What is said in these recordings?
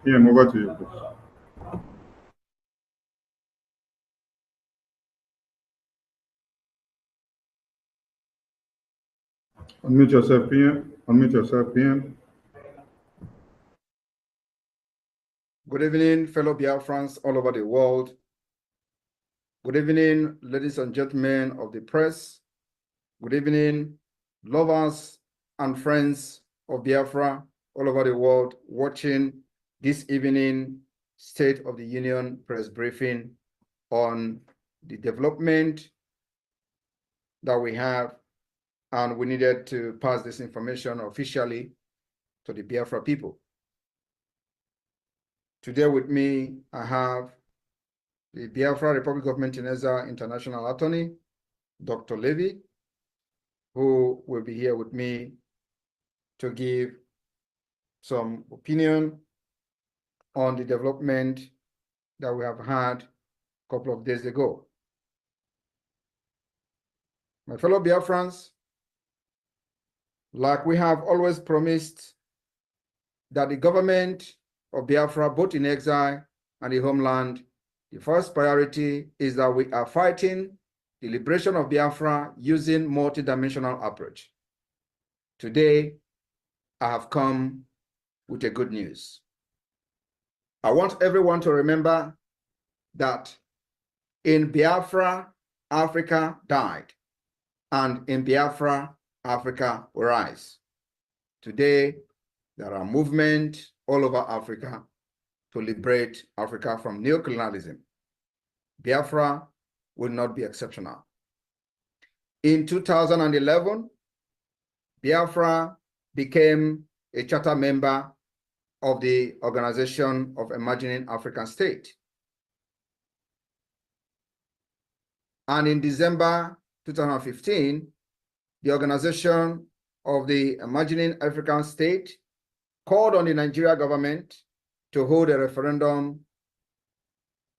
PM, over to you, please. Unmute yourself, PM. Unmute yourself, PM. Good evening, fellow Biafrans all over the world. Good evening, ladies and gentlemen of the press. Good evening, lovers and friends of Biafra all over the world watching this evening State of the Union press briefing on the development that we have, and we needed to pass this information officially to the Biafra people. Today with me, I have the Biafra Republic Government in Exile International Attorney, Dr. Levy, who will be here with me to give some opinion on the development that we have had a couple of days ago. My fellow Biafrans, like we have always promised, that the government of Biafra, both in exile and the homeland, the first priority is that we are fighting the liberation of Biafra using multidimensional approach. Today, I have come with a good news. I want everyone to remember that in Biafra, Africa died, and in Biafra, Africa will rise. Today, there are movements all over Africa to liberate Africa from neocolonialism. Biafra will not be exceptional. In 2011, Biafra became a charter member of the Organization of Emerging African States. And in December 2015, the Organization of the Emerging African States called on the Nigeria government to hold a referendum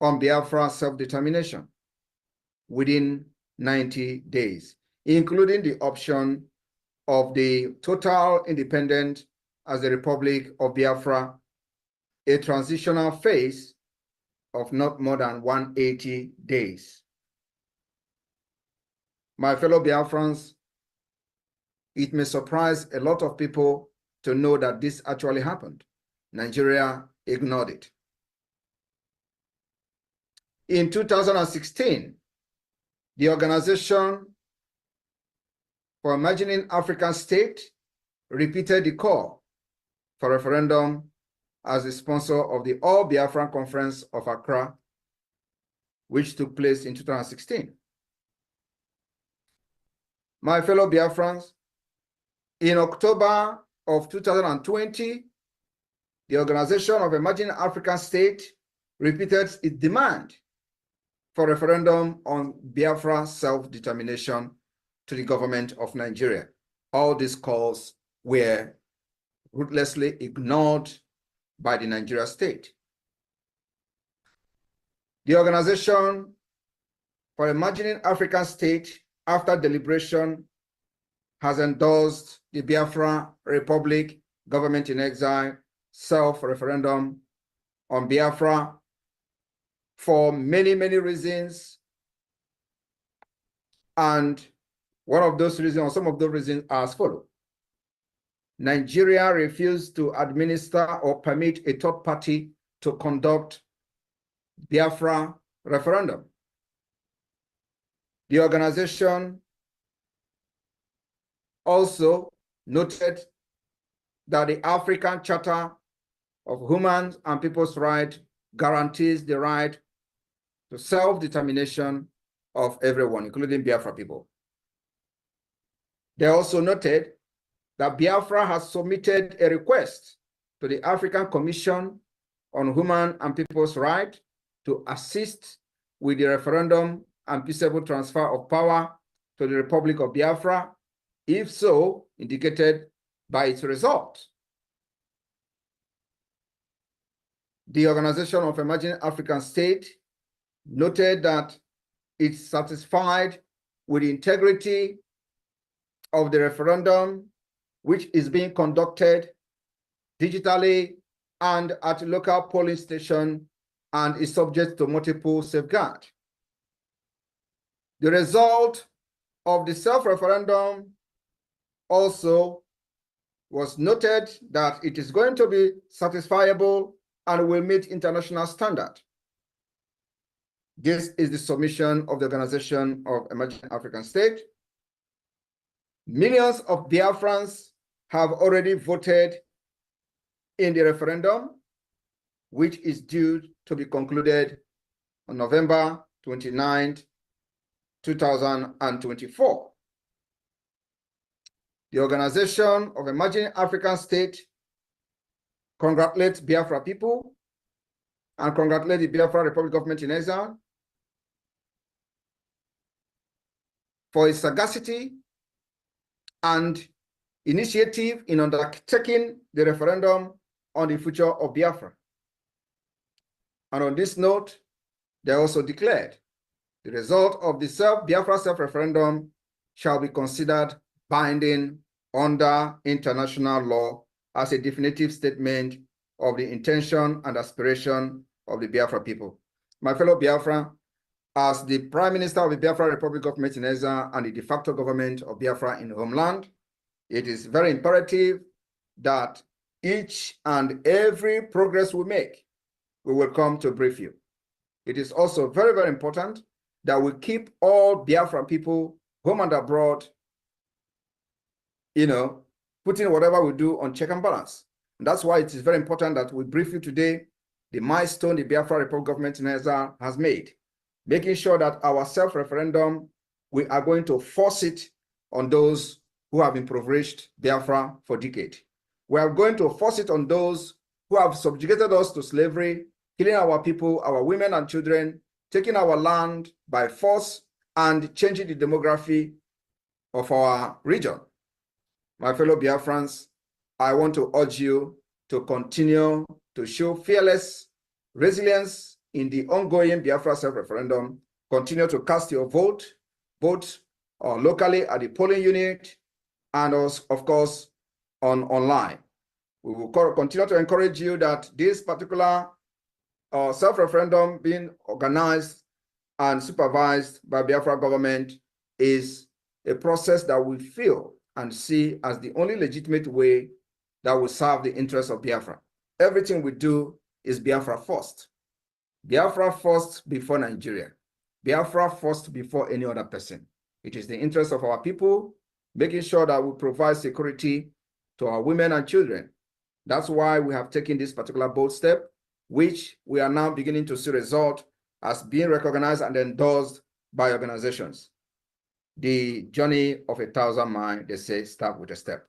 on Biafra self-determination within 90 days, including the option of the total independence as the Republic of Biafra, a transitional phase of not more than 180 days. My fellow Biafrans, it may surprise a lot of people to know that this actually happened. Nigeria ignored it. In 2016, the Organization for Emerging African States repeated the call for referendum as the sponsor of the All Biafran Conference of Accra, which took place in 2016. My fellow Biafrans, in October of 2020, the Organization of Emerging African States repeated its demand for referendum on Biafra self-determination to the government of Nigeria. All these calls were ruthlessly ignored by the Nigeria state. The Organization for Emerging African States, after deliberation, has endorsed the Biafra Republic Government in Exile self-referendum on Biafra for many, many reasons. And one of those reasons, or some of those reasons, are as follows. Nigeria refused to administer or permit a third party to conduct Biafra referendum. The organization also noted that the African Charter of Human and People's Rights guarantees the right to self-determination of everyone, including Biafra people. They also noted that Biafra has submitted a request to the African Commission on Human and People's Rights to assist with the referendum and peaceable transfer of power to the Republic of Biafra, if so indicated by its result. The Organization of Emerging African States noted that it's satisfied with the integrity of the referendum, which is being conducted digitally and at local polling station and is subject to multiple safeguards. The result of the self-referendum also was noted that it is going to be satisfiable and will meet international standard. This is the submission of the Organization of Emerging African States. Millions of Biafrans have already voted in the referendum, which is due to be concluded on November 29th, 2024. The Organization of Emerging African States congratulates Biafra people and congratulates the Biafra Republic Government in Exile for its sagacity and initiative in undertaking the referendum on the future of Biafra. And on this note, they also declared the result of the Biafra self-referendum shall be considered binding under international law as a definitive statement of the intention and aspiration of the Biafra people. My fellow Biafra, as the Prime Minister of the Biafra Republic Government in Exile and the de facto government of Biafra in homeland, it is very imperative that each and every progress we make, we will come to brief you. It is also very, very important that we keep all Biafra people, home and abroad, putting whatever we do on check and balance. And that's why it is very important that we brief you today the milestone the Biafra Republic Government in Exile has made, making sure that our self-referendum, we are going to force it on those who have impoverished Biafra for decades. We are going to force it on those who have subjugated us to slavery, killing our people, our women and children, taking our land by force, and changing the demography of our region. My fellow Biafrans, I want to urge you to continue to show fearless resilience in the ongoing Biafra self-referendum. Continue to cast your vote, both locally at the polling unit and also, of course, online. We will continue to encourage you that this particular self-referendum being organized and supervised by Biafra government is a process that we feel and see as the only legitimate way that will serve the interests of Biafra. Everything we do is Biafra first. Biafra first before Nigeria. Biafra first before any other person. It is the interest of our people, making sure that we provide security to our women and children. That's why we have taken this particular bold step, which we are now beginning to see result as being recognized and endorsed by organizations. The journey of 1,000 miles, they say, start with a step.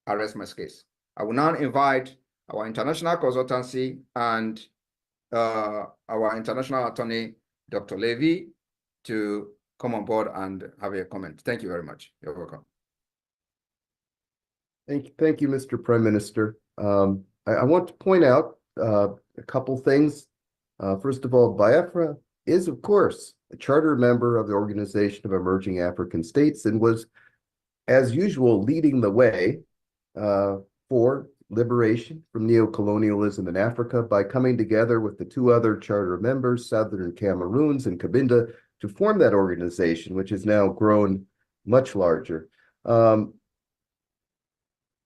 I rest my case. I will now invite our international consultancy and our international attorney, Dr. Levy, to come on board and have a comment. Thank you very much. You're welcome. Thank you, Mr. Prime Minister. I want to point out a couple things. First of all, Biafra is, of course, a charter member of the Organization of Emerging African States and was, as usual, leading the way for liberation from neocolonialism in Africa by coming together with the two other charter members, Southern Cameroons and Cabinda, to form that organization, which has now grown much larger.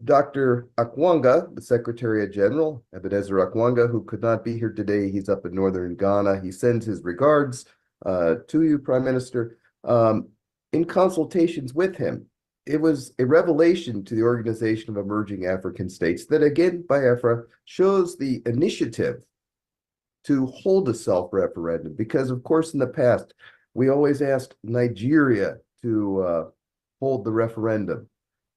Dr. Akwanga, the Secretary General, Ebenezer Akwanga, who could not be here today, he's up in northern Ghana. He sends his regards to you, Prime Minister. In consultations with him, it was a revelation to the Organization of Emerging African States that, again, Biafra shows the initiative to hold a self-referendum, because, of course, in the past, we always asked Nigeria to hold the referendum.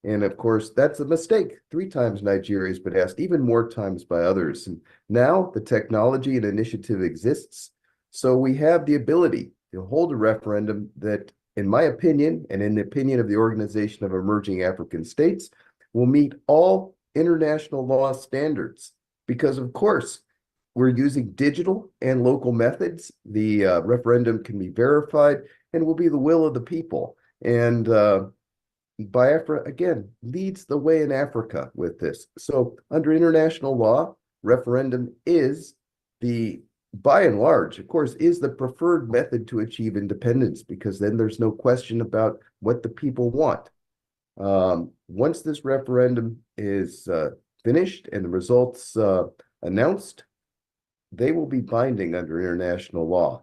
And of course, that's a mistake. 3 times Nigeria has been asked, even more times by others. And now the technology and initiative exists. So we have the ability to hold a referendum that, in my opinion, and in the opinion of the Organization of Emerging African States, will meet all international law standards. Because of course, we're using digital and local methods. The referendum can be verified and will be the will of the people. And Biafra, again, leads the way in Africa with this. So under international law, referendum is by and large, of course, is the preferred method to achieve independence, because then there's no question about what the people want. Once this referendum is finished and the results announced, they will be binding under international law.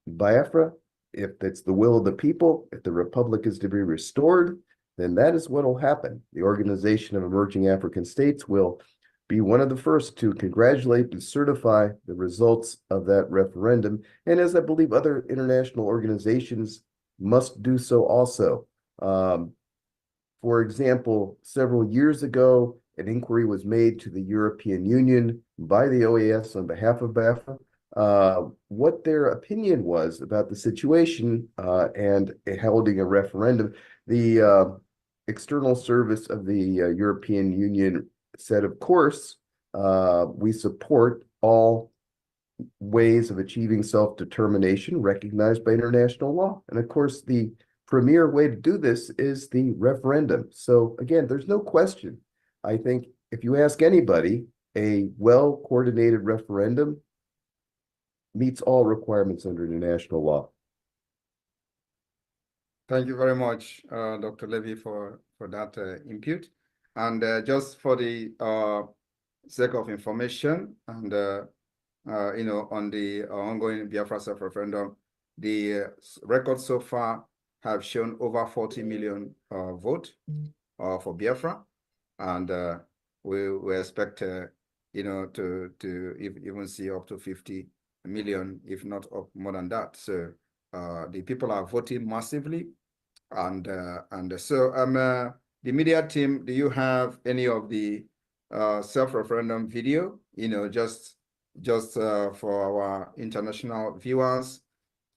Biafra, if it's the will of the people, if the republic is to be restored, then that is what will happen. The Organization of Emerging African States will be one of the first to congratulate and certify the results of that referendum. And as I believe other international organizations must do so also. For example, several years ago, an inquiry was made to the European Union by the OAS on behalf of Bafra, what their opinion was about the situation and holding a referendum. The External Service of the European Union said, of course, we support all ways of achieving self-determination recognized by international law. And of course, the premier way to do this is the referendum. So again, there's no question. I think if you ask anybody, a well-coordinated referendum meets all requirements under international law. Thank you very much, Dr. Levy, for that input. And just for the sake of information, and on the ongoing Biafra self-referendum, the records so far have shown over 40 million vote for Biafra, and we expect to even see up to 50 million, if not up more than that. So the people are voting massively, and so the media team, do you have any of the self-referendum video? Just for our international viewers,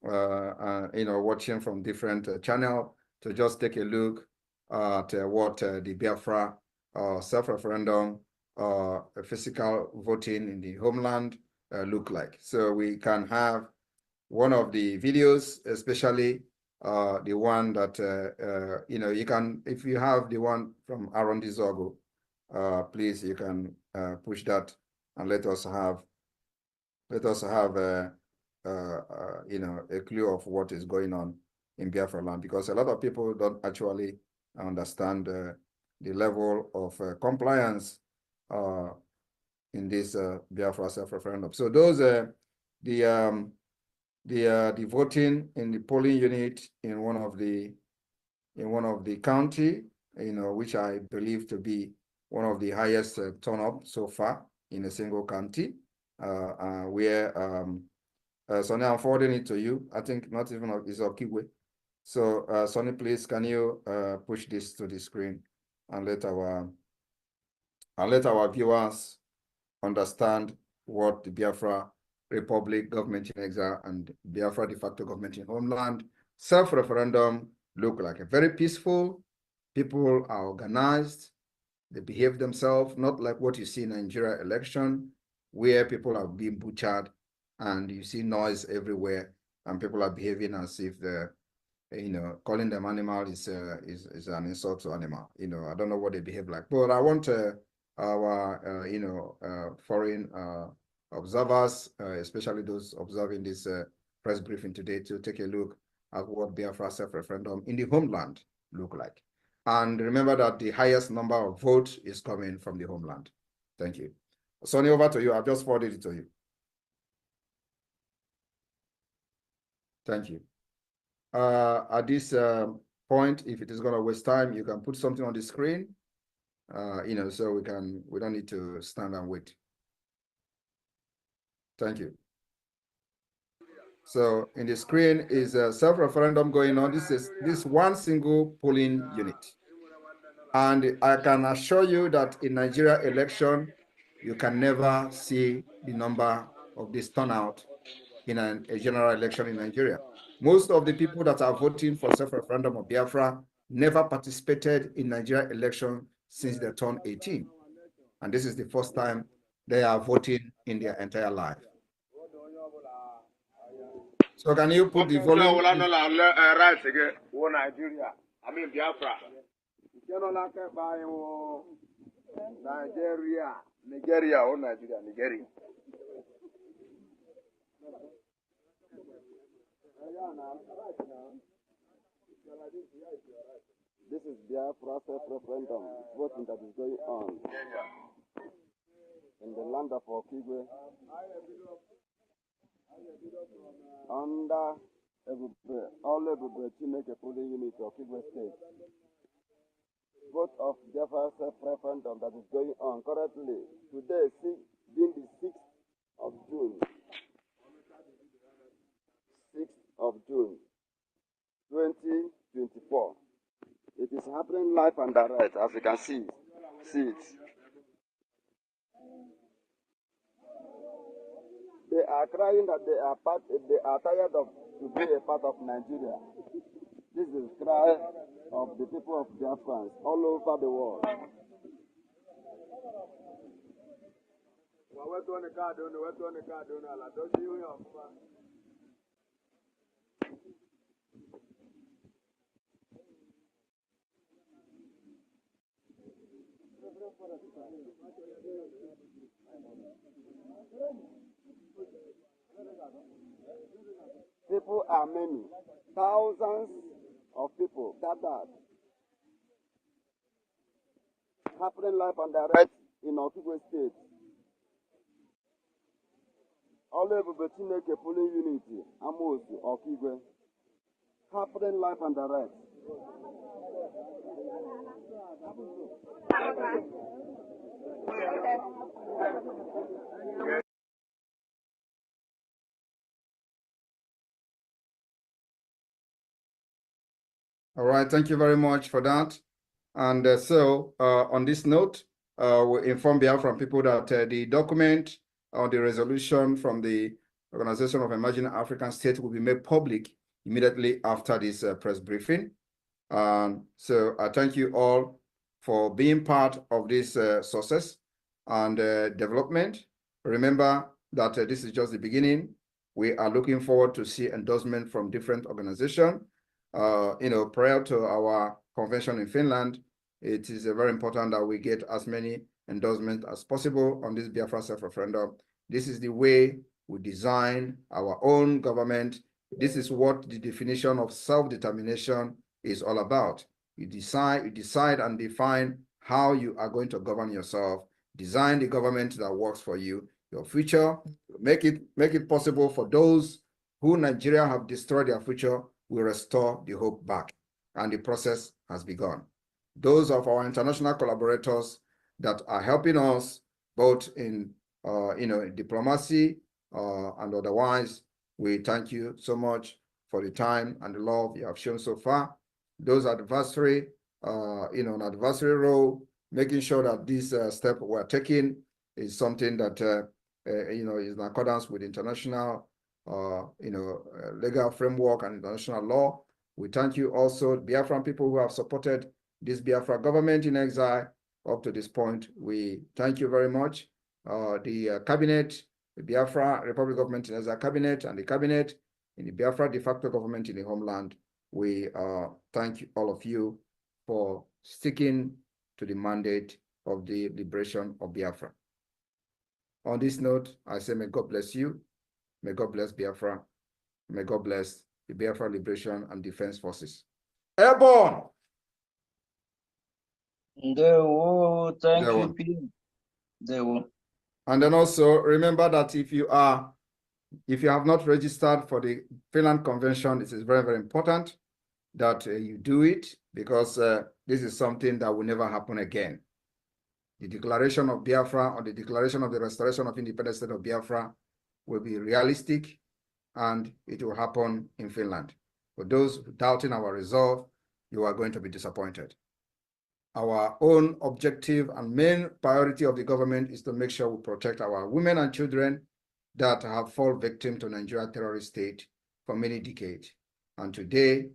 watching from different channel, to just take a look at what the Biafra self-referendum physical voting in the homeland look like. So we can have one of the videos, especially the one that you can, if you have the one from Aaron Dizogo, please, you can push that and let us have a clue of what is going on in Biafra land, because a lot of people don't actually understand the level of compliance in this Biafra self-referendum. So those the voting in the polling unit in one of the county, which I believe to be one of the highest turn up so far in a single county, where Sonny, I'm forwarding it to you. I think not even is Okigwe. So Sonny, please, can you push this to the screen and let our viewers understand what the Biafra Republic government in exile and Biafra de facto government in homeland self-referendum look like. A very peaceful, people are organized, they behave themselves, not like what you see in Nigeria election, where people are being butchered and you see noise everywhere and people are behaving as if they're, calling them animal is an insult to animal. I don't know what they behave like, but I want our foreign observers, especially those observing this press briefing today, to take a look at what Biafra self-referendum in the homeland look like. And remember that the highest number of votes is coming from the homeland. Thank you. Sonny, over to you. I've just forwarded it to you. Thank you. At this point, if it is going to waste time, you can put something on the screen, so we don't need to stand and wait. Thank you. So in the screen is a self-referendum going on. This one single polling unit. And I can assure you that in Nigeria election, you can never see the number of this turnout in a general election in Nigeria. Most of the people that are voting for self-referendum of Biafra never participated in Nigeria election since they turned 18. And this is the first time they are voting in their entire life. So can you put the volume? Nigeria or Nigeria. This is Biafra self-referendum voting that is going on in the land of Okigwe under all Chineke polling unit of Okigwe State. Vote of Biafra self-referendum that is going on currently today, being the 6th of June. 6th of June, 2024. It is happening live and direct, as you can see it. They are crying that they are tired of to be a part of Nigeria. This is the cry of the people of Biafra all over the world. People are many, thousands of people gathered, happening live and direct in Okigwe State. All over Chineke polling unity, Amosu, Okigwe, happening live and direct. All right, thank you very much for that. And on this note, we inform Biafran people that the document or the resolution from the Organization of Emerging African States will be made public immediately after this press briefing. So I thank you all for being part of this success and development. Remember that this is just the beginning. We are looking forward to see endorsement from different organizations. Prior to our convention in Finland, it is very important that we get as many endorsements as possible on this Biafra self-referendum. This is the way we design our own government. This is what the definition of self-determination is all about. You decide and define how you are going to govern yourself. Design the government that works for you, your future. Make it possible for those who Nigeria have destroyed their future. We restore the hope back, and the process has begun. Those of our international collaborators that are helping us both in diplomacy and otherwise, we thank you so much for the time and the love you have shown so far. Those adversary, an adversary role, making sure that this step we're taking is something that is in accordance with international legal framework and international law. We thank you also, Biafran people who have supported this Biafra government in exile up to this point. We thank you very much. The cabinet, the Biafra Republic government in exile cabinet, and the cabinet in the Biafra de facto government in the homeland. We thank all of you for sticking to the mandate of the liberation of Biafra. On this note, I say, may God bless you. May God bless Biafra. May God bless the Biafra Liberation and Defense Forces. Airborne! Thank you, P. And then also remember that if you have not registered for the Finland Convention, it is very, very important that you do it, because this is something that will never happen again. The declaration of Biafra, or the declaration of the restoration of independent state of Biafra, will be realistic, and it will happen in Finland. For those doubting our resolve, you are going to be disappointed. Our own objective and main priority of the government is to make sure we protect our women and children that have fallen victim to Nigeria terrorist state for many decades. And today,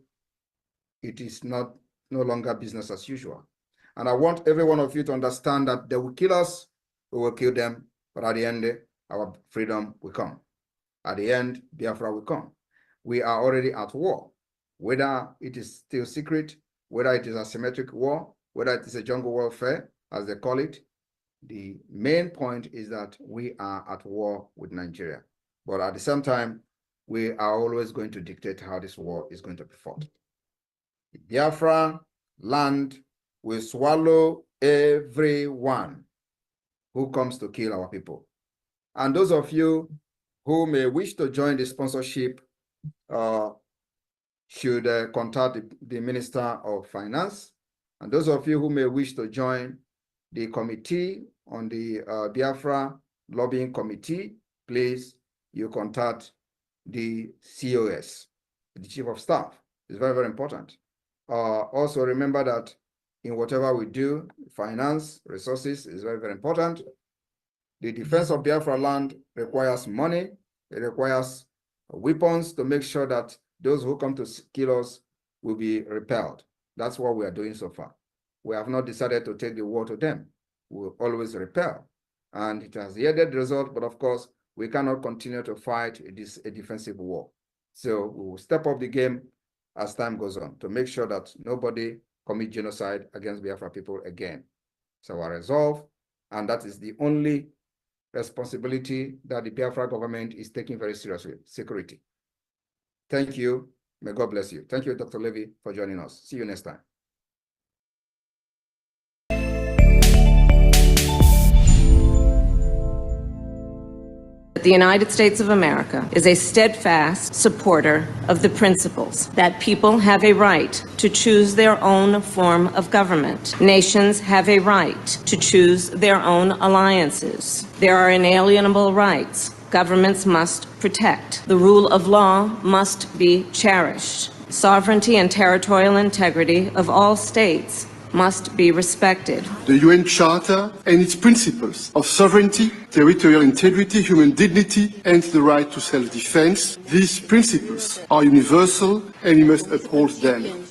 it is no longer business as usual. And I want every one of you to understand that they will kill us, we will kill them, but at the end, our freedom will come. At the end, Biafra will come. We are already at war, whether it is still secret, whether it is a asymmetric war, whether it is a jungle warfare, as they call it. The main point is that we are at war with Nigeria, but at the same time, we are always going to dictate how this war is going to be fought. The Biafra land will swallow everyone who comes to kill our people. And those of you who may wish to join the sponsorship should contact the Minister of Finance. And those of you who may wish to join the committee on the Biafra lobbying committee, please, you contact the COS, the Chief of Staff. It's very, very important. Also remember that in whatever we do, finance, resources is very, very important. The defense of Biafra land requires money. It requires weapons to make sure that those who come to kill us will be repelled. That's what we are doing so far. We have not decided to take the war to them. We will always repel. And it has yielded result, but of course, we cannot continue to fight a defensive war. So we will step up the game as time goes on to make sure that nobody commit genocide against Biafra people again. So our resolve, and that is the only responsibility that the Biafra government is taking very seriously, security. Thank you. May God bless you. Thank you, Dr. Levy, for joining us. See you next time. The United States of America is a steadfast supporter of the principles that people have a right to choose their own form of government. Nations have a right to choose their own alliances. There are inalienable rights governments must protect. The rule of law must be cherished. Sovereignty and territorial integrity of all states must be respected. The UN Charter and its principles of sovereignty, territorial integrity, human dignity, and the right to self-defense, these principles are universal and we must uphold them.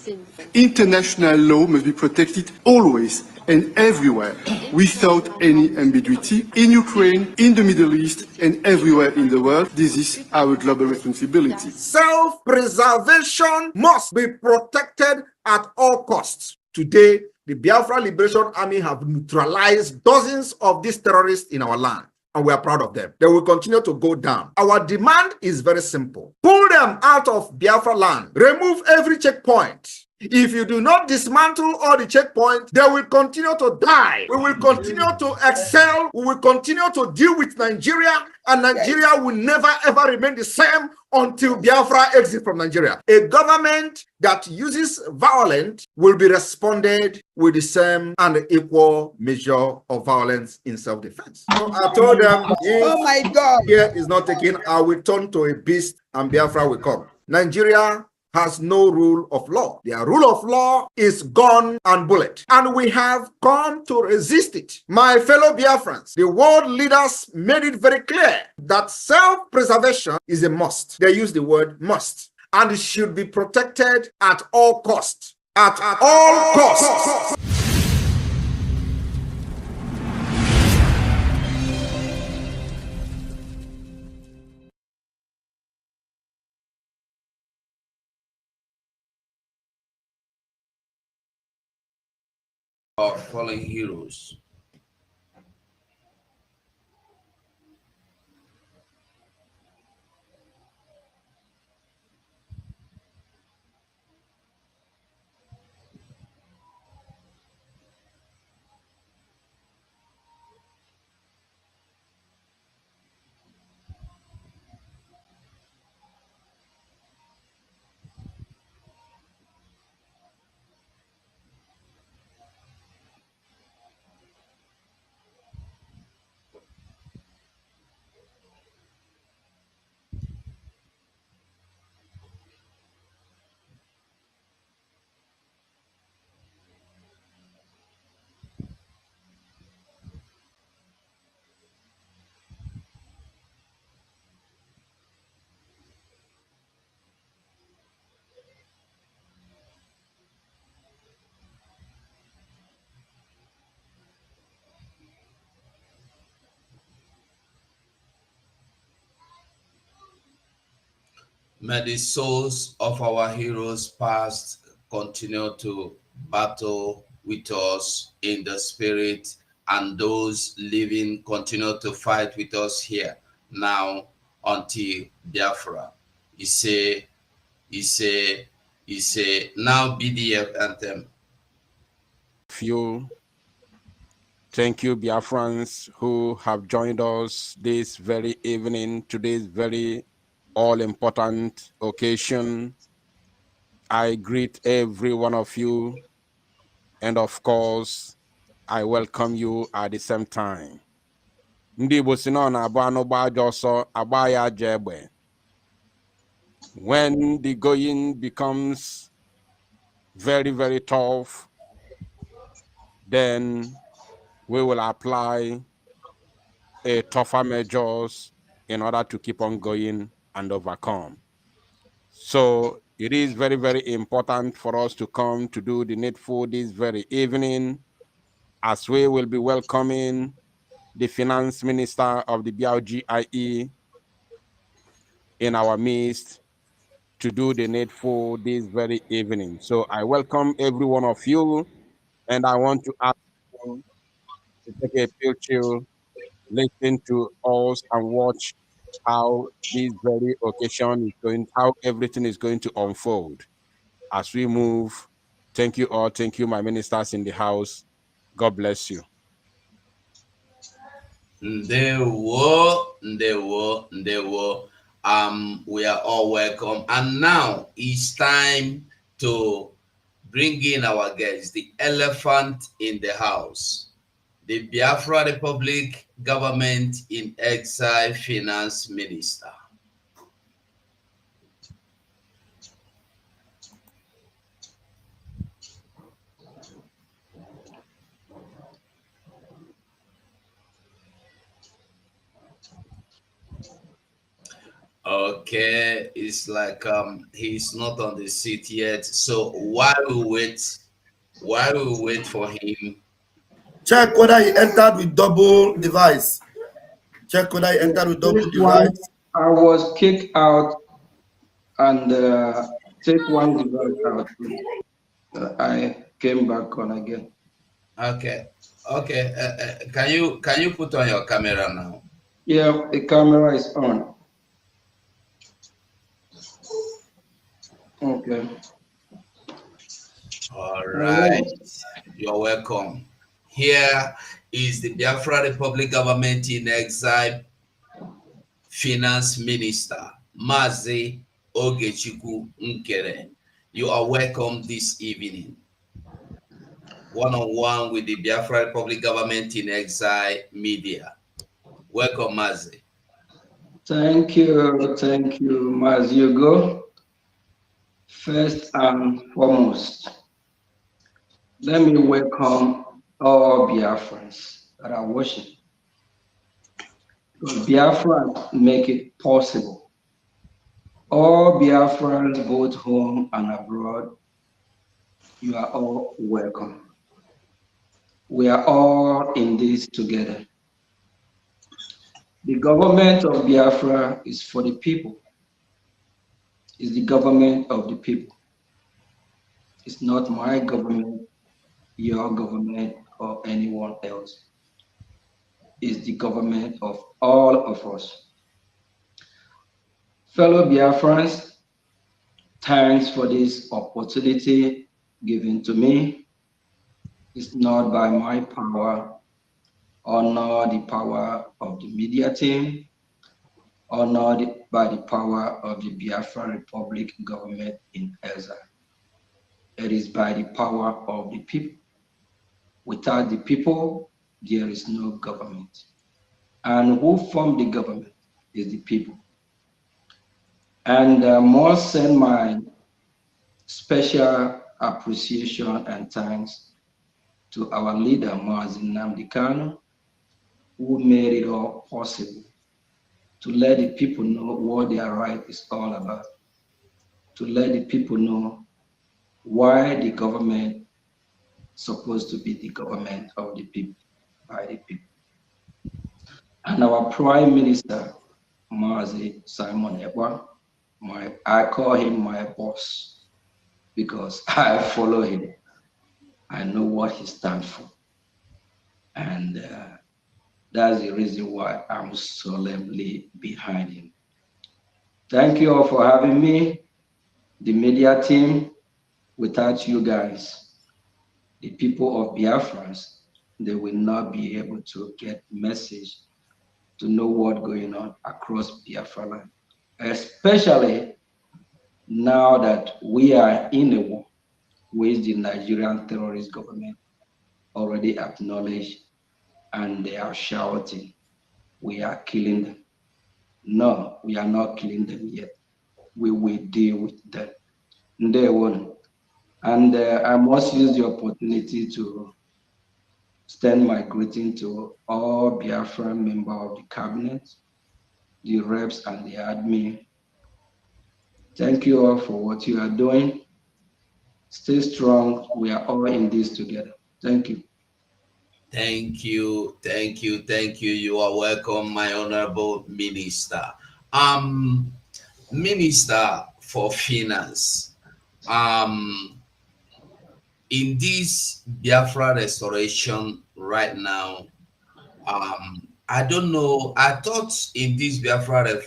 International law must be protected always and everywhere, without any ambiguity, in Ukraine, in the Middle East, and everywhere in the world. This is our global responsibility. Self-preservation must be protected at all costs. Today, the Biafra Liberation Army have neutralized dozens of these terrorists in our land, and we are proud of them. They will continue to go down. Our demand is very simple. Pull them out of Biafra land. Remove every checkpoint. If you do not dismantle all the checkpoints, they will continue to die. We will continue to excel. We will continue to deal with Nigeria, and Nigeria will never ever remain the same until Biafra exits from Nigeria. A government that uses violence will be responded with the same and equal measure of violence in self-defense. So I told them, oh my God, here is not taken, I will turn to a beast and Biafra will come. Nigeria has no rule of law. Their rule of law is gun and bullet, and we have come to resist it. My fellow Biafrans, the world leaders made it very clear that self-preservation is a must. They use the word must, and it should be protected at all costs. At all costs. Our fallen heroes. May the souls of our heroes past continue to battle with us in the spirit and those living continue to fight with us here now until Biafra. It's a now BDF anthem. Thank you, Biafrans, who have joined us this very evening, today's very all-important occasion. I greet every one of you, and of course, I welcome you at the same time. Ndị Igbo si na na-abụ anụ gba ajọ ọsọ agba ya aja egbe. When the going becomes very, very tough, then we will apply a tougher measures in order to keep on going and overcome. So it is very, very important for us to come to do the needful this very evening, as we will be welcoming the Finance Minister of the BRGIE in our midst to do the needful this very evening. So I welcome every one of you, and I want to ask you to take a real chill, listen to us and watch how this very occasion is going, how everything is going to unfold as we move. Thank you all. Thank you, my ministers in the house. God bless you. Ndewo. We are all welcome. And now it's time to bring in our guests, the elephant in the house, the Biafra Republic Government in Exile Finance Minister. Okay, it's like he's not on the seat yet. So while we wait for him, check whether he entered with double device. Check whether he entered with double device. I was kicked out and take one device out. I came back on again. Okay. Can you put on your camera now? Yeah, the camera is on. Okay. All right. You're welcome. Here is the Biafra Republic Government in Exile Finance Minister, Mazi Ogechukwu Nkere. You are welcome this evening. One-on-one with the Biafra Republic Government in Exile Media. Welcome, Mazi. Thank you, Mazi. You go. First and foremost, let me welcome all Biafrans that are watching. Because Biafra make it possible. All Biafrans, both home and abroad, you are all welcome. We are all in this together. The government of Biafra is for the people. It's the government of the people. It's not my government, your government, or anyone else. It's the government of all of us. Fellow Biafrans, thanks for this opportunity given to me. It's not by my power, or not the power of the media team, or not by the power of the Biafra Republic Government in Exile. It is by the power of the people. Without the people, there is no government. And who formed the government is the people. And I must send my special appreciation and thanks to our leader, Mazi Nnamdi Kanu, who made it all possible to let the people know what their right is all about, to let the people know why the government is supposed to be the government of the people, by the people. And our Prime Minister, Mazi Simon Ekpa, I call him my boss because I follow him. I know what he stands for. And that's the reason why I'm solemnly behind him. Thank you all for having me, the media team. Without you guys, the people of Biafrans, they will not be able to get message to know what's going on across Biafra land, especially now that we are in a war which the Nigerian terrorist government already acknowledged, and they are shouting, we are killing them. No, we are not killing them yet. We will deal with them. They won't. And I must use the opportunity to extend my greeting to all Biafran members of the cabinet, the reps and the admin. Thank you all for what you are doing. Stay strong. We are all in this together. Thank you. Thank you, thank you, thank you. You are welcome, my honorable minister. Minister for Finance. In this Biafra restoration right now, I don't know. I thought in this Biafra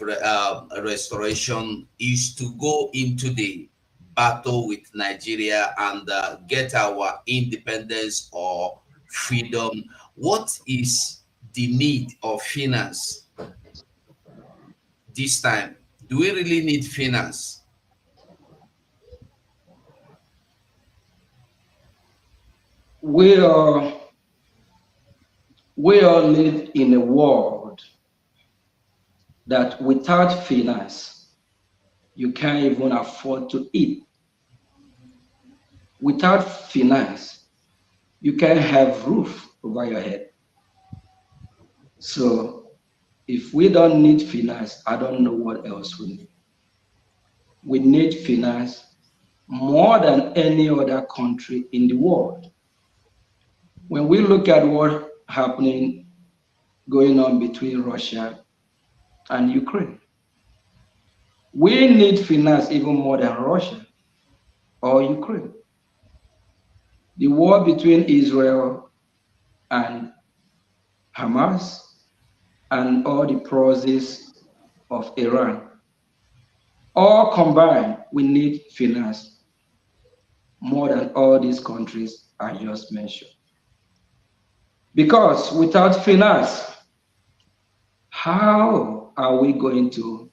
restoration is to go into the battle with Nigeria and get our independence or freedom. What is the need of finance this time? Do we really need finance? We all live in a world that without finance, you can't even afford to eat. Without finance, you can't have roof over your head. So if we don't need finance, I don't know what else we need. We need finance more than any other country in the world. When we look at what's happening, going on between Russia and Ukraine, we need finance even more than Russia or Ukraine. The war between Israel and Hamas and all the proxies of Iran, all combined, we need finance more than all these countries I just mentioned. Because without finance, how are we going to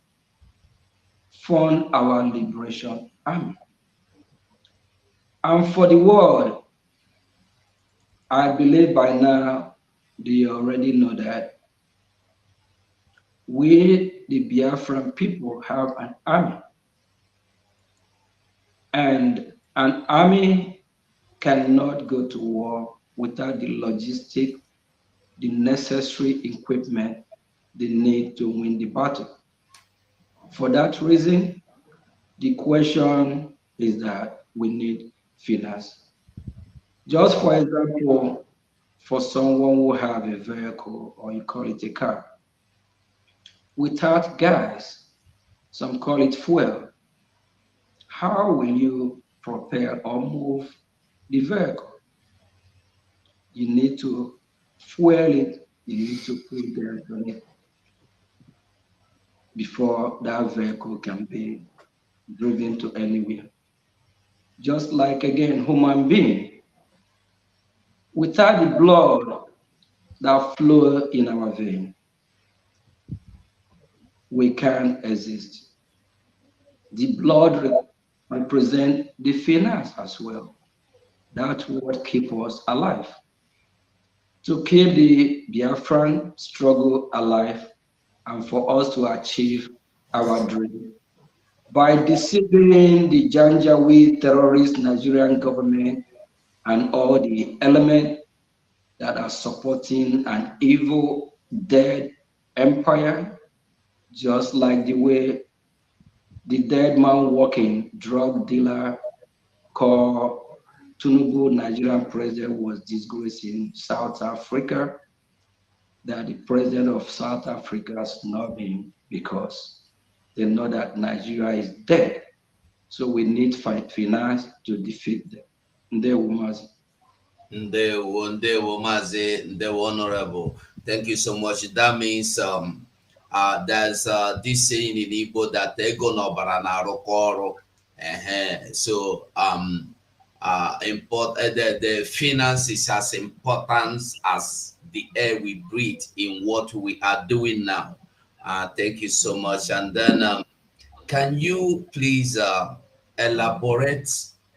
fund our liberation army? And for the world, I believe by now they already know that we, the Biafran people, have an army. And an army cannot go to war without the logistic, the necessary equipment they need to win the battle. For that reason, the question is that we need finance. Just for example, for someone who have a vehicle, or you call it a car, without gas, some call it fuel, how will you propel or move the vehicle? You need to fuel it, you need to put gas on it before that vehicle can be driven to anywhere. Just like, again, human being, without the blood that flows in our vein, we can't exist. The blood represents the finance as well. That's what keeps us alive. To keep the Biafran struggle alive and for us to achieve our dream. By deceiving the Janjaweed terrorist Nigerian government and all the elements that are supporting an evil, dead empire, just like the way the dead man walking drug dealer called Tinubu, Nigerian president, was disgracing South Africa, that the president of South Africa snubbed him because they know that Nigeria is dead. So we need finance to defeat them. Ndewo Mazi, Ndewo Honorable. Thank you so much. That means there's this saying in Igbo that ego no bara na arụkọ ọrụ. So the finance is as important as the air we breathe in what we are doing now. Thank you so much. And then can you please elaborate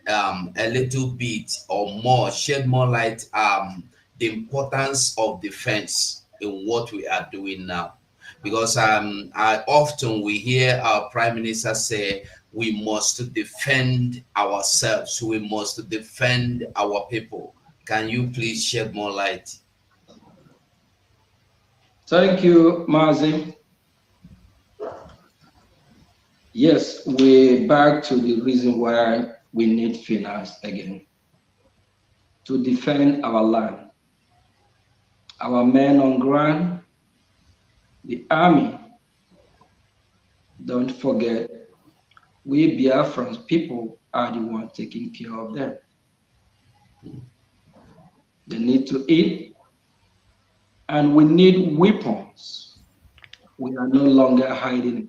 a little bit or more, shed more light the importance of defense in what we are doing now? Because I often we hear our Prime Minister say we must defend ourselves, we must defend our people. Can you please shed more light? Thank you, Mazi. Yes, we're back to the reason why we need finance again. To defend our land, our men on ground, the army. Don't forget, we Biafran people are the ones taking care of them. They need to eat, and we need weapons. We are no longer hiding.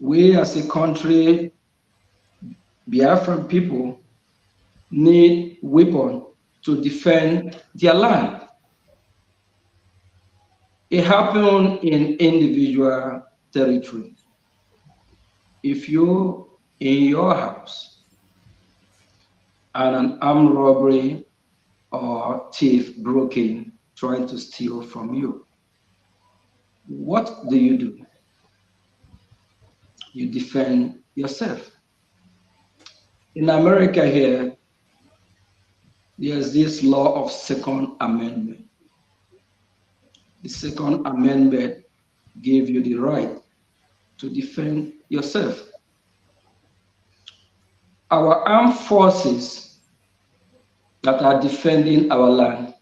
We as a country, Biafran people, need weapons to defend their land. It happened in individual territory. If you in your house and an armed robbery or thief broke in trying to steal from you, what do? You defend yourself. In America here, there's this law of Second Amendment. The Second Amendment gives you the right to defend yourself. Our armed forces that are defending our land,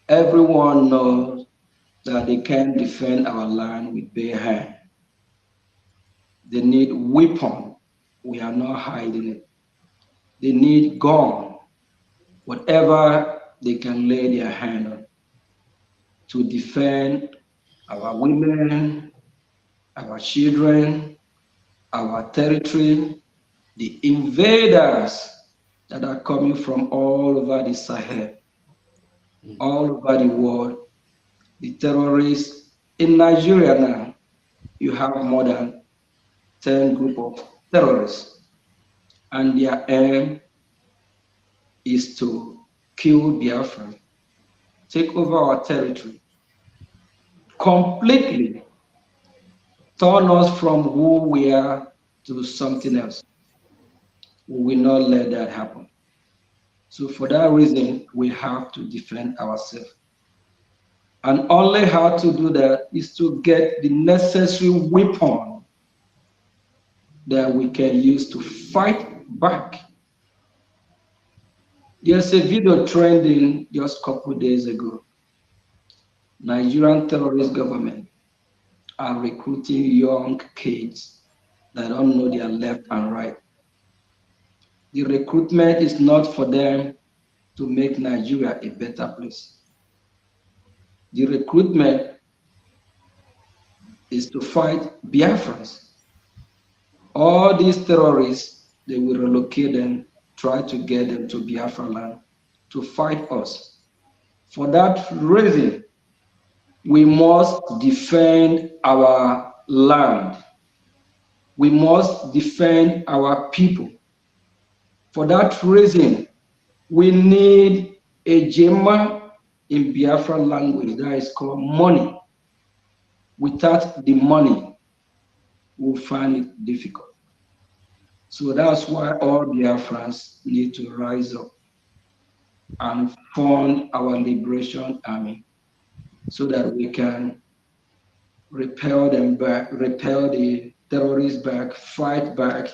everyone knows that they can defend our land with bare hand. They need weapon. We are not hiding it. They need gun, whatever they can lay their hand on, to defend our women, our children, our territory, the invaders that are coming from all over the Sahel, all over the world, the terrorists. In Nigeria now, you have more than 10 groups of terrorists, and their aim is to kill Biafra, take over our territory, completely turn us from who we are to something else. We will not let that happen. So for that reason, we have to defend ourselves. And only how to do that is to get the necessary weapon that we can use to fight back. There's a video trending just a couple of days ago. Nigerian terrorist government are recruiting young kids that don't know their left and right. The recruitment is not for them to make Nigeria a better place. The recruitment is to fight Biafrans. All these terrorists, they will relocate them, try to get them to Biafra land to fight us. For that reason, we must defend our land. We must defend our people. For that reason, we need a Jema in Biafra language that is called money. Without the money, we'll find it difficult. So that's why all Biafrans need to rise up and fund our liberation army so that we can repel them back, repel the terrorists back, fight back,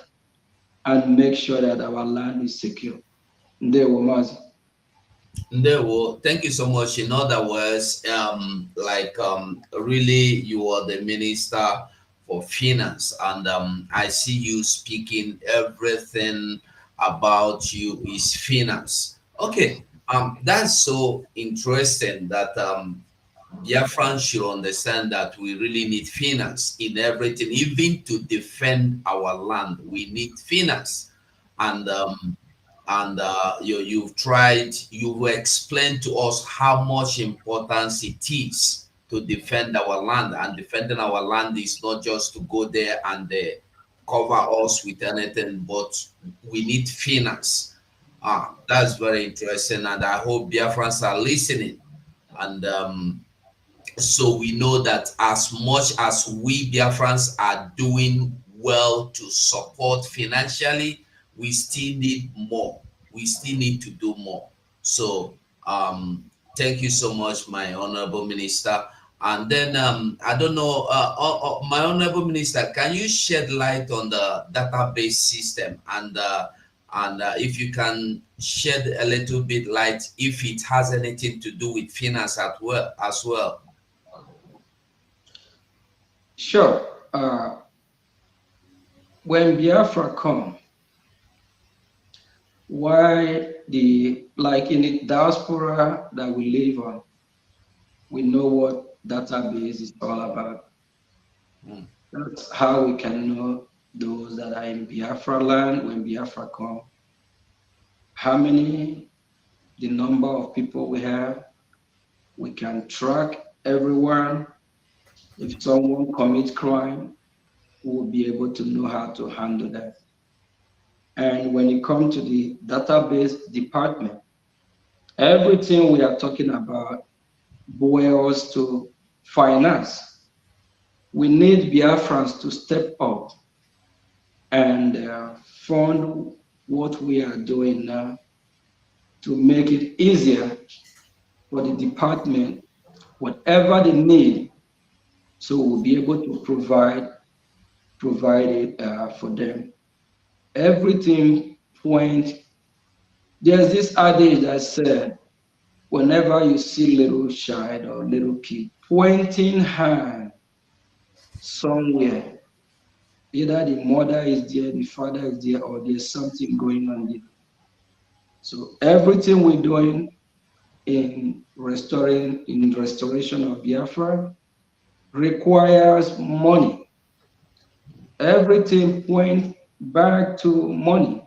and make sure that our land is secure. Ndewo Mazi. Ndewo, thank you so much. In other words, really you are the Minister for Finance, and I see you speaking everything about you is finance. Okay, that's so interesting that Biafrans should understand that we really need finance in everything, even to defend our land. We need finance, and you've explained to us how much importance it is to defend our land, and defending our land is not just to go there and cover us with anything, but we need finance. That's very interesting, and I hope Biafrans are listening. And so we know that as much as we Biafrans are doing well to support financially, we still need more. We still need to do more. So thank you so much, my honorable minister. And then I don't know, my honorable minister, can you shed light on the database system, and if you can shed a little bit light if it has anything to do with finance as well? Sure. When Biafra come, why like in the diaspora that we live on, we know what database is all about. That's how we can know those that are in Biafra land when Biafra come, how many, the number of people we have. We can track everyone. If someone commits crime, we will be able to know how to handle that. And when it comes to the database department, everything we are talking about boils to finance. We need Biafrans to step up and fund what we are doing now to make it easier for the department, whatever they need, so we'll be able to provide it for them. Everything points. There's this adage that said, whenever you see little child or little kid pointing hand somewhere, either the mother is there, the father is there, or there's something going on there. So everything we're doing in restoration of Biafra requires money. Everything points back to money.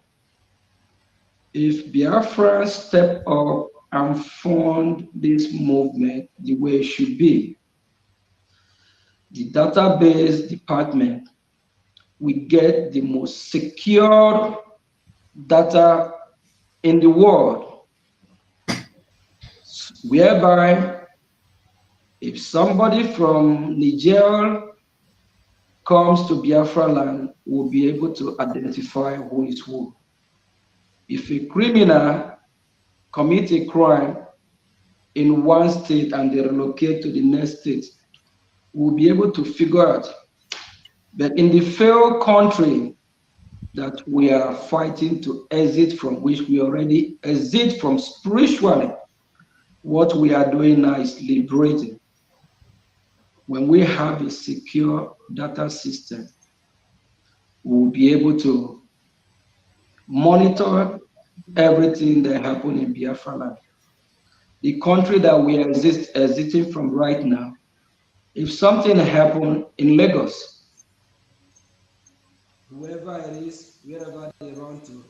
If Biafra step up and fund this movement the way it should be, the database department will get the most secure data in the world, whereby if somebody from Niger comes to Biafra land, we'll be able to identify who is who. If a criminal commits a crime in one state and they relocate to the next state, we'll be able to figure out. But in the failed country that we are fighting to exit from, which we already exit from spiritually, what we are doing now is liberating. When we have a secure data system, we'll be able to monitor everything that happens in Biafra land. The country that we are exiting from right now, if something happened in Lagos, whoever it is, wherever they run to,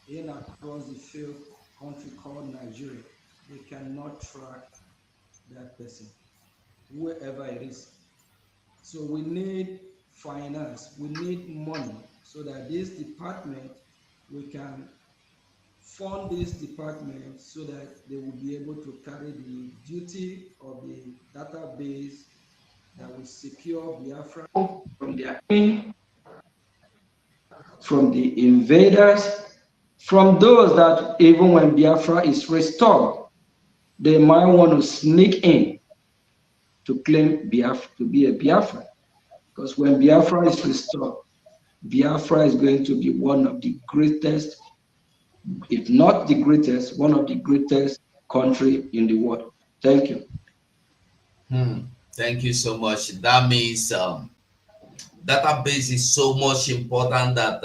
in across the failed country called Nigeria, they cannot track that person, whoever it is. So we need finance, we need money, so that this department, we can fund this department so that they will be able to carry the duty of the database that will secure Biafra from the enemy, from the invaders, from those that even when Biafra is restored, they might want to sneak in to claim Biafra, to be a Biafra. Because when Biafra is restored, Biafra is going to be one of the greatest, if not the greatest, one of the greatest country in the world. Thank you. Thank you so much. That means database is so much important that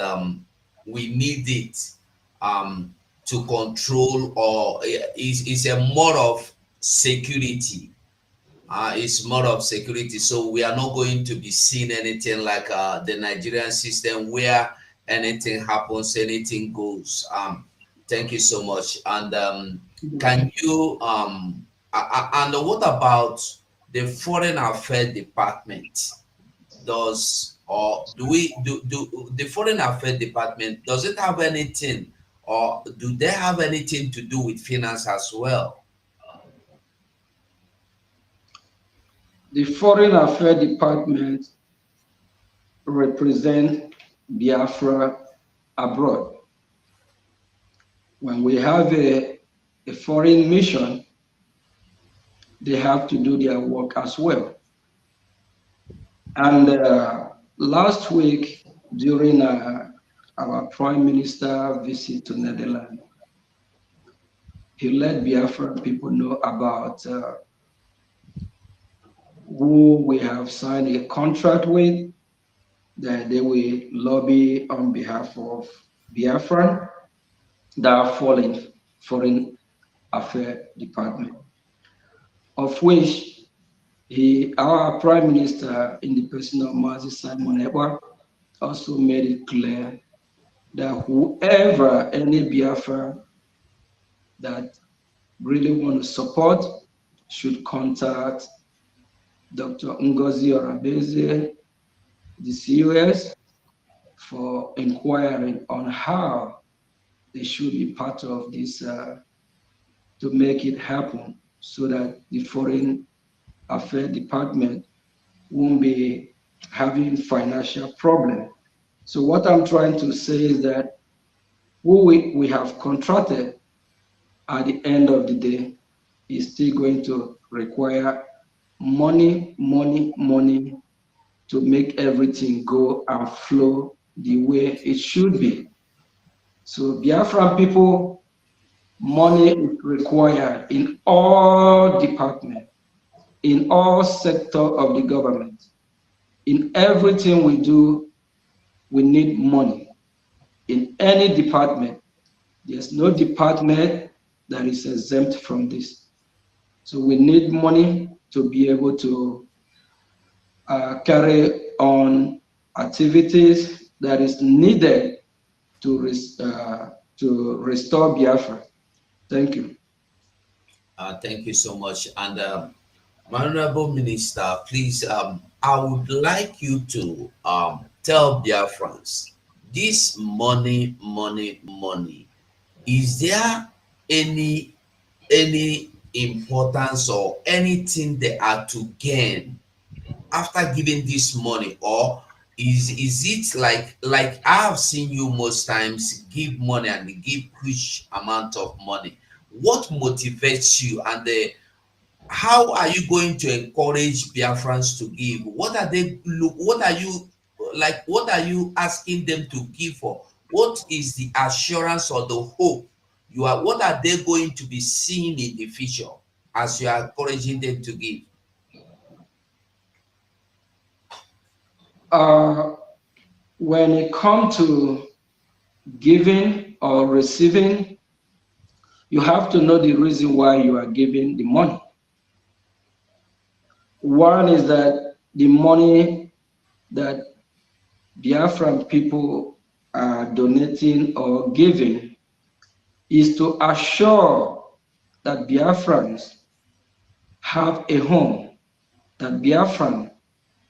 we need it. to control, or is a more of security. It's more of security. So we are not going to be seeing anything like the Nigerian system where anything happens, anything goes. Thank you so much. And can you and what about the Foreign Affairs Department? Do the Foreign Affairs Department, does it have anything, or do they have anything to do with finance as well? The Foreign Affairs Department represent Biafra abroad. When we have a foreign mission, they have to do their work as well. And last week, during our Prime Minister visit to Netherlands, he let Biafra people know about who we have signed a contract with, that they will lobby on behalf of Biafra that are falling Foreign Affairs Department, of which our Prime Minister, in the person of Mazi Simon Ekpa, also made it clear that whoever, any Biafra that really want to support, should contact Dr. Ngozi Orabeze, the COS, for inquiring on how they should be part of this to make it happen, so that the Foreign Affairs Department won't be having financial problem. So what I'm trying to say is that who we have contracted at the end of the day is still going to require money to make everything go and flow the way it should be. So Biafran people, money is required in all departments, in all sectors of the government. In everything we do, we need money. In any department, there's no department that is exempt from this. So we need money to be able to carry on activities that is needed to restore Biafra. Thank you. Thank you so much. And my Honorable Minister, please, I would like you to tell Biafrans, this money, is there any importance or anything they are to gain after giving this money, or is it like I have seen you most times give money and give huge amount of money? What motivates you, and how are you going to encourage Biafrans to give? What are you asking them to give for? What is the assurance or the hope what are they going to be seeing in the future as you are encouraging them to give? When it comes to giving or receiving, you have to know the reason why you are giving the money. One is that the money that Biafran people are donating or giving is to assure that Biafrans have a home, that Biafrans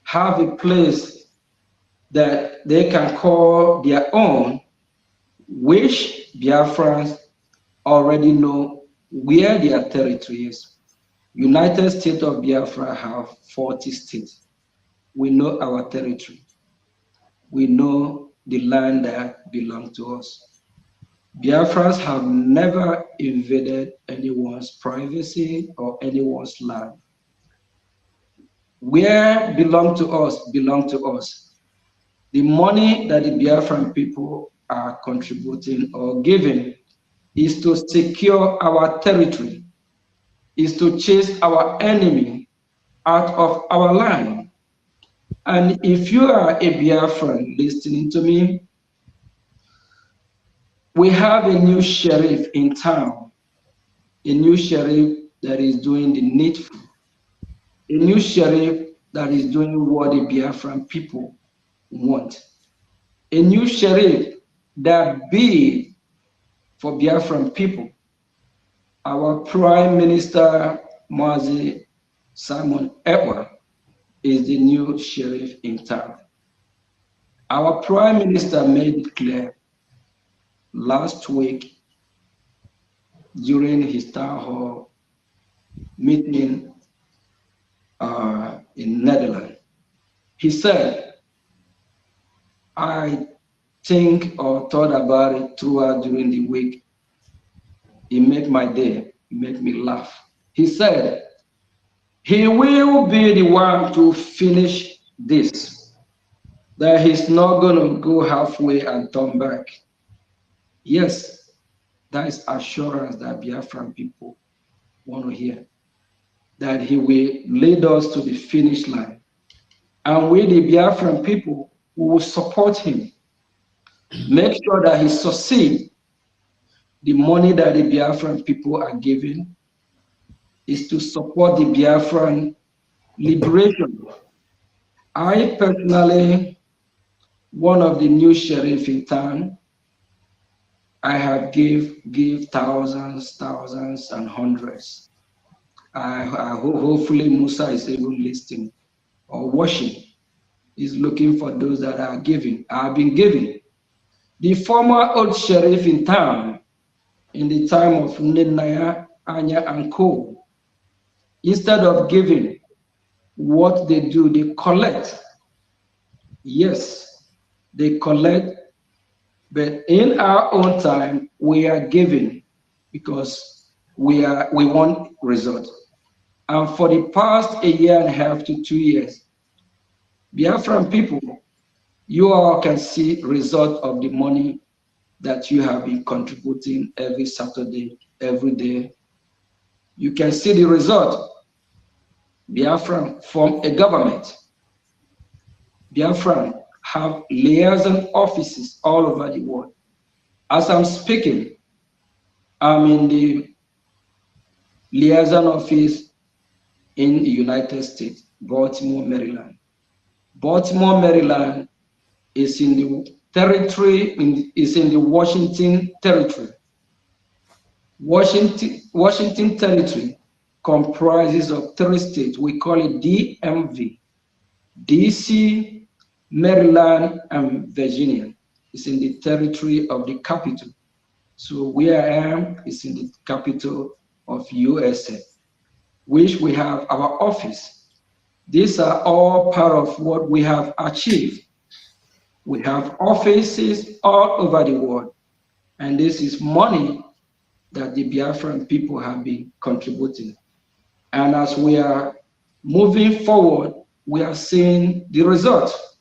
have a place that they can call their own, which Biafrans already know where their territory is. United States of Biafra have 40 states. We know our territory. We know the land that belongs to us. Biafrans have never invaded anyone's privacy or anyone's land. Where belong to us, belong to us. The money that the Biafran people are contributing or giving is to secure our territory, is to chase our enemy out of our land. And if you are a Biafran listening to me, We have a new sheriff in town, a new sheriff that is doing the needful, a new sheriff that is doing what the Biafran people want, a new sheriff that be for Biafran people. Our Prime Minister, Mazi Simon Ekpa, is the new sheriff in town. Our Prime Minister made it clear last week during his town hall meeting in Netherlands. He said, I think or thought about it throughout during the week. It made my day, it made me laugh. He said, he will be the one to finish this, that he's not going to go halfway and turn back. Yes, that is assurance that Biafran people want to hear, that he will lead us to the finish line. And we, the Biafran people, will support him, make sure that he succeeds. The money that the Biafran people are giving is to support the Biafran liberation. I personally, one of the new sheriff in town, I have give thousands and hundreds. Hopefully Musa is even listening or watching. He's looking for those that are giving. I've been giving. The former old sheriff in town, in the time of Nenaya, Anya, and Co., instead of giving, what they do, they collect. Yes, they collect, but in our own time, we are giving because we want results. And for the past 1.5 years to 2 years, Biafran people, you all can see result of the money that you have been contributing every Saturday, every day. You can see the result. Biafran form a government. Biafran have liaison offices all over the world. As I'm speaking, I'm in the liaison office in the United States, Baltimore, Maryland. Baltimore, Maryland is in the territory, is in the Washington territory. Washington territory comprises of 3 states. We call it DMV, DC, Maryland, and Virginia. It's in the territory of the capital. So where I am is in the capital of USA, which we have our office. These are all part of what we have achieved. We have offices all over the world, and this is money that the Biafran people have been contributing. And as we are moving forward, we are seeing the results.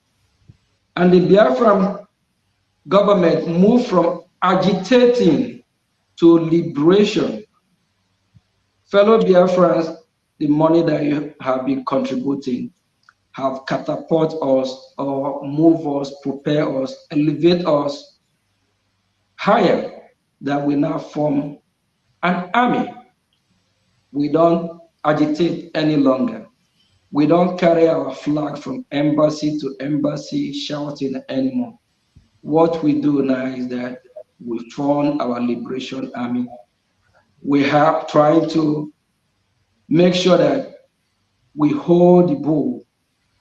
And the Biafran government moved from agitating to liberation. Fellow Biafrans, the money that you have been contributing have catapulted us or move us, prepare us, elevate us higher, that we now form an army. We don't agitate any longer. We don't carry our flag from embassy to embassy shouting anymore. What we do now is that we form our liberation army. We have trying to make sure that we hold the bull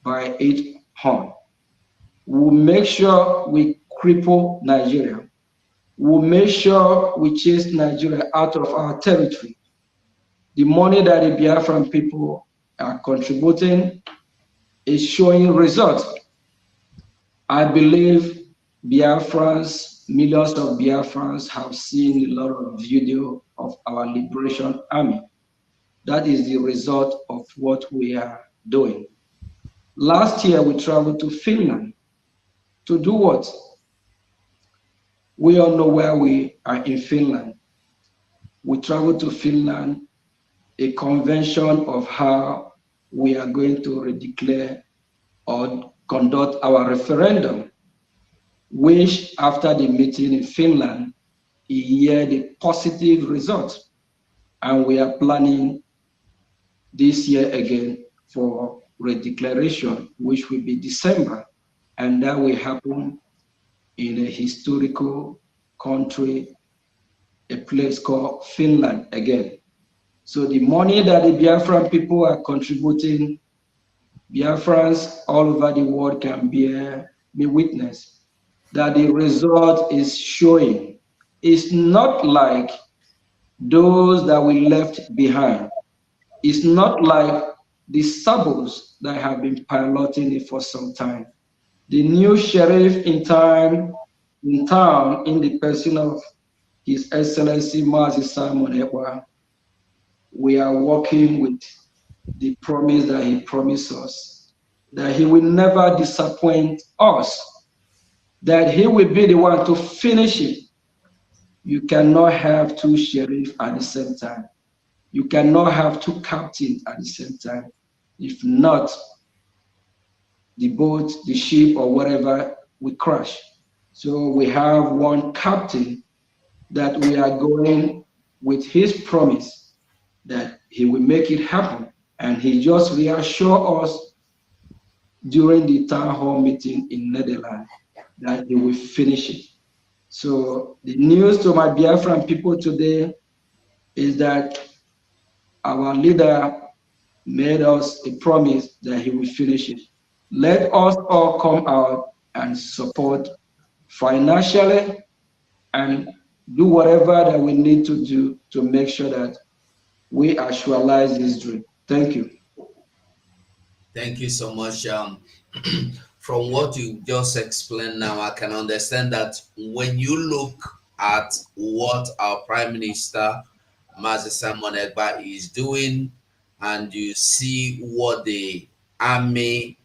by its horn. We'll make sure we cripple Nigeria. We'll make sure we chase Nigeria out of our territory. The money that the Biafran people are contributing is showing results. I believe Biafrans, millions of Biafrans have seen a lot of video of our liberation army. That is the result of what we are doing. Last year, we traveled to Finland to do what? We all know where we are in Finland. We traveled to Finland, a convention of how we are going to redeclare or conduct our referendum, which after the meeting in Finland, hear the positive results. And we are planning this year again for redeclaration, which will be December. And that will happen in a historical country, a place called Finland again. So the money that the Biafran people are contributing, Biafrans all over the world can bear me witness that the result is showing. It's not like those that we left behind. It's not like the sabos that have been piloting it for some time. The new sheriff in town, in the person of His Excellency Mazi Simon Ekwa, we are working with the promise that he promised us, that he will never disappoint us, that he will be the one to finish it. You cannot have two sheriffs at the same time. You cannot have two captains at the same time. If not, the boat, the ship, or whatever will crash. So we have one captain that we are going with his promise that he will make it happen. And he just reassured us during the town hall meeting in Netherlands that he will finish it. So the news to my Biafran people today is that our leader made us a promise that he will finish it. Let us all come out and support financially and do whatever that we need to do to make sure that we actualize this dream. Thank you. Thank you so much. From what you just explained now, I can understand that when you look at what our Prime Minister, Mazi Simon Ekpa, is doing, and you see what the army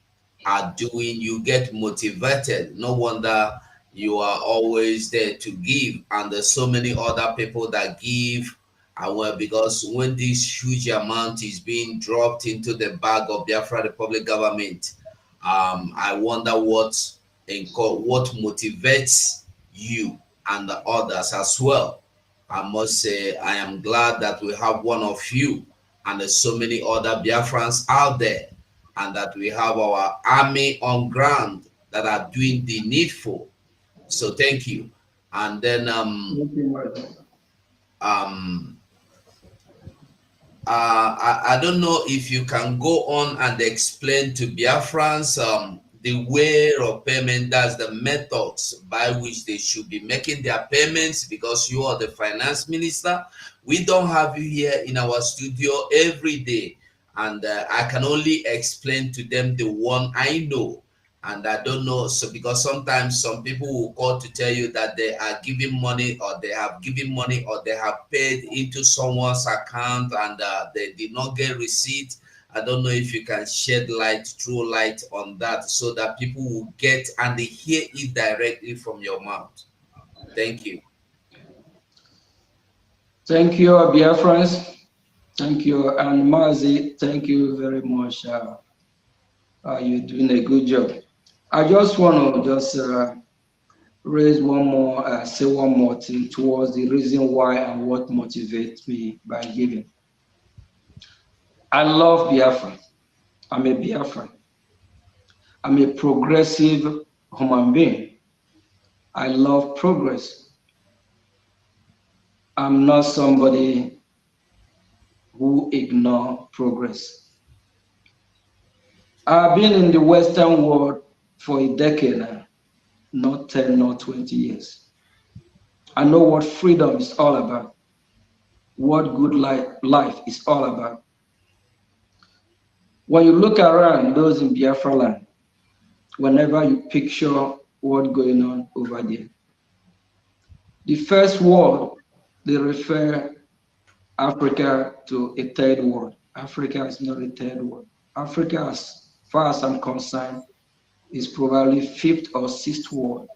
are doing, you get motivated. No wonder you are always there to give, and there's so many other people that give. Well, because when this huge amount is being dropped into the bag of Biafra Republic government, I wonder what motivates you and the others as well. I must say, I am glad that we have one of you, and there's so many other Biafrans out there, and that we have our army on ground that are doing the needful. So thank you. And then I don't know if you can go on and explain to Biafrans the way of payment, that's the methods by which they should be making their payments, because you are the finance minister. We don't have you here in our studio every day, and I can only explain to them the one I know. And I don't know, so because sometimes some people will call to tell you that they are giving money, or they have given money, or they have paid into someone's account and they did not get receipt. I don't know if you can shed light, true light on that, so that people will get and they hear it directly from your mouth. Thank you. Thank you, Biafrans. Thank you, and Mazi, thank you very much. You're doing a good job. I just want to raise one more, say one more thing towards the reason why and what motivates me by giving. I love Biafra. I'm a Biafran. I'm a progressive human being. I love progress. I'm not somebody who ignores progress. I've been in the Western world for a decade now, not 10, not 20 years. I know what freedom is all about, what good life is all about. When you look around those in Biafra land, whenever you picture what's going on over there, the first world, they refer Africa to a third world. Africa is not a third world. Africa, as far as I'm concerned, is probably fifth or sixth world,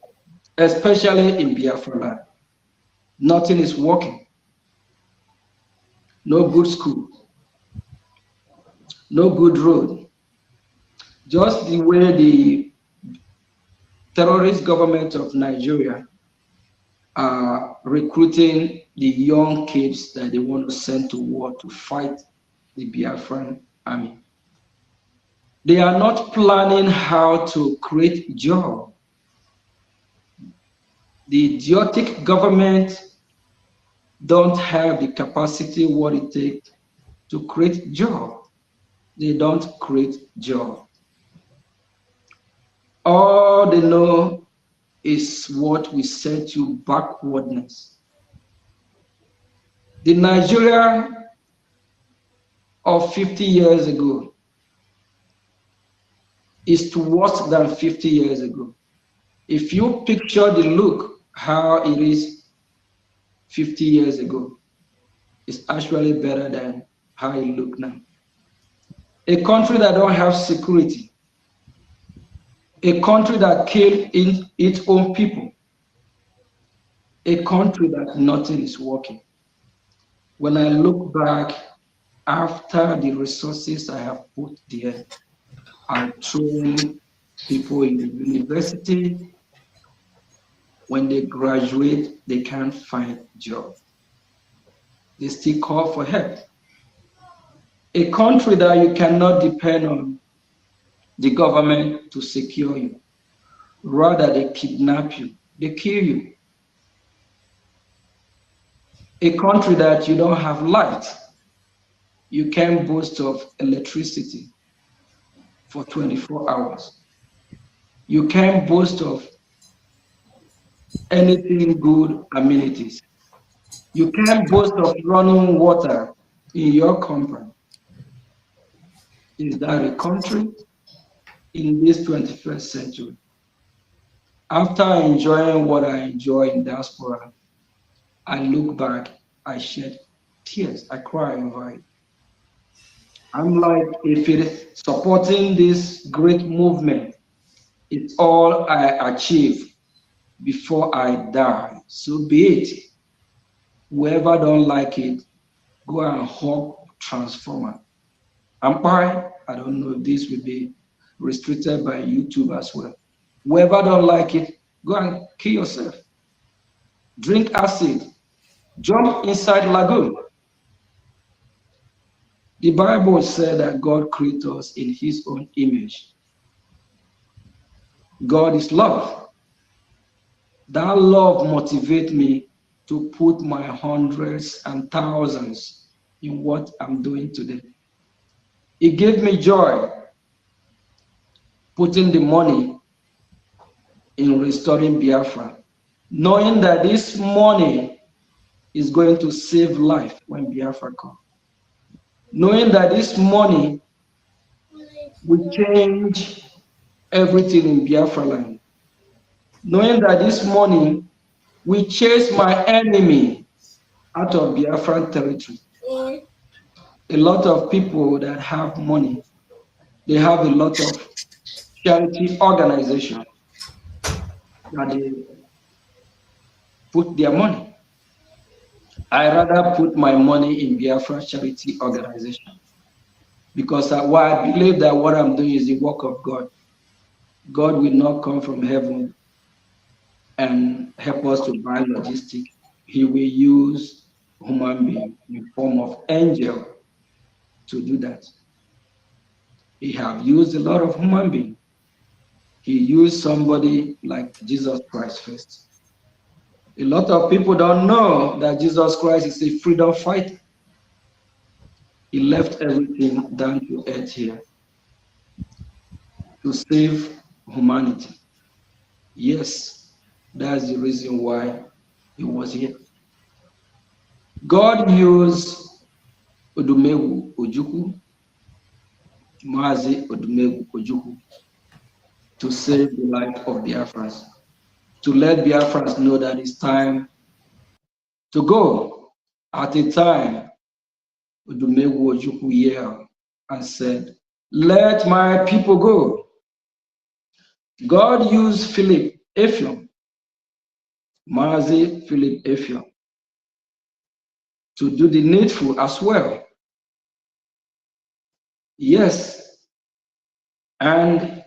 especially in Biafra land. Nothing is working. No good school, no good road. Just the way the terrorist government of Nigeria are recruiting the young kids that they want to send to war to fight the Biafran army. They are not planning how to create jobs. The idiotic government don't have the capacity what it takes to create jobs. They don't create jobs. All they know is what we sent you backwardness. The Nigeria of 50 years ago is worse than 50 years ago. If you picture the look, how it is 50 years ago, it's actually better than how it looks now. A country that don't have security, a country that killed its own people, a country that nothing is working. When I look back after the resources I have put there, I train people in the university. When they graduate, they can't find a job. They still call for help. A country that you cannot depend on the government to secure you. Rather, they kidnap you, they kill you. A country that you don't have light, you can't boast of electricity for 24 hours. You can't boast of anything good amenities. You can't boast of running water in your compound. Is that a country in this 21st century? After enjoying what I enjoy in diaspora, I look back, I shed tears, I cry over it. I'm like, if it is supporting this great movement, it's all I achieve before I die, so be it. Whoever don't like it, go and hawk transformer. I'm fine. I don't know if this will be restricted by YouTube as well. Whoever don't like it, go and kill yourself. Drink acid. Jump inside lagoon. The Bible said that God created us in his own image. God is love. That love motivates me to put my hundreds and thousands in what I'm doing today. It gave me joy putting the money in restoring Biafra, knowing that this money is going to save life when Biafra comes. Knowing that this money will change everything in Biafra land. Knowing that this money will chase my enemy out of Biafran territory. A lot of people that have money, they have a lot of charity organizations that they put their money. I rather put my money in Biafra charity organization because I believe that what I'm doing is the work of God. God will not come from heaven and help us to buy logistics. He will use human being in form of angel to do that. He have used a lot of human beings. He used somebody like Jesus Christ first. A lot of people don't know that Jesus Christ is a freedom fighter. He left everything down to earth here to save humanity. Yes, that's the reason why he was here. God used Odumegwu Ojukwu, Mazi Odumegwu Ojukwu, to save the life of Biafrans, to let Biafrans know that it's time to go. At a time, Odumegwu Ojukwu yelled and said, "Let my people go." God used Philip Efion, Mazi Philip Efion, to do the needful as well. Yes, and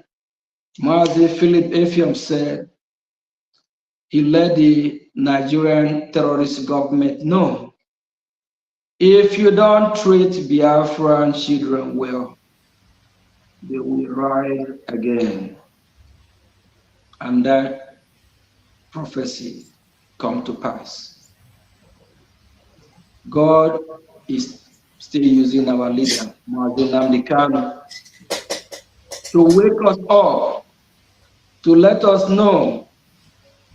Mazi Philip Efion said, he let the Nigerian terrorist government know, if you don't treat Biafran children well, they will rise again. And that prophecy come to pass. God is still using our leader, Nnamdi Kanu, to wake us up, to let us know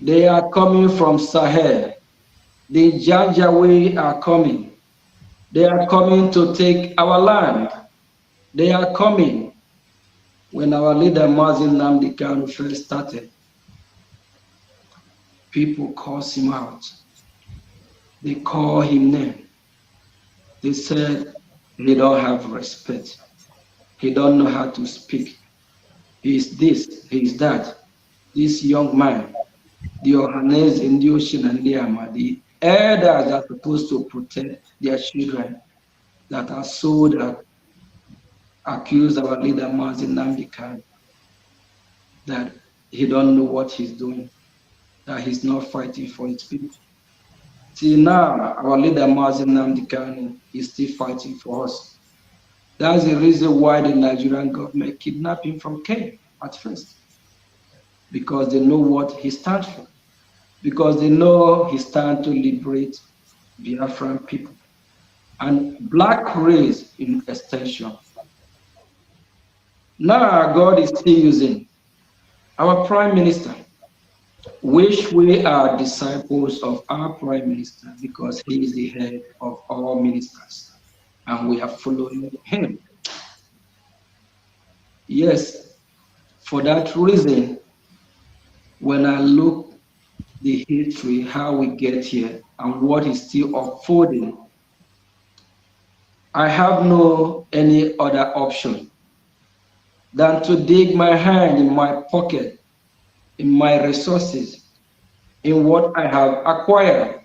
they are coming from Sahel. The Janjaweed are coming. They are coming to take our land. They are coming. When our leader, Nnamdi Kanu, first started, people called him out. They call him name. They said he don't have respect. He don't know how to speak. He is this, he is that. This young man, the Ohanes in the ocean and the elders are supposed to protect their children that are so that accuse our leader Nnamdi Kanu that he don't know what he's doing, that he's not fighting for his people. See now, our leader Nnamdi Kanu is still fighting for us. That's the reason why the Nigerian government kidnapped him from Kenya at first, because they know what he stands for, because they know he stands to liberate Biafran people and black race in extension. Now God is still using our prime minister, which we are disciples of our prime minister because he is the head of all ministers and we are following him. Yes, for that reason, when I look the history, how we get here and what is still unfolding, I have no any other option than to dig my hand in my pocket, in my resources, in what I have acquired,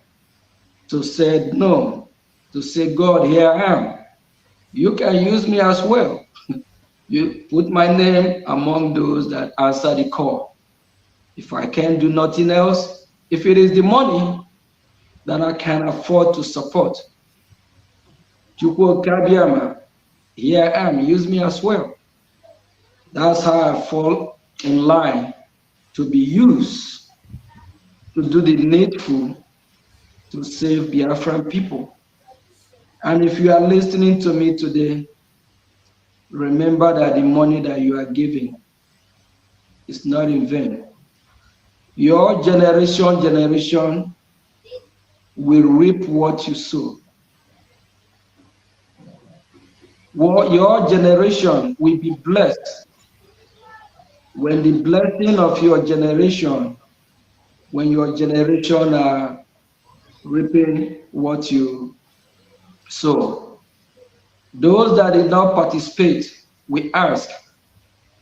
to say no, to say, God, here I am. You can use me as well. You put my name among those that answer the call. If I can do nothing else, if it is the money that I can afford to support, Chukwu Kabiama, here I am, use me as well. That's how I fall in line to be used to do the needful to save Biafran people. And if you are listening to me today, remember that the money that you are giving is not in vain. Your generation will reap what you sow. Your generation will be blessed when the blessing of your generation, when your generation are reaping what you sow. Those that did not participate, we ask,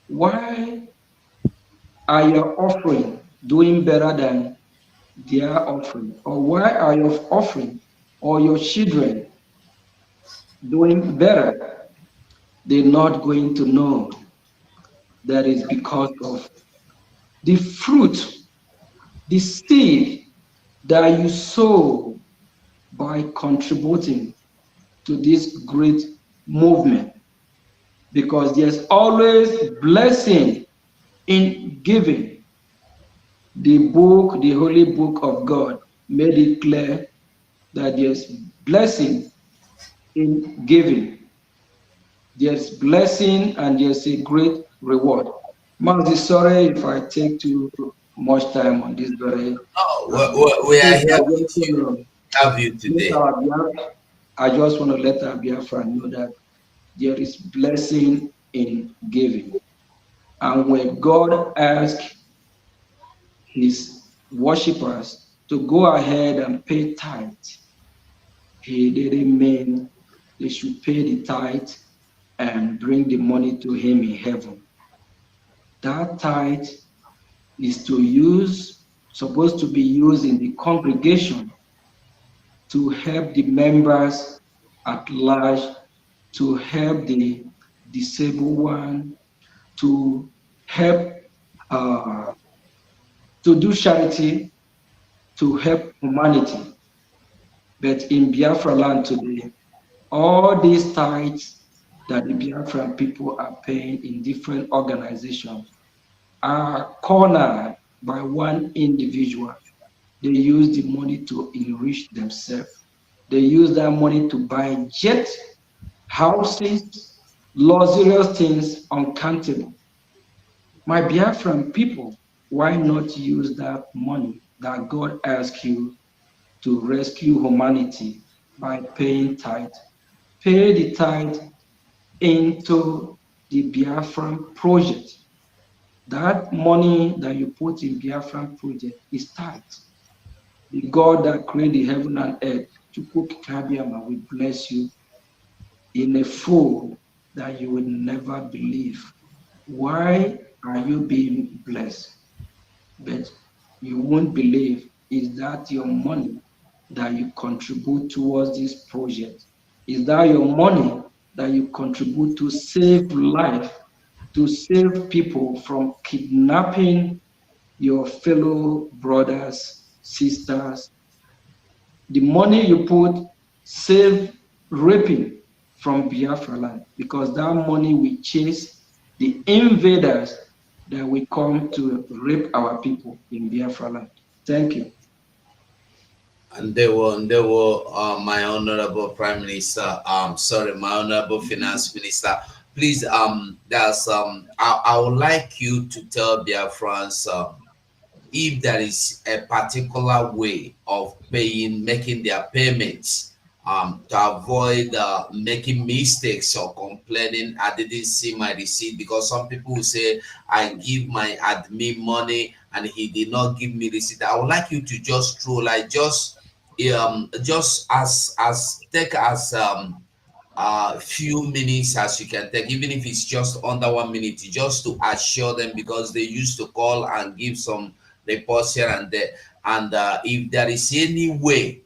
why are your offering doing better than their offering? Or why are your offering or your children doing better? They're not going to know that is because of the fruit, the seed that you sow by contributing to this great movement. Because there's always blessing in giving. The book, the holy book of God, made it clear that there's blessing in giving. There's blessing and there's a great reward. Mazi, sorry if I take too much time on this very. We are here to have you today. I just want to let our Biafra know that there is blessing in giving. And when God asks his worshippers to go ahead and pay tithe, he didn't mean they should pay the tithe and bring the money to him in heaven. That tithe is supposed to be used in the congregation to help the members at large, to help the disabled one, to help to do charity to help humanity. But in Biafra land today, all these tithes that the Biafran people are paying in different organizations are cornered by one individual. They use the money to enrich themselves. They use that money to buy jets, houses, luxurious things uncountable. My Biafran people, why not use that money that God asked you to rescue humanity by paying tithe? Pay the tithe into the Biafran project. That money that you put in Biafran project is tithe. The God that created heaven and earth, Chukwukabiyama, will bless you in a fold that you will never believe. Why are you being blessed? But you won't believe is that your money that you contribute towards this project? Is that your money that you contribute to save life, to save people from kidnapping your fellow brothers, sisters? The money you put save raping from Biafra land, because that money will chase the invaders that will come to rape our people in Biafra land. Thank you. And they were my honorable Prime Minister, my honorable Finance Minister. Please, I would like you to tell Biafrans if there is a particular way of making their payments to avoid making mistakes or complaining, I didn't see my receipt, because some people will say, I give my admin money and he did not give me receipt. I would like you to just throw, like, just take as few minutes as you can take, even if it's just under 1 minute, just to assure them, because they used to call and give some reports here and there. And if there is any way,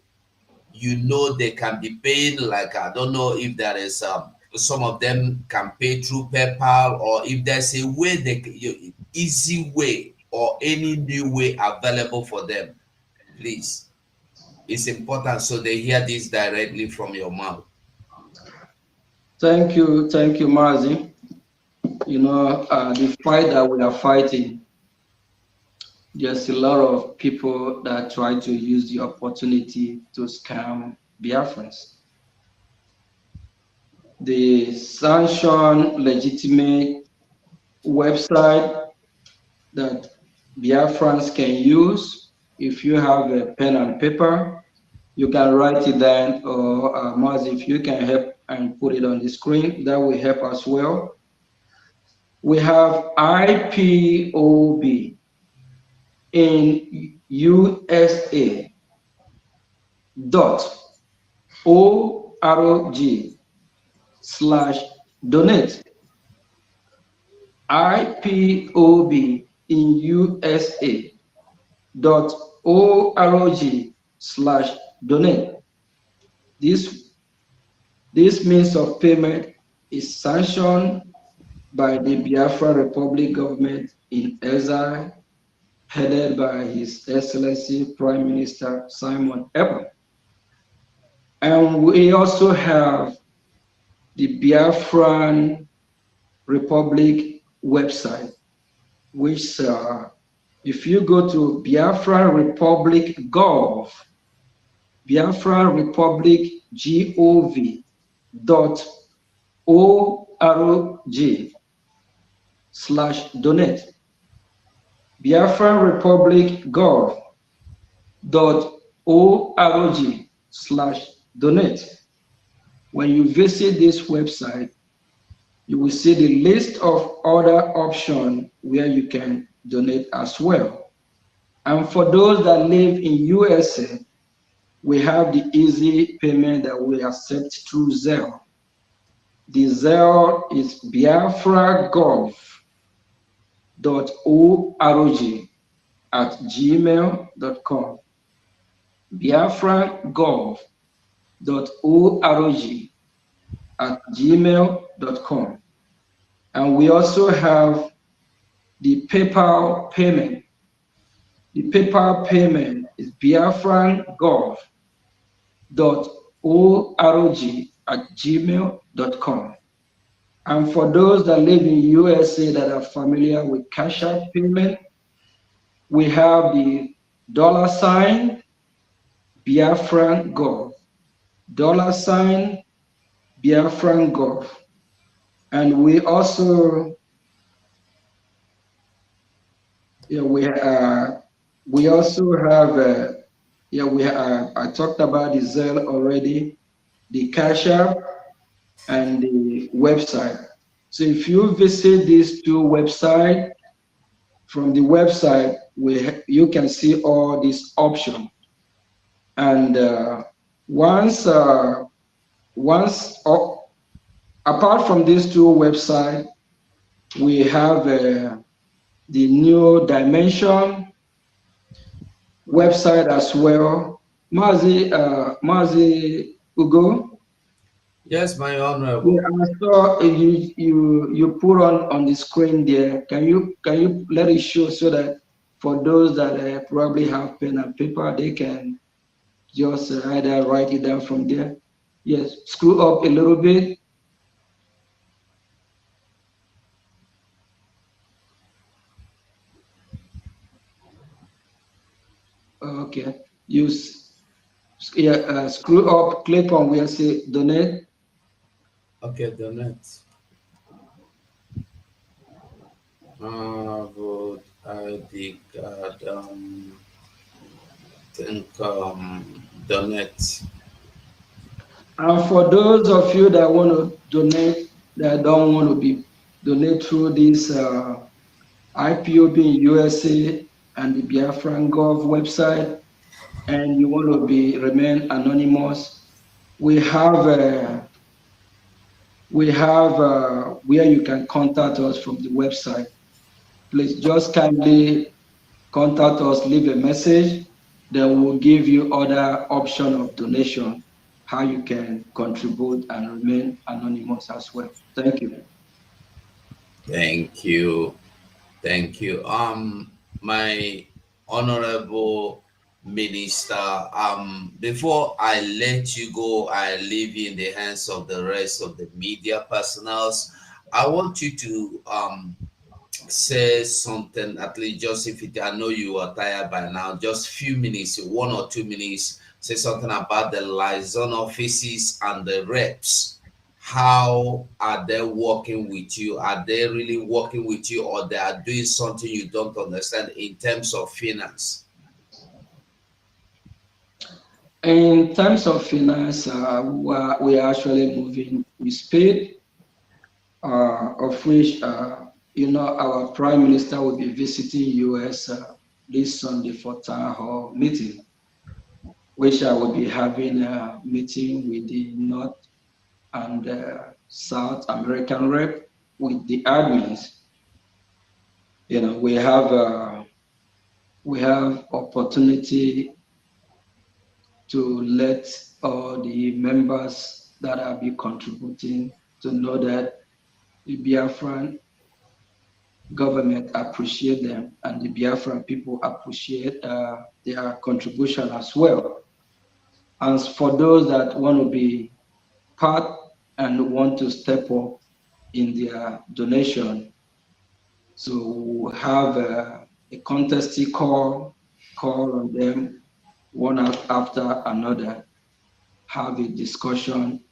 they can be paid, like, I don't know if there is some of them can pay through PayPal, or if there's a way, easy way or any new way available for them, please. It's important so they hear this directly from your mouth. Thank you, Mazi. The fight that we are fighting, there's a lot of people that try to use the opportunity to scam Biafrans. The sanctioned, legitimate website that Biafrans can use, if you have a pen and paper, you can write it down, or Mazi, if you can help and put it on the screen, that will help as well. We have IPOB in USA .org/donate. IPOB in USA .org/donate. This means of payment is sanctioned by the Biafra Republic government in Exile, headed by His Excellency Prime Minister Simon Ekpa. And we also have the Biafran Republic website, which if you go to Biafra Republic Gov, Biafra Republic gov.org/donate. Biafra Republic gov.org/donate. When you visit this website, you will see the list of other options where you can donate as well. And for those that live in USA, we have the easy payment that we accept through Zelle. The Zelle is biafragov.org@gmail.com. biafragov.org@gmail.com. And we also have the PayPal payment. The PayPal payment is biafrangov.org@gmail.com. And for those that live in USA that are familiar with Cash App payment, we have the $ Biafrangov, $ Biafrangov. And we also, we also have, I talked about the Zelle already, the Cash App, and the website. So if you visit these two websites, from the website, you can see all these options. And apart from these two websites, we have the New Dimension website as well. Mazi Ugo? Yes, my honorable. Yeah, I saw you put on the screen there. Can you let it show so that for those that probably have pen and paper, they can just either write it down from there. Yes, screw up a little bit. Okay, screw up, click on where say donate. Okay, donate. Vote ID card. Donate. And for those of you that want to donate, that don't want to be donate through this IPOB in USA and the Biafrangov website, and you want to remain anonymous, we have where you can contact us from the website. Please just kindly contact us, leave a message, then we'll give you other option of donation, how you can contribute and remain anonymous as well. Thank you. Thank you. Thank you. My honorable minister, before I let you go, I leave you in the hands of the rest of the media personals. I want you to say something, at least just if it, I know you are tired by now, just few minutes, 1 or 2 minutes, say something about the liaison offices and the reps. How are they working with you? Are they really working with you, or they are doing something you don't understand in terms of finance? In terms of finance, we are actually moving with speed, of which our Prime Minister will be visiting US this Sunday for town hall meeting, which I will be having a meeting with the North and South American rep with the admins. We have opportunity to let all the members that are be contributing to know that the Biafran government appreciate them and the Biafran people appreciate their contribution as well. And for those that want to be part and want to step up in their donation, so we'll have a contested call on them one after another, have a discussion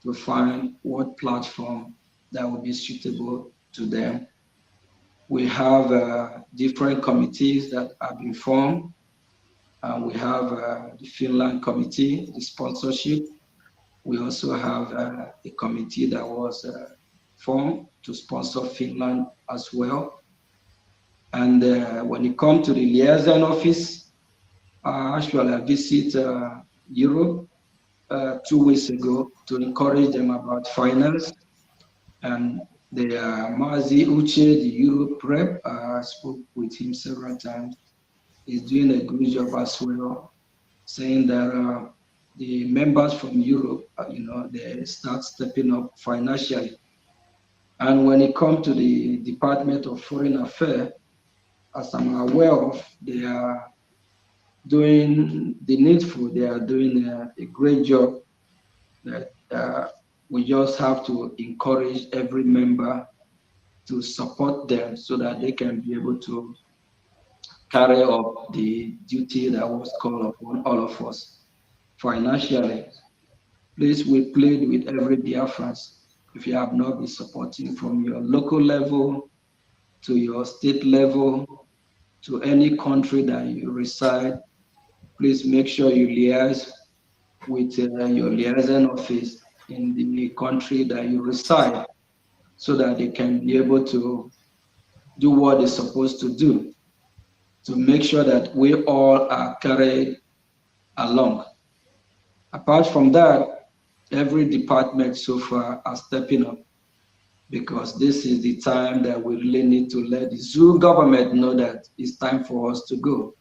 to find what platform that will be suitable to them. We have different committees that have been formed. We have the Finland committee, the sponsorship. We also have a committee that was formed to sponsor Finland as well. And when it comes to the liaison office, actually I visited Europe 2 weeks ago to encourage them about finance. And the Mazi Uche, the Europe rep, I spoke with him several times. He's doing a good job as well, saying that the members from Europe, they start stepping up financially. And when it comes to the Department of Foreign Affairs, as I'm aware of, they are doing the needful. They are doing a great job. That we just have to encourage every member to support them so that they can be able to carry out the duty that was called upon all of us financially. Please, we plead with every Biafran. If you have not been supporting from your local level to your state level to any country that you reside, please make sure you liaise with your liaison office in the country that you reside so that they can be able to do what they're supposed to do to make sure that we all are carried along. Apart from that, every department so far are stepping up because this is the time that we really need to let the zoo government know that it's time for us to go.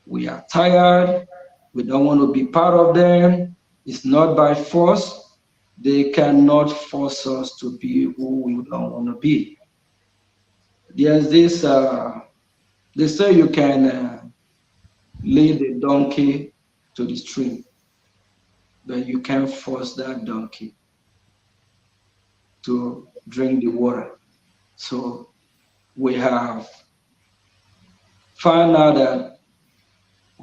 We are tired. We don't want to be part of them. It's not by force. They cannot force us to be who we don't want to be. There's this, they say you can lead a donkey to the stream, but you can't force that donkey to drink the water. So we have found out that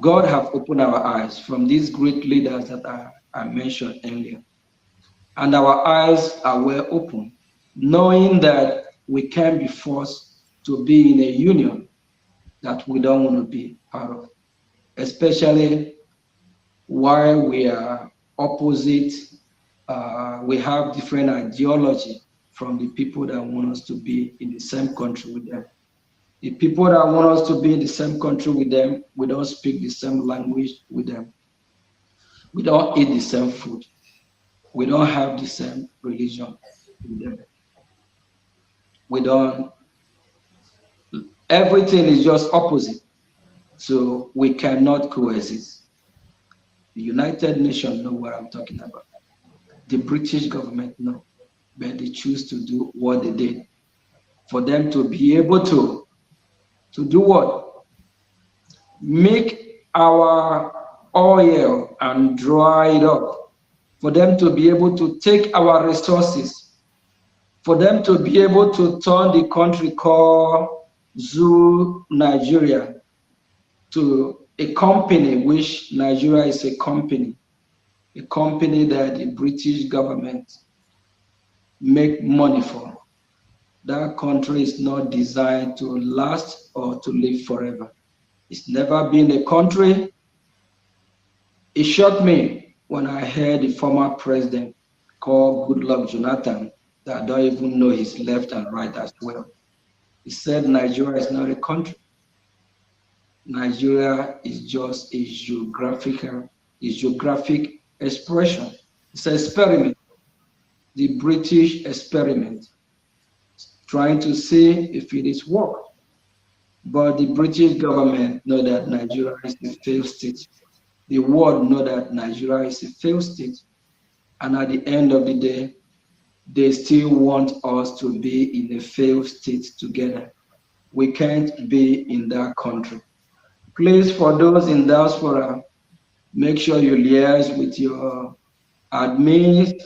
God have opened our eyes from these great leaders that I mentioned earlier. And our eyes are well open, knowing that we can be forced to be in a union that we don't want to be part of, especially while we are opposite, we have different ideology from the people that want us to be in the same country with them. The people that want us to be in the same country with them, we don't speak the same language with them. We don't eat the same food. We don't have the same religion with them. We don't, everything is just opposite. So we cannot coexist. The United Nations know what I'm talking about. The British government know, but they choose to do what they did. For them to be able to do what? Make our oil and dry it up. For them to be able to take our resources. For them to be able to turn the country called Zoo Nigeria to a company, which Nigeria is a company that the British government make money for. That country is not designed to last or to live forever. It's never been a country. It shocked me when I heard the former president call Goodluck Jonathan that I don't even know his left and right as well. He said Nigeria is not a country. Nigeria is just a geographic expression. It's an experiment, the British experiment, trying to see if it is work. But the British government know that Nigeria is a failed state. The world know that Nigeria is a failed state. And at the end of the day, they still want us to be in a failed state together. We can't be in that country. Please, for those in diaspora, make sure you liaise with your admins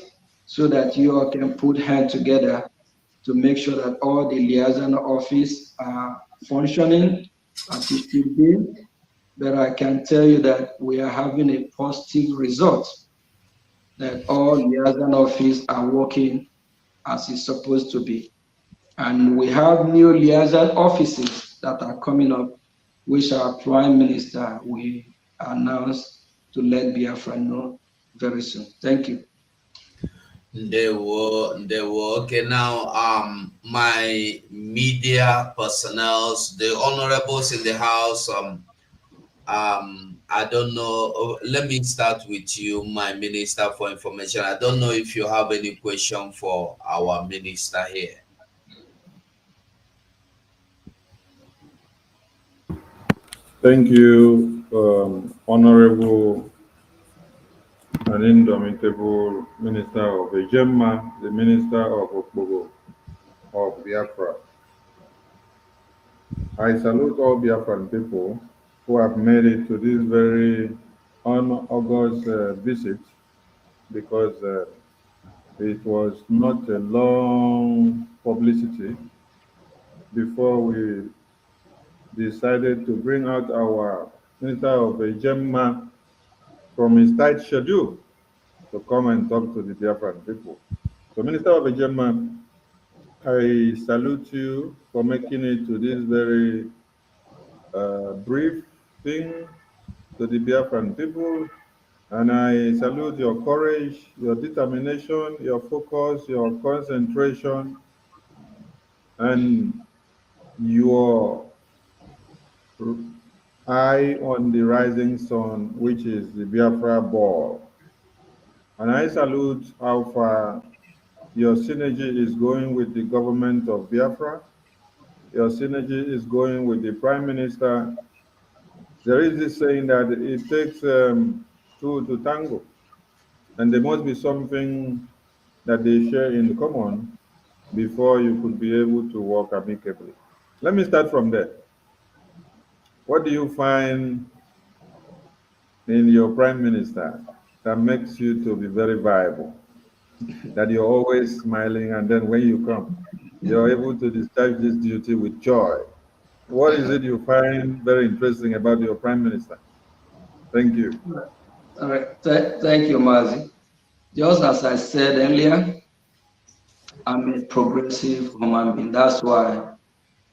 so that you all can put hands together to make sure that all the liaison office are functioning as it should be. But I can tell you that we are having a positive result, that all liaison office are working as it's supposed to be. And we have new liaison offices that are coming up, which our Prime Minister will announce to let Biafra know very soon. Thank you. They were okay. Now, my media personnel, the honorables in the house, I don't know. Let me start with you, my Minister for Information. I don't know if you have any question for our minister here. Thank you, Honorable and indomitable Minister of Ejemma, the Minister of Okpogo of Biafra. I salute all Biafran people who have made it to this very unaugust visit, because it was not a long publicity before we decided to bring out our Minister of Ejema from his tight schedule to come and talk to the Biafran people. So, Minister of Ejema, I salute you for making it to this very brief thing to the Biafran people, and I salute your courage, your determination, your focus, your concentration, and your eye on the rising sun, which is the Biafra ball. And I salute how far your synergy is going with the government of Biafra. Your synergy is going with the Prime Minister. There is this saying that it takes two to tango, and there must be something that they share in common before you could be able to work amicably. Let me start from there. What do you find in your Prime Minister that makes you to be very viable? That you're always smiling, and then when you come, you're able to discharge this duty with joy. What is it you find very interesting about your Prime Minister? Thank you. All right. Thank you, Mazi. Just as I said earlier, I'm a progressive human being. That's why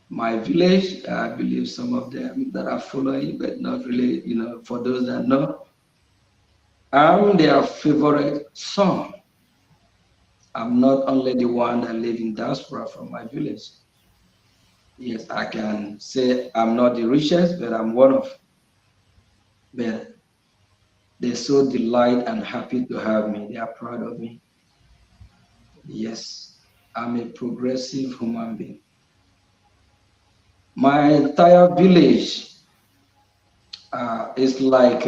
my village, I believe some of them that are following, but not really, for those that know, I'm their favorite son. I'm not only the one that live in diaspora from my village. Yes, I can say I'm not the richest, but I'm one of. But they're so delighted and happy to have me. They are proud of me. Yes, I'm a progressive human being. My entire village is like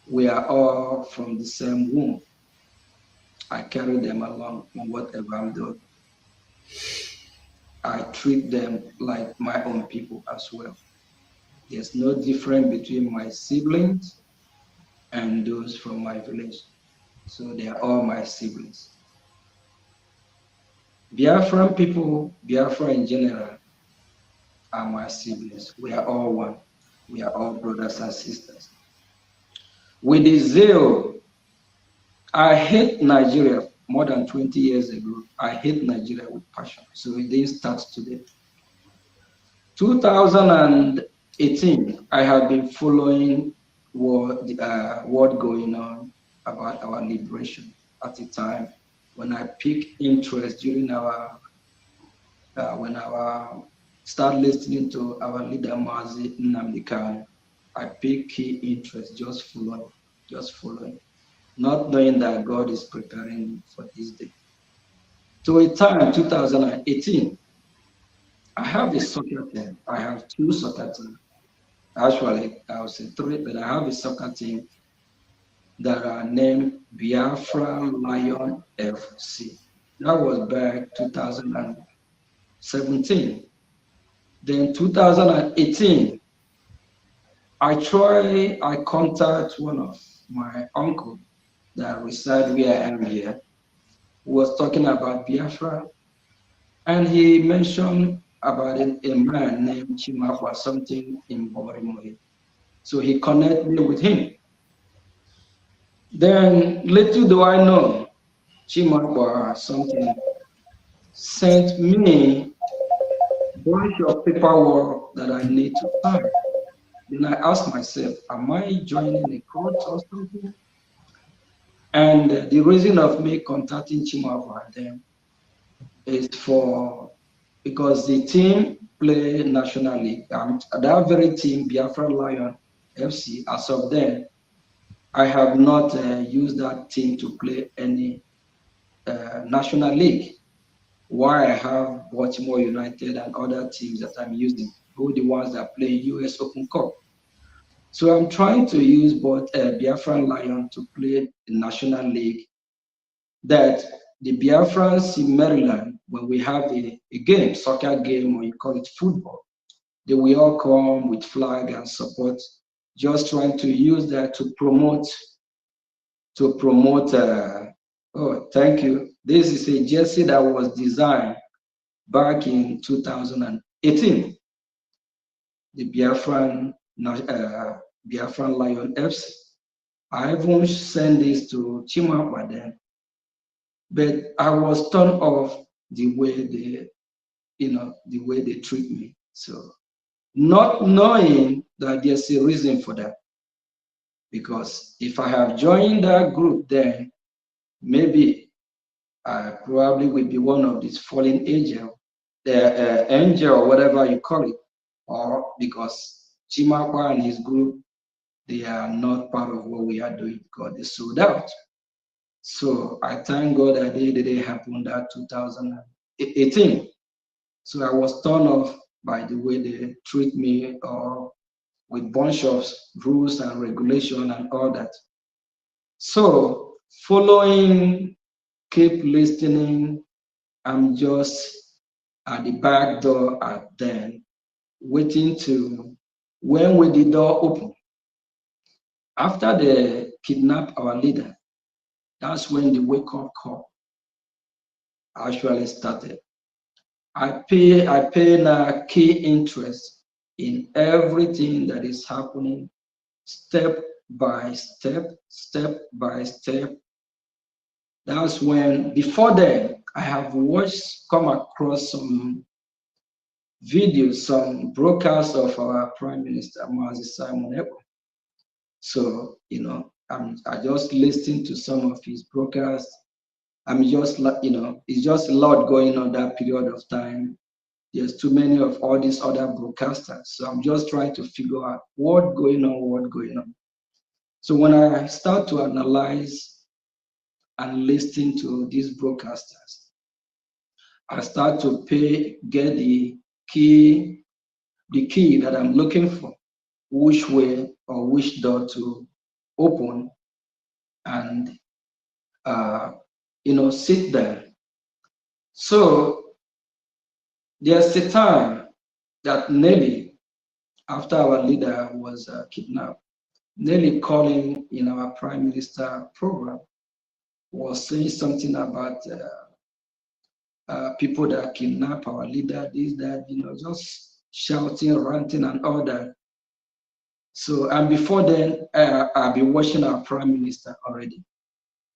we are all from the same womb. I carry them along in whatever I'm doing. I treat them like my own people as well. There's no difference between my siblings and those from my village. So they are all my siblings. Biafran people, Biafra in general, are my siblings. We are all one. We are all brothers and sisters. With the zeal, I hate Nigeria more than 20 years ago. I hate Nigeria with passion. So it didn't start today. 2018, I have been following what going on about our liberation at the time when I picked interest during when start listening to our leader Mazi Nnamdi Kanu. I picked key interest, just following, not knowing that God is preparing me for this day. To a time, 2018, I have a soccer team. I have two soccer teams. Actually, I would say three, but I have a soccer team that are named Biafra Lion FC. That was back 2017. Then 2018, I contact one of my uncle that reside where I am here, who was talking about Biafra, and he mentioned about a man named Chimakwa, something in Bomarimoye. So he connected me with him. Then little do I know, Chimakwa something sent me a bunch of paperwork that I need to sign. Then I asked myself, am I joining a court or something? And the reason of me contacting Chimakwa then is because the team play National League, and that very team, Biafra Lion FC, as of then, I have not used that team to play any National League. Why I have Baltimore United and other teams that I'm using, who are the ones that play US Open Cup. So I'm trying to use both Biafra Lion to play the National League, that the Biafrans in Maryland, when we have a game, soccer game, or you call it football, they will all come with flag and support, just trying to use that to promote, oh, thank you. This is a jersey that was designed back in 2018. The Biafran Lion FC. I even sent this to Chimapa then, but I was turned off the way they treat me. So not knowing that there's a reason for that. Because if I have joined that group, then maybe I probably will be one of these fallen angel, the angel or whatever you call it, or because Chimakwa and his group, they are not part of what we are doing because they sold out. So I thank God that it didn't happen that 2018. So I was turned off by the way they treat me, or with bunch of rules and regulation and all that. So following, keep listening, I'm just at the back door at then, waiting to, when will the door open? After they kidnap our leader, that's when the wake-up call actually started. I pay now key interest in everything that is happening, step by step, step by step. That's when, before then, I have come across some videos, some broadcasts of our Prime Minister, Mazi Simon Ekpa. So, I just listened to some of his broadcasts. I'm just, it's just a lot going on that period of time. There's too many of all these other broadcasters. So I'm just trying to figure out what's going on. So when I start to analyze and listen to these broadcasters, I start to get the key that I'm looking for, which way or which door to open, and sit there. So there's a time that Nelly, after our leader was kidnapped, Nelly calling in our Prime Minister program was saying something about people that kidnap our leader, this, that, just shouting, ranting, and all that. So, and before then, I've been watching our Prime Minister already.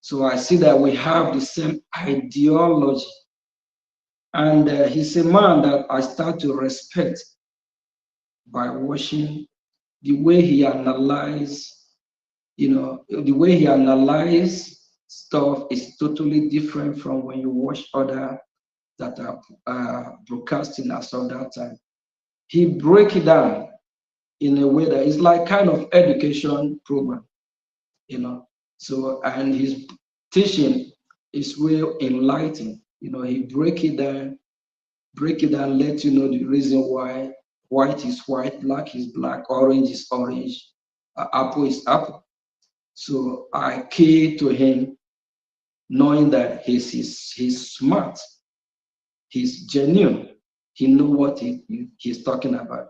So I see that we have the same ideology. And he's a man that I start to respect by watching the way he analyzes, the way he analyzes stuff is totally different from when you watch other that are broadcasting as of that time. He break it down in a way that is like kind of education program, So, and his teaching is real enlightening. He break it down, let you know the reason why white is white, black is black, orange is orange, apple is apple. So I key to him, knowing that he's smart, he's genuine, he knows what he's talking about.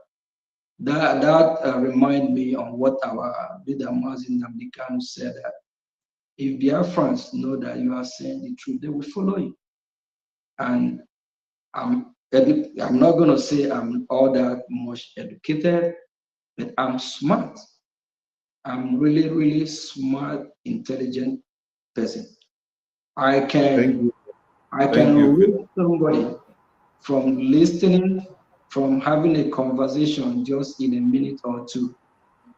That remind me on what our leader Mazi Nnamdi Kanu said, that if Biafrans know that you are saying the truth, they will follow you. And I'm not going to say I'm all that much educated, but I'm smart. I'm really, really smart, intelligent person. I can read somebody from listening, from having a conversation just in a minute or two.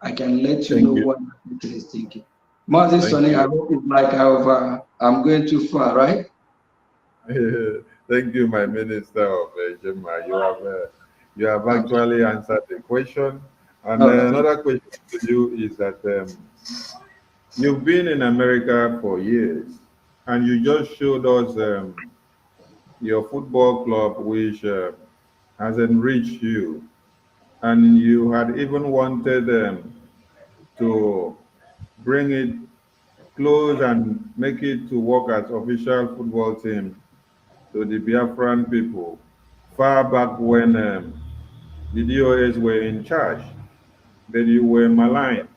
I can let you know what the person is thinking. Mazi Sonny, I hope it's like I'm going too far, right? Thank you, my Minister of Jema. You have actually answered the question. And another question to you is that you've been in America for years, and you just showed us your football club, which has enriched you, and you had even wanted to bring it close and make it to work as official football team to the Biafran people far back when the DOS were in charge, that you were maligned.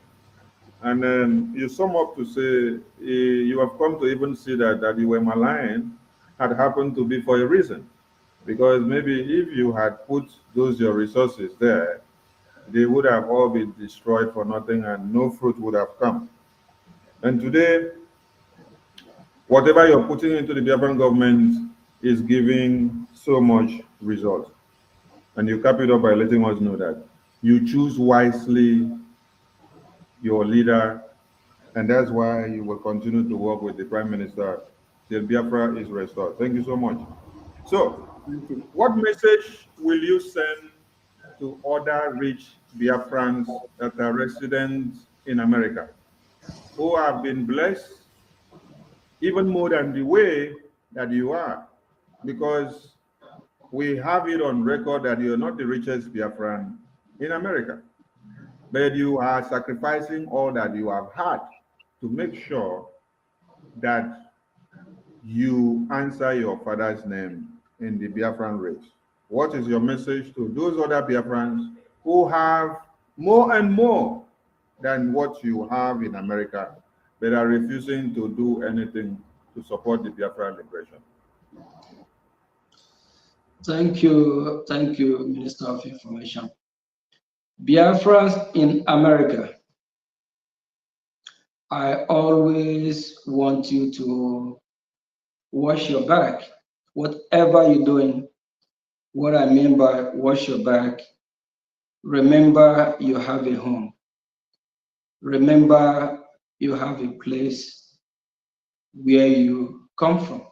And then you sum up to say you have come to even see that you were maligned had happened to be for a reason. Because maybe if you had put those your resources there, they would have all been destroyed for nothing and no fruit would have come. And today, whatever you're putting into the Biafran government is giving so much result. And you cap it up by letting us know that you choose wisely your leader, and that's why you will continue to work with the Prime Minister till Biafra is restored. Thank you so much. So, what message will you send to other rich Biafrans that are residents in America who have been blessed even more than the way that you are? Because we have it on record that you're not the richest Biafran in America, but you are sacrificing all that you have had to make sure that you answer your father's name in the Biafran race. What is your message to those other Biafrans who have more and more than what you have in America, but are refusing to do anything to support the Biafran liberation? Thank you, Minister of Information. Biafrans in America, I always want you to wash your back. Whatever you're doing, what I mean by wash your back, remember you have a home. Remember you have a place where you come from.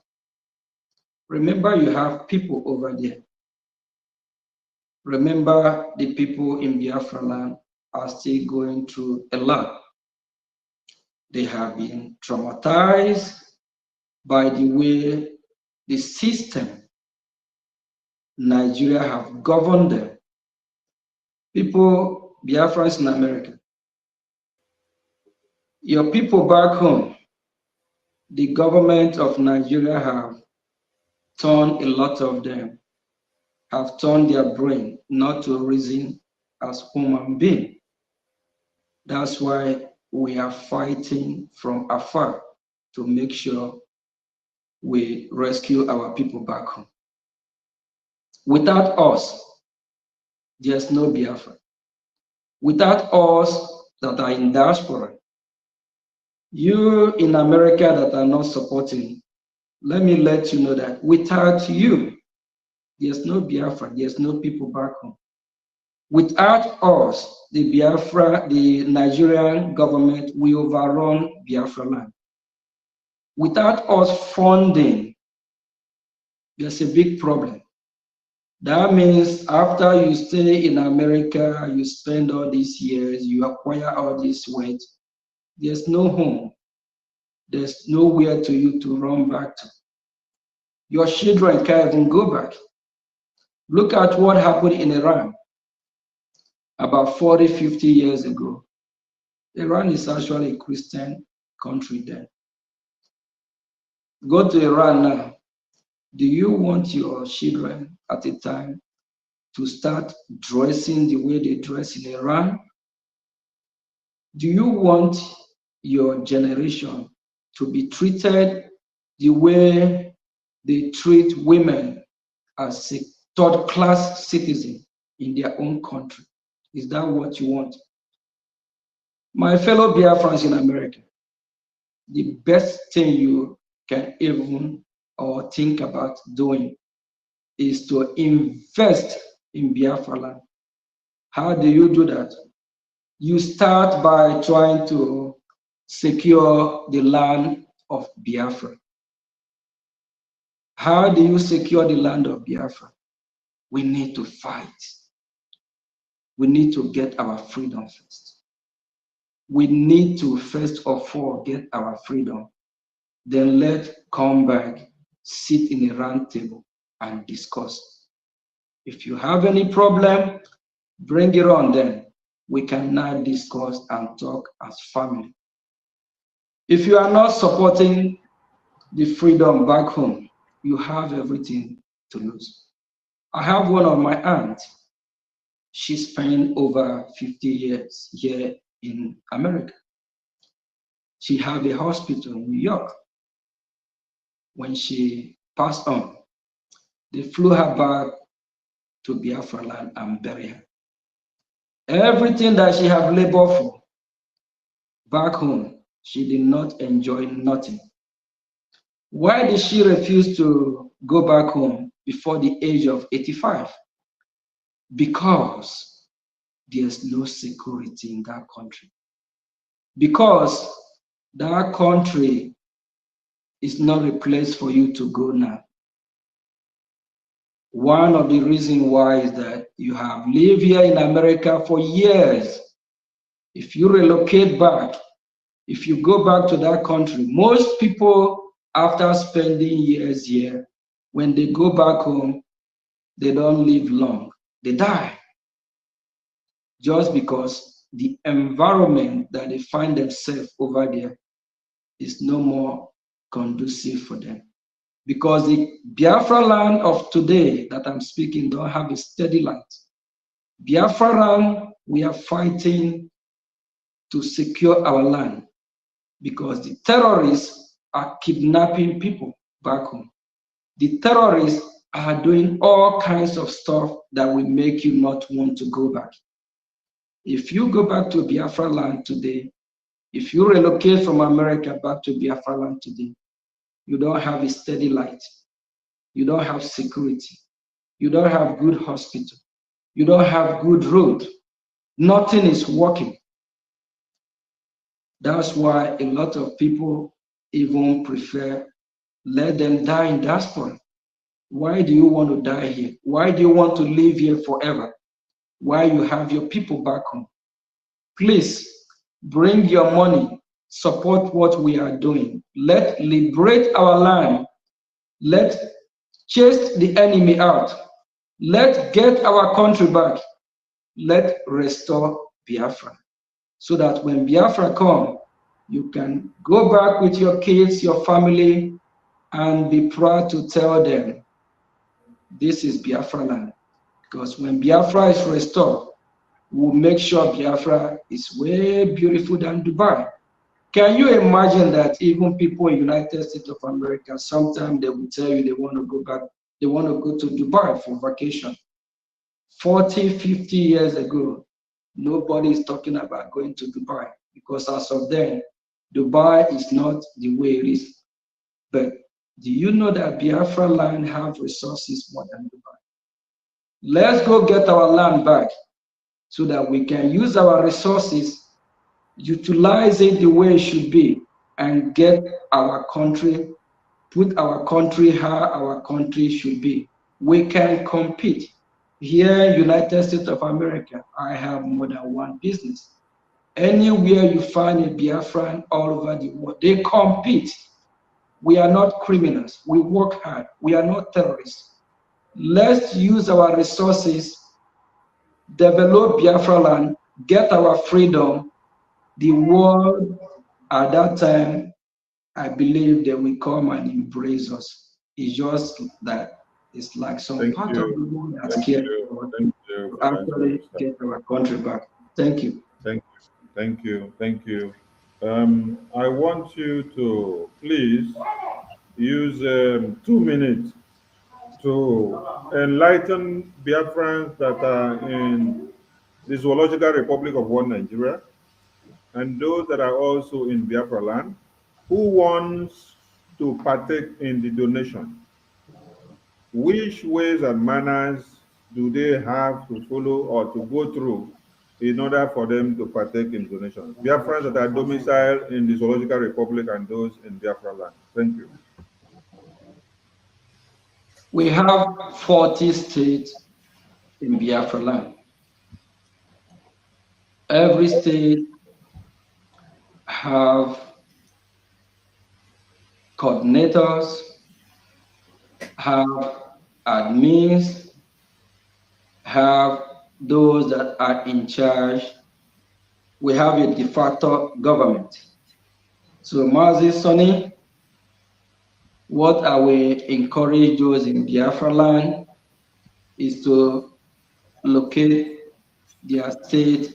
Remember you have people over there. Remember the people in Biafra land are still going through a lot. They have been traumatized by the way the system, Nigeria, have governed them. People, Biafrans in America, your people back home, the government of Nigeria have turned a lot of them, have turned their brain not to reason as human beings. That's why we are fighting from afar to make sure we rescue our people back home. Without us, there's no Biafra. Without us that are in diaspora, you in America that are not supporting, let me let you know that without you, there's no Biafra, there's no people back home. Without us, the Nigerian government will overrun Biafra land. Without us funding, there's a big problem. That means after you stay in America, you spend all these years, you acquire all this wealth, there's no home. There's nowhere to you to run back to. Your children can't even go back. Look at what happened in Iran about 40, 50 years ago. Iran is actually a Christian country then. Go to Iran now. Do you want your children at a time to start dressing the way they dress in Iran? Do you want your generation to be treated the way they treat women as a third-class citizen in their own country? Is that what you want? My fellow Biafrans in America, the best thing you can even or think about doing is to invest in Biafra land. How do you do that? You start by trying to secure the land of Biafra. How do you secure the land of Biafra? We need to fight. We need to get our freedom first. We need to first of all get our freedom. Then let's come back, sit in a round table and discuss. If you have any problem, bring it on then. We can now discuss and talk as family. If you are not supporting the freedom back home, you have everything to lose. I have one of my aunts. she spent over 50 years here in America. She had a hospital in New York. When she passed on, they flew her back to Biafra land and buried her. Everything that she had labored for back home, she did not enjoy nothing. Why did she refuse to go back home before the age of 85? Because there's no security in that country. Because that country is not a place for you to go now. One of the reasons why is that you have lived here in America for years. If you relocate back, if you go back to that country, most people, after spending years here, when they go back home, they don't live long. They die. Just because the environment that they find themselves over there is no more conducive for them. Because the Biafra land of today that I'm speaking don't have a steady light. Biafra land, we are fighting to secure our land because the terrorists are kidnapping people back home. The terrorists are doing all kinds of stuff that will make you not want to go back. If you go back to Biafra land today, if you relocate from America back to Biafra land today, you don't have a steady light. You don't have security. You don't have good hospital. You don't have good road. Nothing is working. That's why a lot of people even prefer let them die in diaspora. Why do you want to die here? Why do you want to live here forever? Why you have your people back home? Please bring your money, support what we are doing. Let's liberate our land. Let's chase the enemy out. Let's get our country back. Let's restore Biafra. So that when Biafra comes, you can go back with your kids, your family, and be proud to tell them, this is Biafra land. Because when Biafra is restored, we'll make sure Biafra is way beautiful than Dubai. Can you imagine that even people in the United States of America, sometimes they will tell you they want to go back, they want to go to Dubai for vacation. 40, 50 years ago, nobody is talking about going to Dubai because as of then, Dubai is not the way it is. But do you know that Biafra land have resources more than Dubai? Let's go get our land back so that we can use our resources, utilize it the way it should be, and get our country, put our country how our country should be. We can compete. Here in United States of America, I have more than one business. Anywhere you find a Biafran all over the world, they compete. We are not criminals. We work hard. We are not terrorists. Let's use our resources, develop Biafra land, get our freedom. The world at that time, I believe they will come and embrace us. It's just that it's like some part of the world that's scared to actually get our country back. Thank you. Thank you. I want you to please use 2 minutes to enlighten Biafrans that are in the Zoological Republic of One Nigeria and those that are also in Biafra land who wants to partake in the donation. Which ways and manners do they have to follow or to go through in order for them to partake in donations? Biafrans that are domiciled in the Zoological Republic and those in Biafra land. Thank you. We have 40 states in Biafra land. Every state have coordinators, have admins, have those that are in charge. We have a de facto government. So Mazi Sonny, what I will encourage those in Biafra land is to locate their state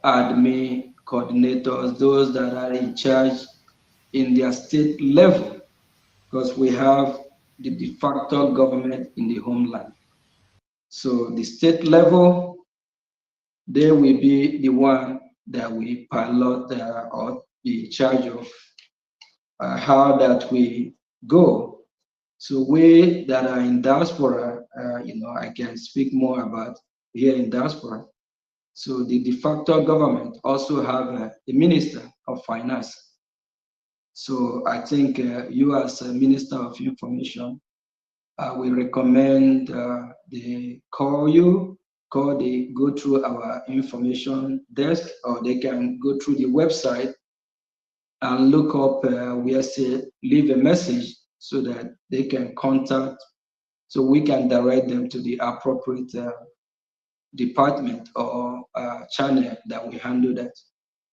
admin coordinators, those that are in charge in their state level, because we have the de facto government in the homeland. So the state level, they will be the one that we pilot or be in charge of how that we go. So we that are in diaspora, I can speak more about here in diaspora. So the de facto government also have a minister of finance. So I think you as a minister of information, I will recommend they go through our information desk, or they can go through the website and look up where say leave a message so that they can contact, so we can direct them to the appropriate department or channel that we handle that.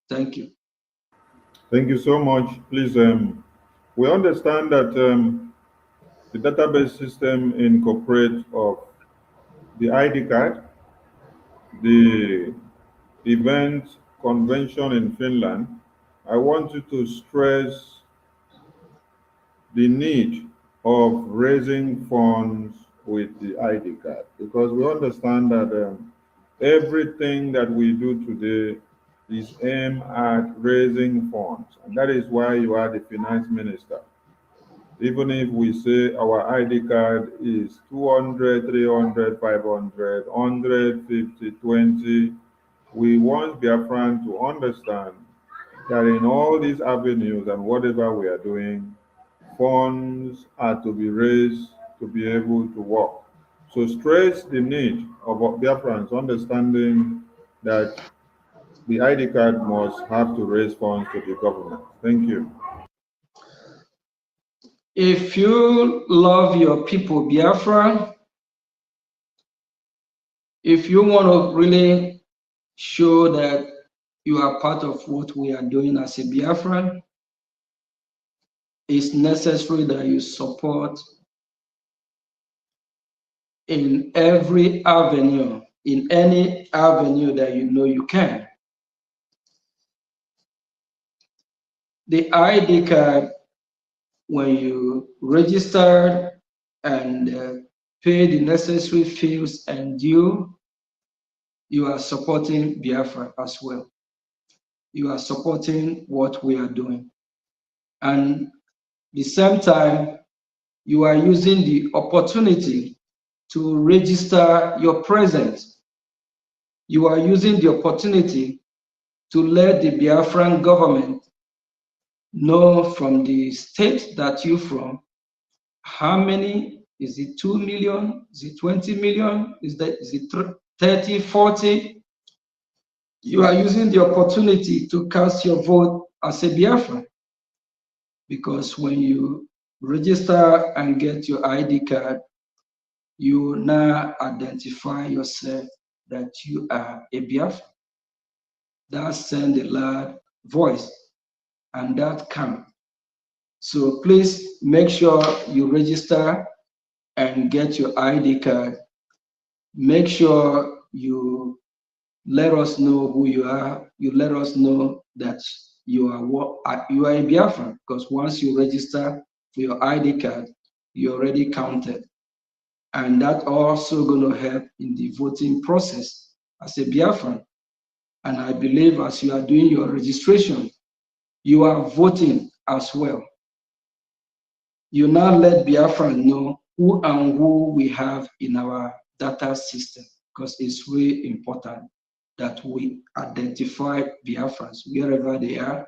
Thank you. Thank you so much. Please, we understand that the database system incorporates of the ID card, the event convention in Finland. I want you to stress the need of raising funds with the ID card, because we understand that everything that we do today is aimed at raising funds, and that is why you are the finance minister. Even if we say our ID card is 200, 300, 500, 150, 20, we want Biafran to understand that in all these avenues and whatever we are doing, funds are to be raised to be able to work. So stress the need of Biafrans understanding that the ID card must have to raise funds to the government. Thank you. If you love your people, Biafra, if you want to really show that you are part of what we are doing as a Biafran, it's necessary that you support in every avenue, in any avenue that you know you can. The ID card, when you register and pay the necessary fees and due, you are supporting Biafra as well. You are supporting what we are doing. And at the same time, you are using the opportunity to register your presence. You are using the opportunity to let the Biafran government know from the state that you're from, how many, is it 2 million, is it 20 million, is it 30, 40? You are using the opportunity to cast your vote as a Biafran, because when you register and get your ID card, you now identify yourself that you are a Biafran. That sends a loud voice, and that counts. So please make sure you register and get your ID card. Make sure you let us know who you are. You let us know that you are a Biafran, because once you register for your ID card, you already counted. And that also going to help in the voting process as a Biafran. And I believe as you are doing your registration, you are voting as well. You now let Biafran know who and who we have in our data system, because it's really important that we identify Biafrans wherever they are.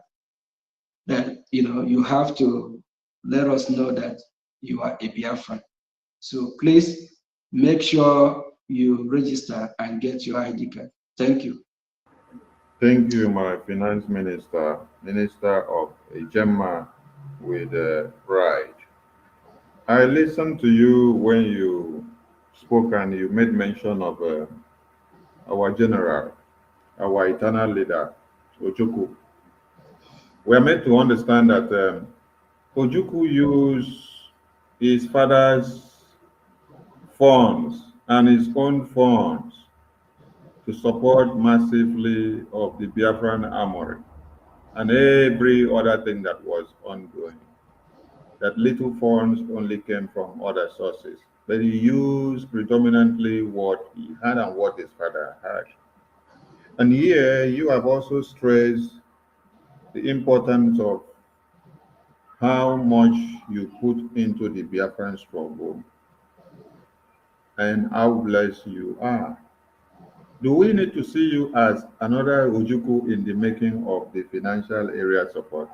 That you have to let us know that you are a Biafran. So please make sure you register and get your ID card. Thank you. Thank you, my finance minister, minister of Gemma with pride. I listened to you when you spoke and you made mention of our general, our eternal leader, Ojukwu. We are meant to understand that Ojukwu used his father's funds and his own funds to support massively of the Biafran armory and every other thing that was ongoing. That little funds only came from other sources, but he used predominantly what he had and what his father had. And here you have also stressed the importance of how much you put into the Biafran struggle and how blessed you are. Do we need to see you as another Ojukwu in the making of the financial area support?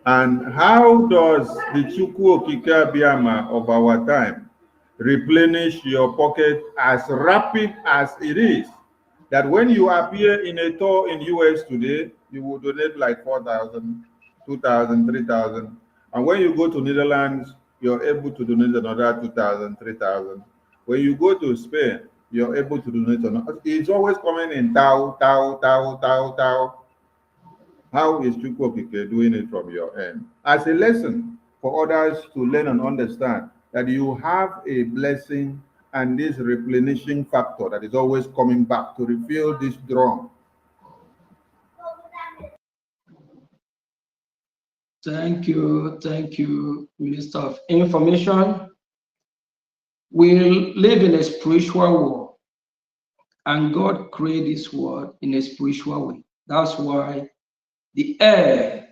And how does the Chukwu Okike Abiyama of our time replenish your pocket as rapid as it is? That when you appear in a tour in US today, you will donate like 4,000, 2,000, 3,000. And when you go to Netherlands, you're able to donate another 2,000, 3,000. When you go to Spain, you're able to donate another. It's always coming in tau, tau, tau, tau, tau. How is Chukwu Okike doing it from your end? As a lesson for others to learn and understand that you have a blessing and this replenishing factor that is always coming back to refill this drum. Thank you, Minister of Information. We live in a spiritual world, and God created this world in a spiritual way. That's why the air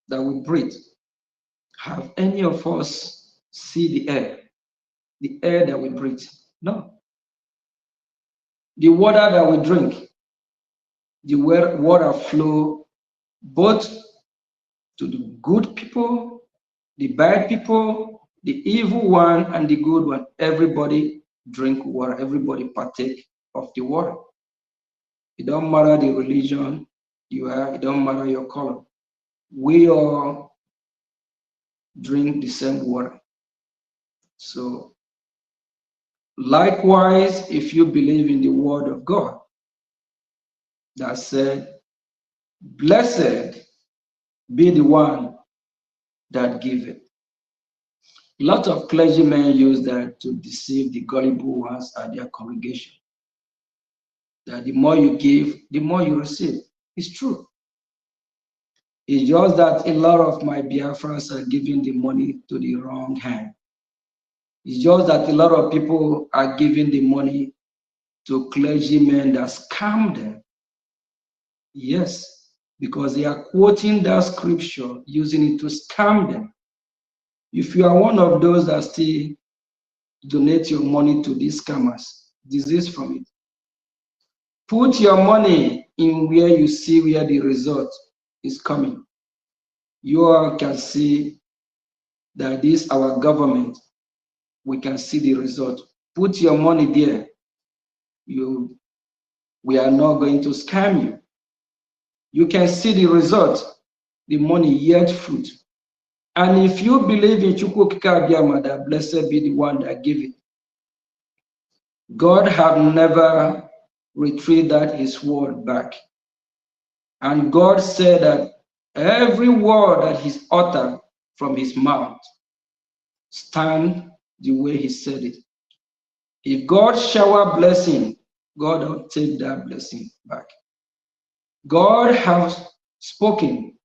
that we breathe, have any of us see the air that we breathe? No. The water that we drink, the water flow both to the good people, the bad people, the evil one, and the good one. Everybody drink water, everybody partake of the water. It don't matter the religion you are, it don't matter your color. We all drink the same water. So likewise, if you believe in the word of God that said, blessed be the one that giveth. A lot of clergymen use that to deceive the gullible ones at their congregation. That the more you give, the more you receive. It's true. It's just that a lot of my Biafrans are giving the money to the wrong hand. It's just that a lot of people are giving the money to clergymen that scam them. Yes, because they are quoting that scripture, using it to scam them. If you are one of those that still donate your money to these scammers, desist from it. Put your money in where you see where the result is coming. You all can see that this our government, we can see the result. Put your money there. We are not going to scam you. You can see the result, the money yield fruit. And if you believe in Chukwu Okike Abiyama, that blessed be the one that give it, God have never retrieved that his word back. And God said that every word that he's uttered from his mouth stand the way he said it. If God shower blessing, God will take that blessing back. God has spoken.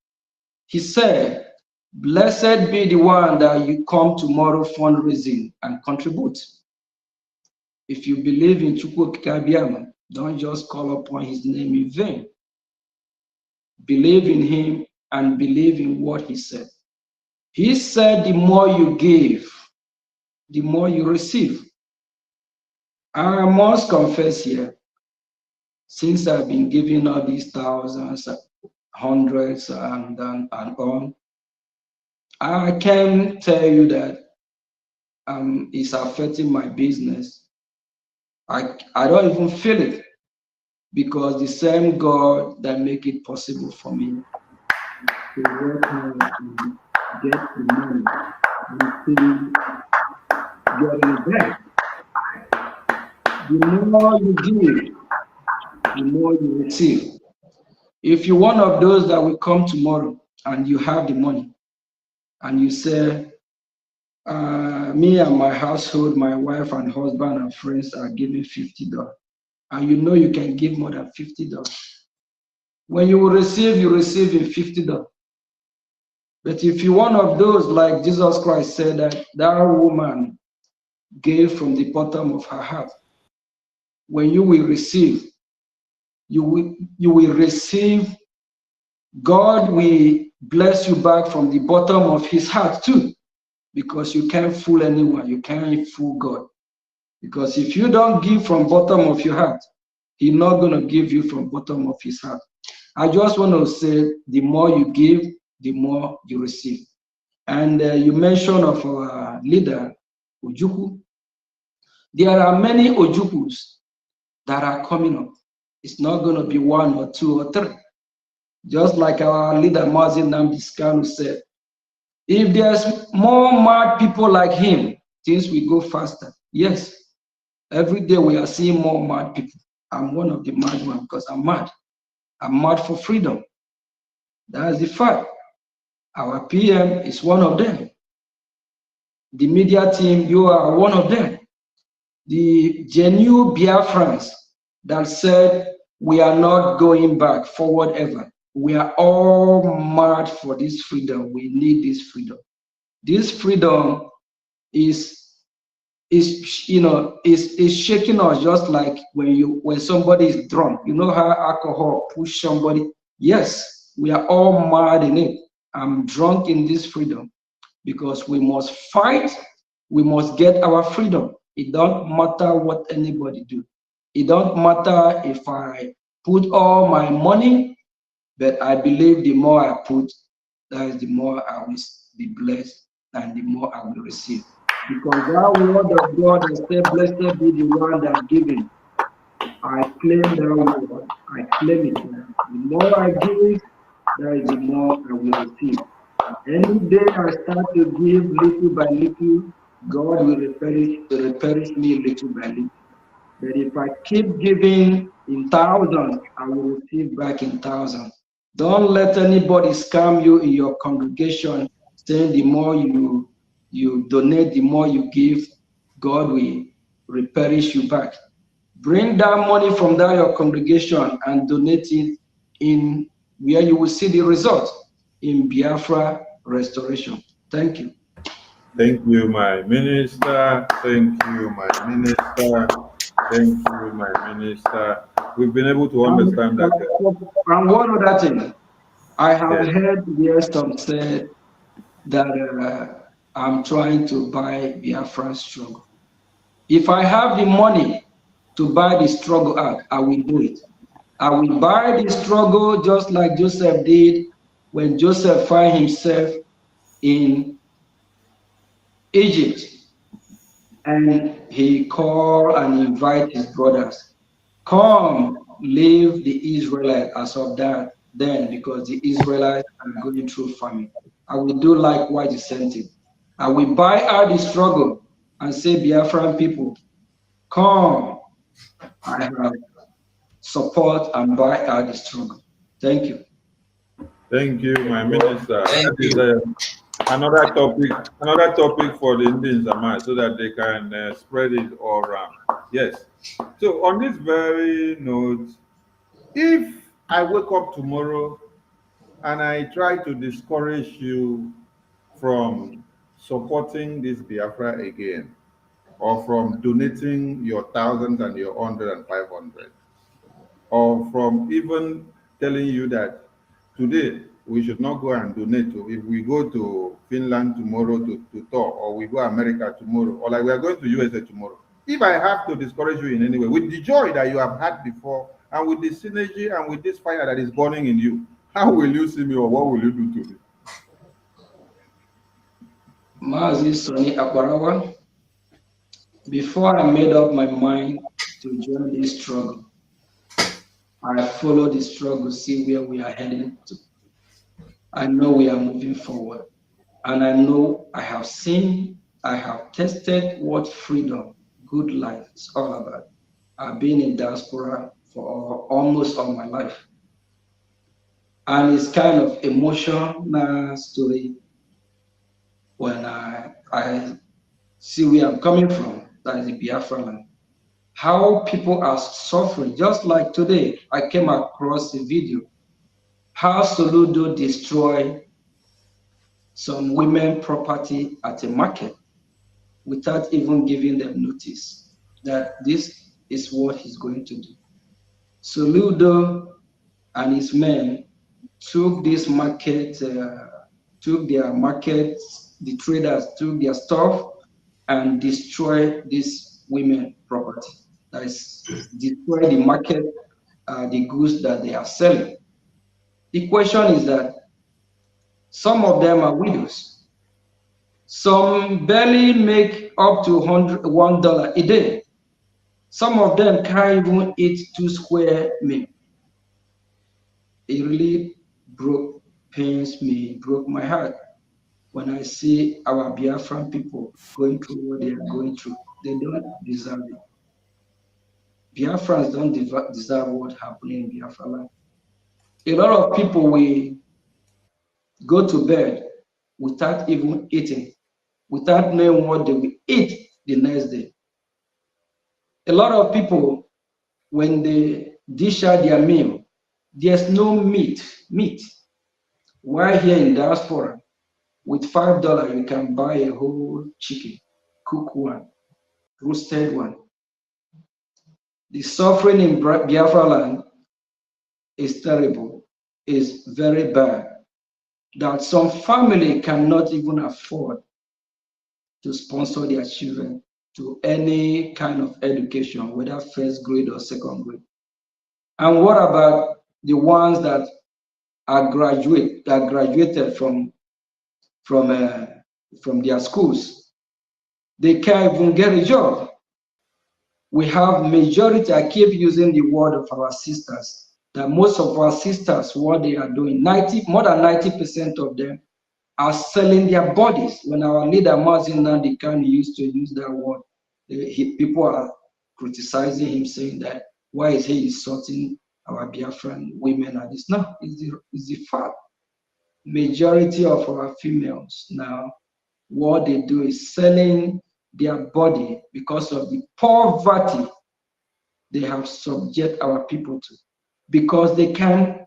He said, blessed be the one that you come tomorrow fundraising and contribute. If you believe in Chukwu Okike Abiyama, don't just call upon his name in vain. Believe in him and believe in what he said. He said the more you give, the more you receive. I must confess here, since I've been giving all these thousands, hundreds, and on, I can tell you that it's affecting my business. I don't even feel it, because the same God that make it possible for me to work hard and get the money and still getting it back. The more you give, the more you receive. If you're one of those that will come tomorrow and you have the money and you say, me and my household, my wife and husband and friends are giving $50, and you know you can give more than $50. When you will receive, you receive in $50. But if you're one of those, like Jesus Christ said, that woman gave from the bottom of her heart, when you will receive, you will receive. God will bless you back from the bottom of his heart too, because you can't fool anyone. You can't fool God. Because if you don't give from bottom of your heart, he's not going to give you from bottom of his heart. I just want to say, the more you give, the more you receive. And you mentioned of our leader, Ojukwu. There are many Ojukwus that are coming up. It's not going to be one or two or three. Just like our leader, Mazin Namdiskanu, said, if there's more mad people like him, things will go faster. Yes, every day we are seeing more mad people. I'm one of the mad ones because I'm mad. I'm mad for freedom. That's the fact. Our PM is one of them. The media team, you are one of them. The genuine Biafrans that said, we are not going back forward ever. We are all mad for this freedom. We need this freedom. This freedom is shaking us, just like when somebody is drunk. You know how alcohol push somebody? Yes, we are all mad in it. I'm drunk in this freedom because we must fight. We must get our freedom. It don't matter what anybody do. It don't matter if I put all my money, but I believe the more I put, that is the more I will be blessed and the more I will receive. Because that word of God has said, blessed be the one that giving. I claim that word. I claim it. The more I give, that is the more I will receive. Any day I start to give little by little, God will replenish me little by little. But if I keep giving in thousands, I will receive back in thousands. Don't let anybody scam you in your congregation, saying the more you donate, the more you give, God will replenish you back. Bring that money from that your congregation and donate it in where you will see the result, in Biafra restoration. Thank you. Thank you, my minister. Thank you, my minister. Thank you, my minister. We've been able to understand that. And one other thing, I have heard where some said that I'm trying to buy Biafra struggle. If I have the money to buy the struggle out, I will do it. I will buy the struggle just like Joseph did when Joseph found himself in Egypt, and he called and invited his brothers, come, leave the Israelites as of that then, because the Israelites are going through famine. I will do likewise the same thing. I will buy out the struggle and say, Biafran people, come, I have support and buy out the struggle. Thank you. Thank you, my minister. Thank That is another topic for the Indians, so that they can spread it all around. Yes. So on this very note, if I wake up tomorrow and I try to discourage you from supporting this Biafra again, or from donating your thousands and your 100 and 500, or from even telling you that today we should not go and donate to, if we go to Finland tomorrow to tour, or we go America tomorrow, or like we are going to USA tomorrow. If I have to discourage you in any way, with the joy that you have had before, and with the synergy and with this fire that is burning in you, how will you see me, or what will you do to me? Mazi Soni Akwarawa, before I made up my mind to join this struggle, I followed the struggle, see where we are heading to. I know we are moving forward. And I know I have seen, I have tested what freedom, good life is all about. I've been in diaspora for almost all my life. And it's kind of emotional story when I see where I'm coming from, that is the Biafra land. how people are suffering. Just like today, I came across a video, how Soludo destroyed some women property at a market without even giving them notice that this is what he's going to do. Soludo and his men took this market, took their markets, the traders took their stuff and destroyed this women property. That is, destroy the market, the goods that they are selling. The question is that some of them are widows. Some barely make up to $1 a day. Some of them can't even eat 2 square meals. It really pains me, broke my heart when I see our Biafran people going through what they are going through. They don't deserve it. Biafrans don't deserve what happened in Biafra land. A lot of people will go to bed without even eating, without knowing what they will eat the next day. A lot of people, when they dish out their meal, there's no meat. While here in diaspora, with $5, you can buy a whole chicken, cook one, roasted one. The suffering in Biafra land is terrible, is very bad, that some family cannot even afford to sponsor their children to any kind of education, whether first grade or second grade. And what about the ones that are graduated from their schools? They can't even get a job. We have majority, I keep using the word of our sisters, that most of our sisters, what they are doing, more than 90% of them are selling their bodies. When our leader, Mazin Nandikan, used to use that word, people are criticizing him, saying that, why is he insulting our Biafran women at this? No, it's the fact. Majority of our females now, what they do is selling their body because of the poverty they have subject our people to, because they can't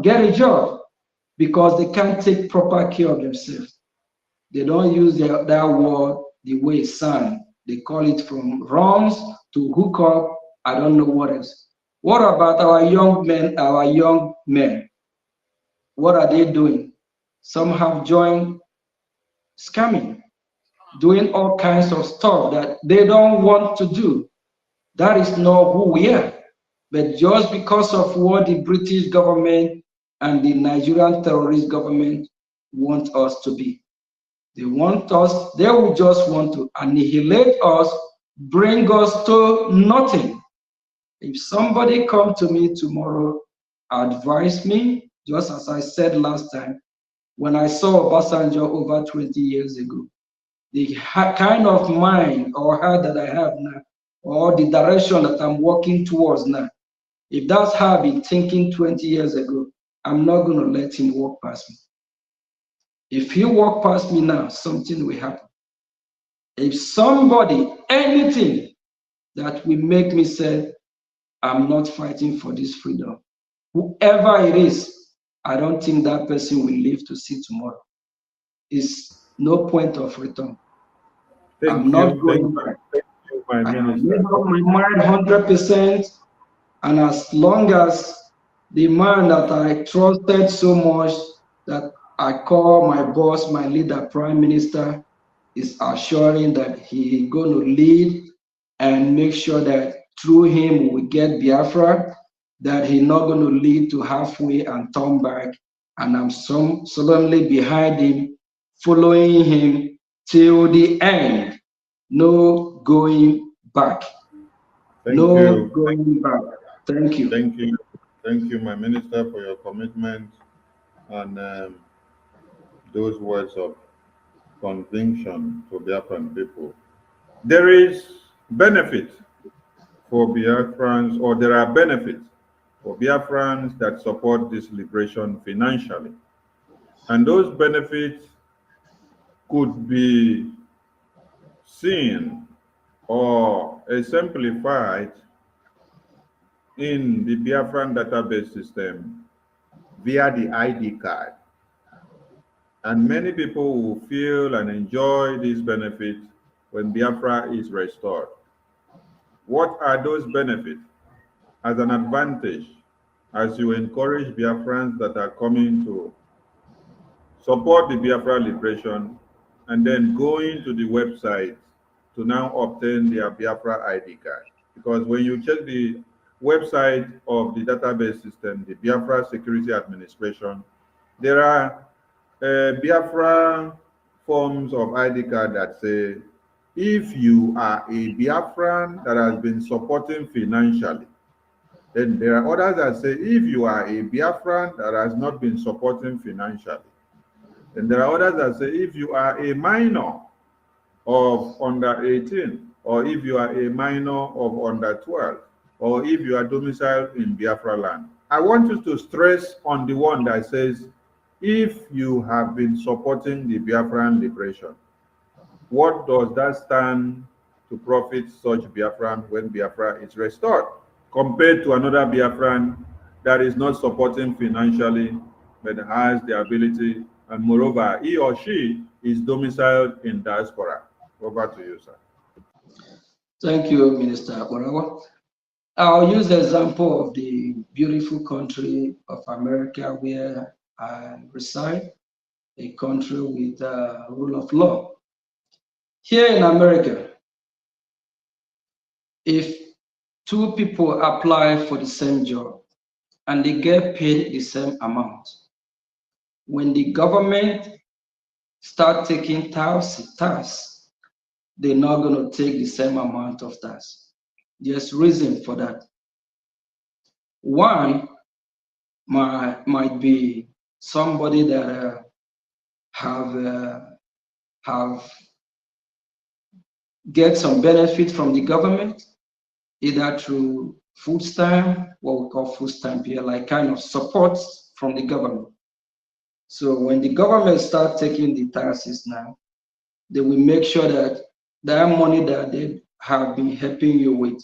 get a job, because they can't take proper care of themselves. They don't use that word the way it sounds. They call it from wrongs to hook up, I don't know what else. What about our young men? What are they doing? Some have joined scamming, doing all kinds of stuff that they don't want to do. That is not who we are. But just because of what the British government and the Nigerian terrorist government want us to be. They will just want to annihilate us, bring us to nothing. If somebody come to me tomorrow, advise me, just as I said last time, when I saw Obasanjo over 20 years ago, the kind of mind or heart that I have now, or the direction that I'm working towards now, if that's how I've been thinking 20 years ago, I'm not going to let him walk past me. If he walk past me now, something will happen. If somebody, anything that will make me say, I'm not fighting for this freedom, whoever it is, I don't think that person will live to see tomorrow. It's no point of return. I'm not going back. I have made up my mind 100%, and as long as the man that I trusted so much, that I call my boss, my leader, Prime Minister, is assuring that he is going to lead and make sure that through him we get Biafra, that he's not going to lead to halfway and turn back. And I'm solemnly behind him, following him till the end. No going back. Thank you. Going back. Thank you. Thank you. Thank you, my minister, for your commitment and those words of conviction to Biafran people. There is benefit for Biafrans, or there are benefits for Biafrans that support this liberation financially. And those benefits could be seen or exemplified in the Biafran database system via the ID card. And many people will feel and enjoy these benefits when Biafra is restored. What are those benefits? As an advantage, as you encourage Biafrans that are coming to support the Biafra liberation and then going to the website to now obtain their Biafra ID card. Because when you check the website of the database system, the Biafra Security Administration, there are Biafra forms of ID card that say, if you are a Biafran that has been supporting financially, then there are others that say, if you are a Biafran that has not been supporting financially, then there are others that say, if you are a minor of under 18, or if you are a minor of under 12, or if you are domiciled in Biafra land. I want you to stress on the one that says, if you have been supporting the Biafran liberation. What does that stand to profit such Biafran when Biafra is restored, compared to another Biafran that is not supporting financially, but has the ability, and moreover, he or she is domiciled in diaspora? Over to you, sir. Thank you, Minister Warawa. I'll use the example of the beautiful country of America where I reside, a country with a rule of law. Here in America, if two people apply for the same job and they get paid the same amount, when the government start taking tax, they're not going to take the same amount of tax. There's reason for that. One might be somebody that have get some benefit from the government, either through food stamp, what we call food stamp here, like kind of support from the government. So when the government start taking the taxes now, they will make sure that that money that they have been helping you with,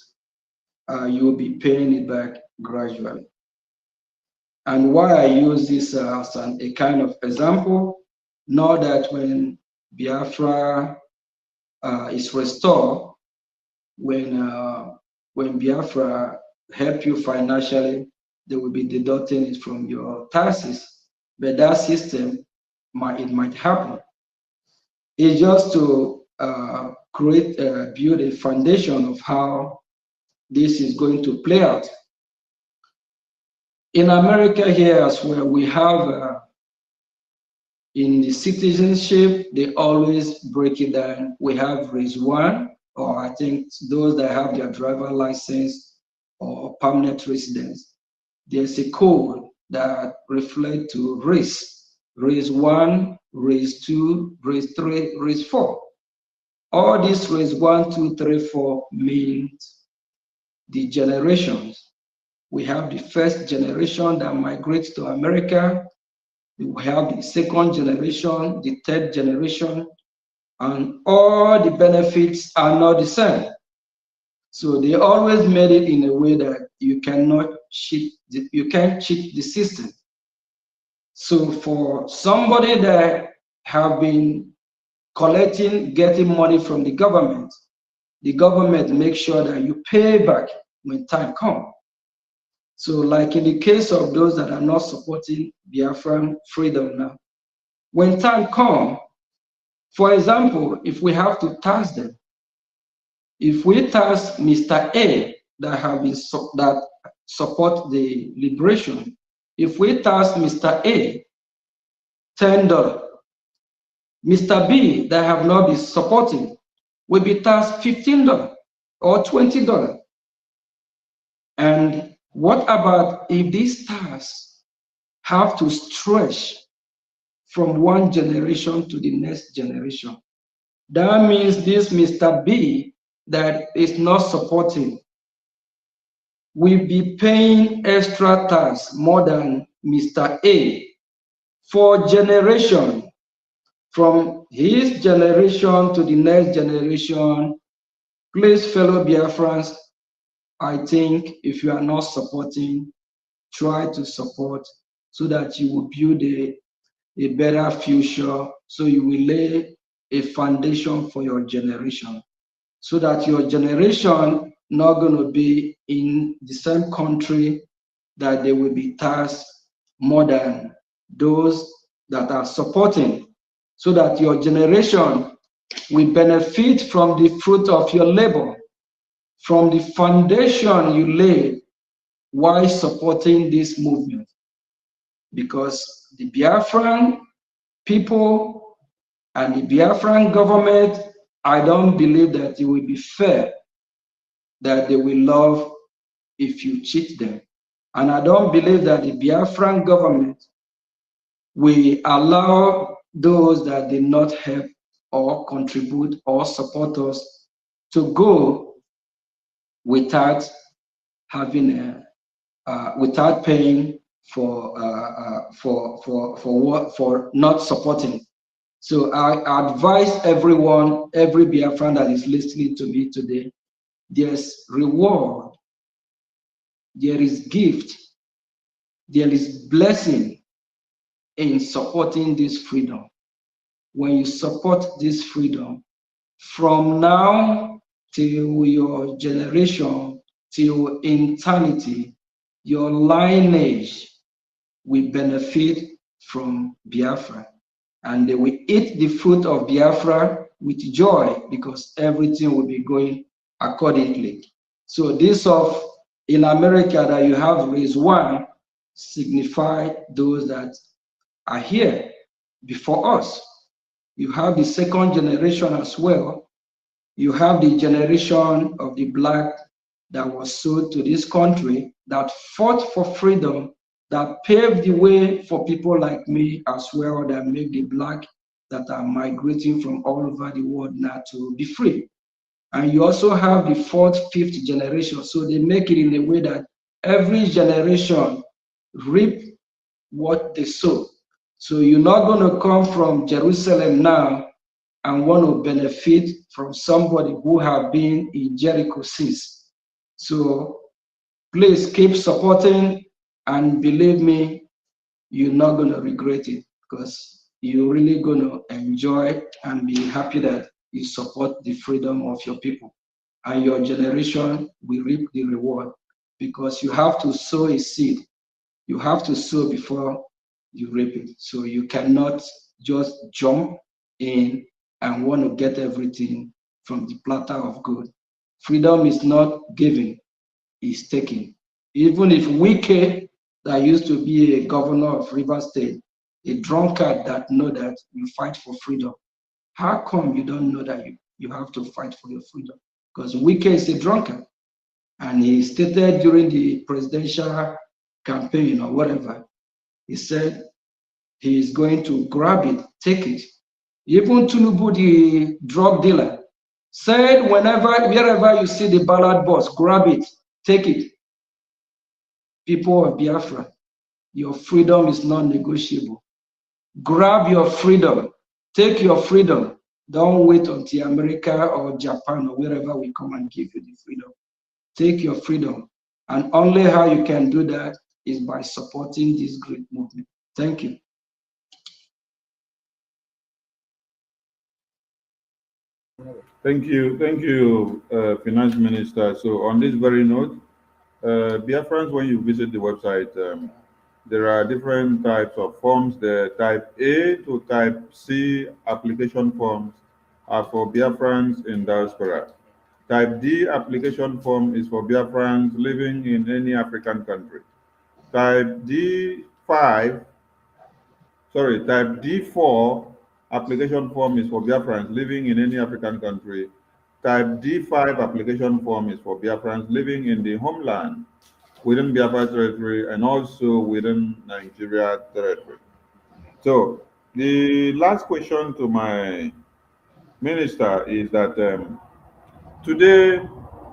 you will be paying it back gradually. And why I use this as a kind of example, know that when Biafra is restored, when Biafra help you financially, they will be deducting it from your taxes. But that system, it might happen. It's just to build a foundation of how this is going to play out. In America here as well, we have in the citizenship, they always break it down. We have race 1, or I think those that have their driver license or permanent residence. There's a code that reflects to race 1, race 2, race 3, race 4. All these race 1, 2, 3, 4 means the generations. We have the first generation that migrates to America. We have the second generation, the third generation, and all the benefits are not the same. So they always made it in a way that you cannot cheat, you can't cheat the system. So for somebody that have been getting money from the government makes sure that you pay back when time comes. So like in the case of those that are not supporting Biafran freedom now, when time comes, for example, if we have to tax them, if we tax Mr. A that have been that support the liberation, if we tax Mr. A $10, Mr. B that have not been supporting will be taxed $15 or $20. And what about if these taxes have to stretch from one generation to the next generation? That means this Mr. B that is not supporting will be paying extra tax more than Mr. A for generation. From his generation to the next generation, Please, fellow Biafrans, I think if you are not supporting, try to support so that you will build a better future, so you will lay a foundation for your generation, so that your generation not going to be in the same country that they will be taxed more than those that are supporting, so that your generation will benefit from the fruit of your labor, from the foundation you laid while supporting this movement. Because the Biafran people and the Biafran government, I don't believe that it will be fair that they will love if you cheat them. And I don't believe that the Biafran government will allow those that did not help or contribute or support us to go without having without paying for not supporting. So I advise everyone, every Biafran that is listening to me today, there's reward, there is gift, there is blessing in supporting this freedom. When you support this freedom, from now till your generation, till eternity, your lineage will benefit from Biafra. And they will eat the fruit of Biafra with joy, because everything will be going accordingly. So this of in America that you have raised one signify those that are here before us. You have the second generation as well. You have the generation of the black that was sold to this country, that fought for freedom, that paved the way for people like me as well, that make the black that are migrating from all over the world now to be free. And you also have the fourth, fifth generation. So they make it in a way that every generation reap what they sow. So you're not going to come from Jerusalem now and want to benefit from somebody who have been in Jericho since. So please keep supporting, and believe me, you're not going to regret it, because you're really going to enjoy and be happy that you support the freedom of your people, and your generation will reap the reward, because you have to sow a seed. You have to sow before you reap it. So you cannot just jump in and want to get everything from the platter of gold. Freedom is not giving, it's taking. Even if Wike, that used to be a governor of Rivers State, a drunkard that know that you fight for freedom, how come you don't know that you have to fight for your freedom? Because Wike is a drunkard, and he stated during the presidential campaign or whatever, he said he is going to grab it, take it. Even Tinubu, the drug dealer, said wherever you see the ballot box, grab it, take it. People of Biafra, your freedom is not negotiable. Grab your freedom, take your freedom. Don't wait until America or Japan or wherever we come and give you the freedom. Take your freedom. And only how you can do that is by supporting this great movement. Thank you. Thank you, Finance Minister. So on this very note, Biafrans, when you visit the website, there are different types of forms. The type A to type C application forms are for Biafrans in diaspora. Type D application form is for Biafrans living in any African country. Type D4 application form is for Biafrans living in any African country. Type D5 application form is for Biafrans living in the homeland, within Biafra territory, and also within Nigeria territory. So the last question to my minister is that today,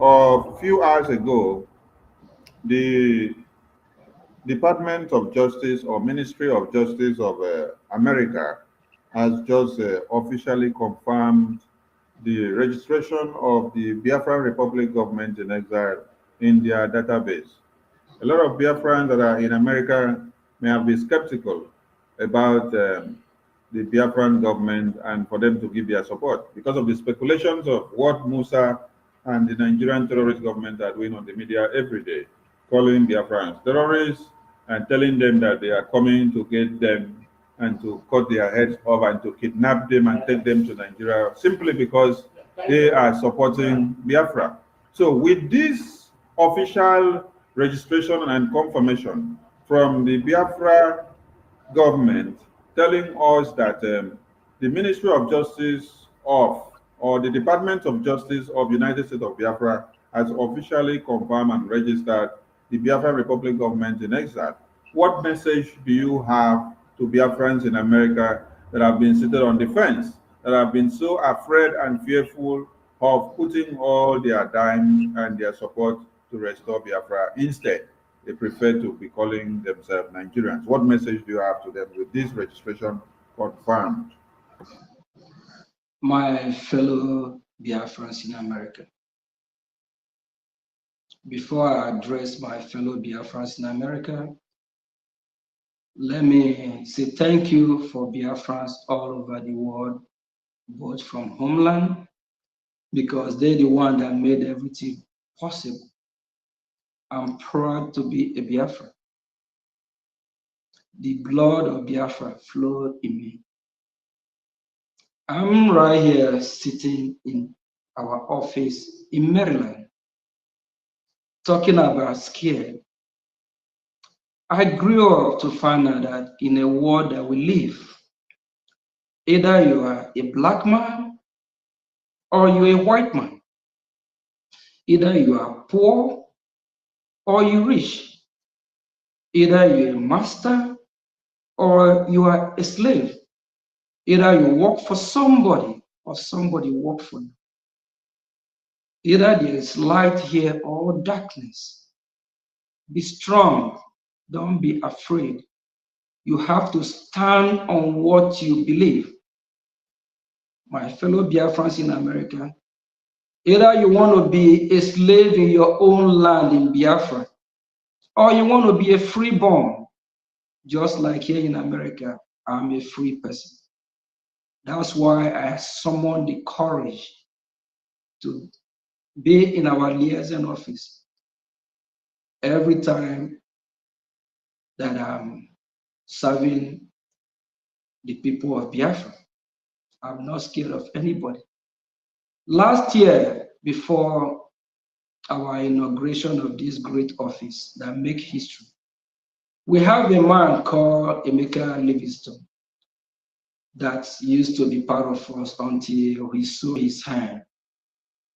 or a few hours ago, the Department of Justice or Ministry of Justice of America has just officially confirmed the registration of the Biafra Republic government in exile in their database. A lot of Biafrans that are in America may have been skeptical about the Biafran government and for them to give their support because of the speculations of what Musa and the Nigerian terrorist government are doing on the media every day, calling Biafrans terrorists and telling them that they are coming to get them and to cut their heads off and to kidnap them and take them to Nigeria simply because they are supporting Biafra. So with this official registration and confirmation from the Biafra government telling us that the Ministry of Justice of or the Department of Justice of United States of Biafra has officially confirmed and registered the Biafra Republic government in exile. What message do you have to Biafrans in America that have been seated on the fence, that have been so afraid and fearful of putting all their dimes and their support to restore Biafra? Instead, they prefer to be calling themselves Nigerians. What message do you have to them with this registration confirmed? My fellow Biafrans in America, before I address my fellow Biafrans in America, let me say thank you for Biafrans all over the world, both from homeland, because they're the one that made everything possible. I'm proud to be a Biafra. The blood of Biafra flowed in me. I'm right here sitting in our office in Maryland, talking about scared. I grew up to find out that in a world that we live, either you are a black man or you're a white man. Either you are poor or you're rich. Either you're a master or you are a slave. Either you work for somebody or somebody work for you. Either there is light here or darkness. Be strong. Don't be afraid. You have to stand on what you believe. My fellow Biafrans in America, either you want to be a slave in your own land in Biafra, or you want to be a freeborn, just like here in America, I'm a free person. That's why I summoned the courage to be in our liaison office every time that I'm serving the people of Biafra. I'm not scared of anybody. Last year, before our inauguration of this great office that make history, we have a man called Emeka Livingston that used to be part of us until he saw his hand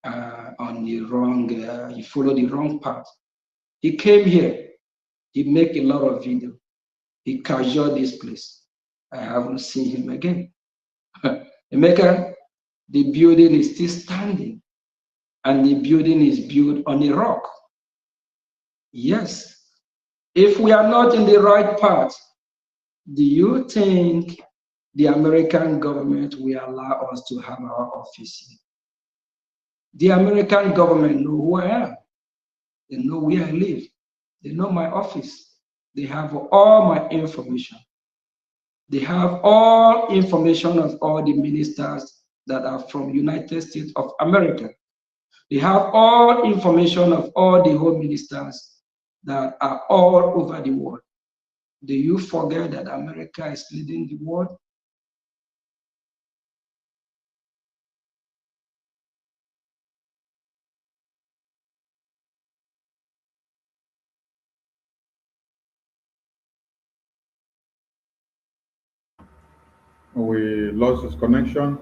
on the wrong, he followed the wrong path. He came here, he make a lot of video, he casualed this place. I haven't seen him again. Emeka, the building is still standing, and the building is built on a rock. Yes. If we are not in the right path, do you think the American government will allow us to have our office here? The American government know who I am. They know where I live. They know my office. They have all my information. They have all information of all the ministers that are from United States of America. They have all information of all the home ministers that are all over the world. Do you forget that America is leading the world? We lost his connection.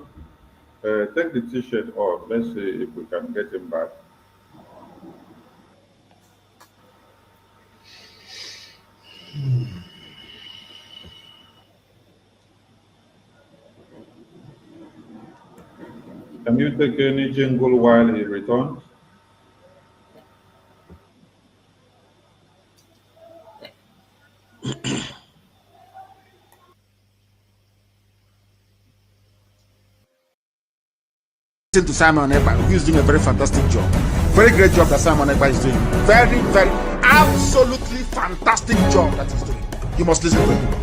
Take the t-shirt off. Let's see if we can get him back. Can you take any jingle while he returns? to Simon Ekpa, who is doing a very fantastic job. Very great job that Simon Ekpa is doing. Very, very, absolutely fantastic job that he's doing. You must listen to him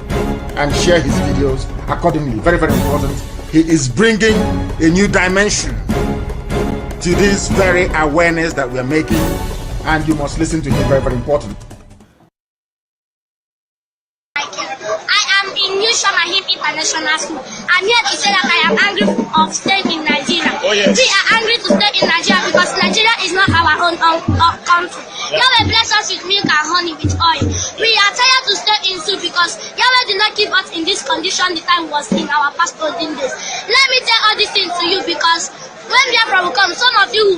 and share his videos accordingly. Very, very important. He is bringing a new dimension to this very awareness that we are making, and you must listen to him. Very, very important. International School. I'm here to say that I am angry of staying in Nigeria. Oh, yes. We are angry to stay in Nigeria because Nigeria is not our own country. Yahweh bless us with milk and honey with oil. We are tired to stay in zoo because Yahweh did not keep us in this condition the time was in our past olden days. Let me tell all these things to you because when Biafra will come, some of you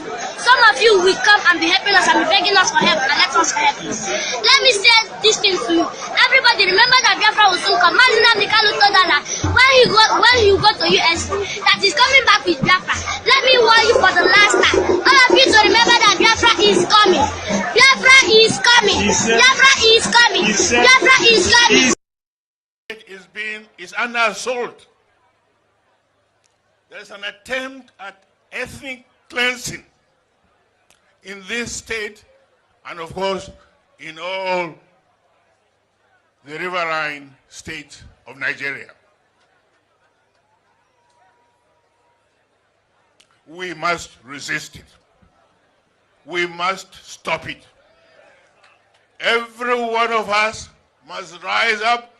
will come and be helping us and be begging us for help and let us help you. Let me say this thing to you. Everybody remember that Biafra will soon come. Mazina Mikalo told that when he go to US, that he's coming back with Biafra. Let me warn you for the last time. All of you to remember that Biafra is coming. Biafra is coming. Biafra is coming. Biafra is coming. Is under assault. There's an attempt at ethnic cleansing in this state and of course in all the riverine states of Nigeria. We must resist it. We must stop it. Every one of us must rise up.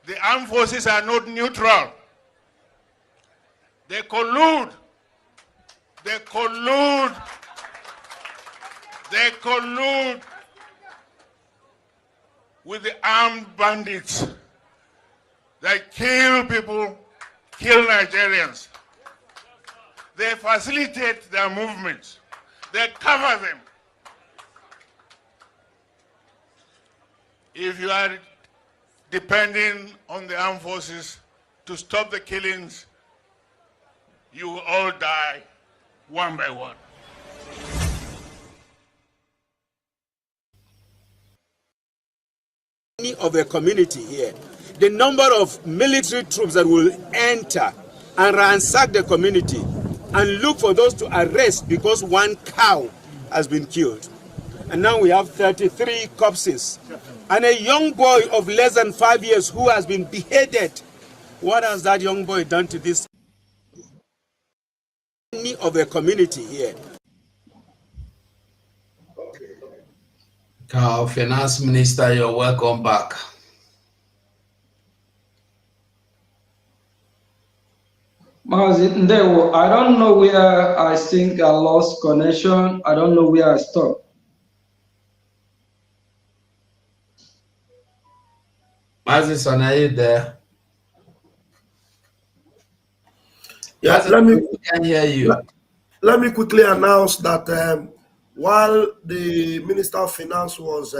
The armed forces are not neutral. They collude. They collude. They collude with the armed bandits that kill people, kill Nigerians. They facilitate their movements. They cover them. If you are depending on the armed forces to stop the killings, you will all die one by one. Of the community here, the number of military troops that will enter and ransack the community and look for those to arrest because one cow has been killed. And now we have 33 corpses and a young boy of less than 5 years who has been beheaded. What has that young boy done to this of the community here? Finance Minister, you're welcome back. I don't know where I think I lost connection. I don't know where I stopped. Mazison, are you there? Yeah, Mazison, let me quickly announce that while the Minister of Finance was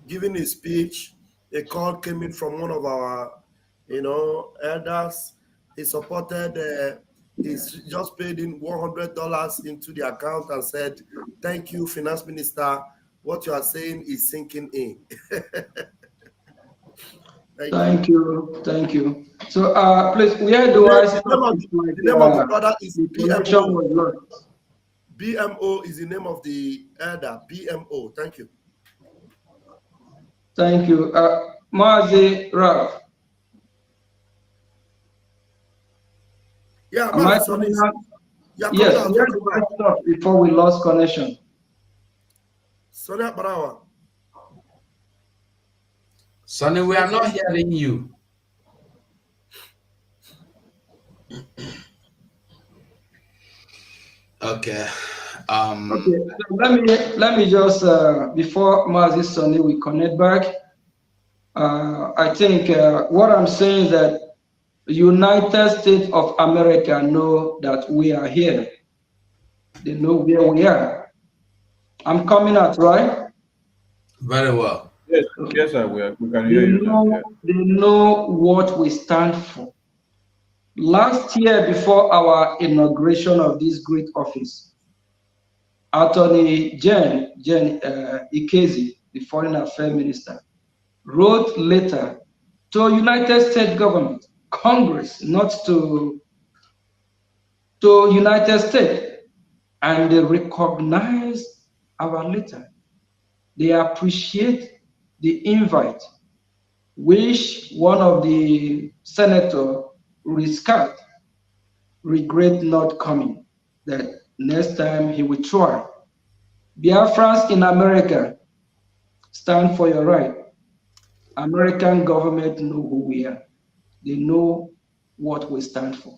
giving his speech, a call came in from one of our, elders. He supported. He's just paid in $100 into the account and said, "Thank you, Finance Minister. What you are saying is sinking in." Thank you. So, please, where do I stop? The name of the brother is BMO. BMO is the name of the elder. BMO. Thank you. Thank you. Mazi Ralph. Yeah, yes, where do I stop before we lost connection? Sonia Barawa. Sonny, we are not hearing you. Okay. Okay. So let me just before Mazi Sonny we connect back. I think what I'm saying is that the United States of America know that we are here. They know where we are. I'm coming out, right? Very well. Yes, yes, sir. We can hear you. They know what we stand for. Last year, before our inauguration of this great office, Attorney Jen Ikezi, the Foreign Affairs Minister, wrote letter to United States government, Congress, not to to United States, and they recognize our letter. They appreciate the invite, which one of the senators regret not coming, that next time he will try. Biafrans in America, stand for your right. American government know who we are. They know what we stand for.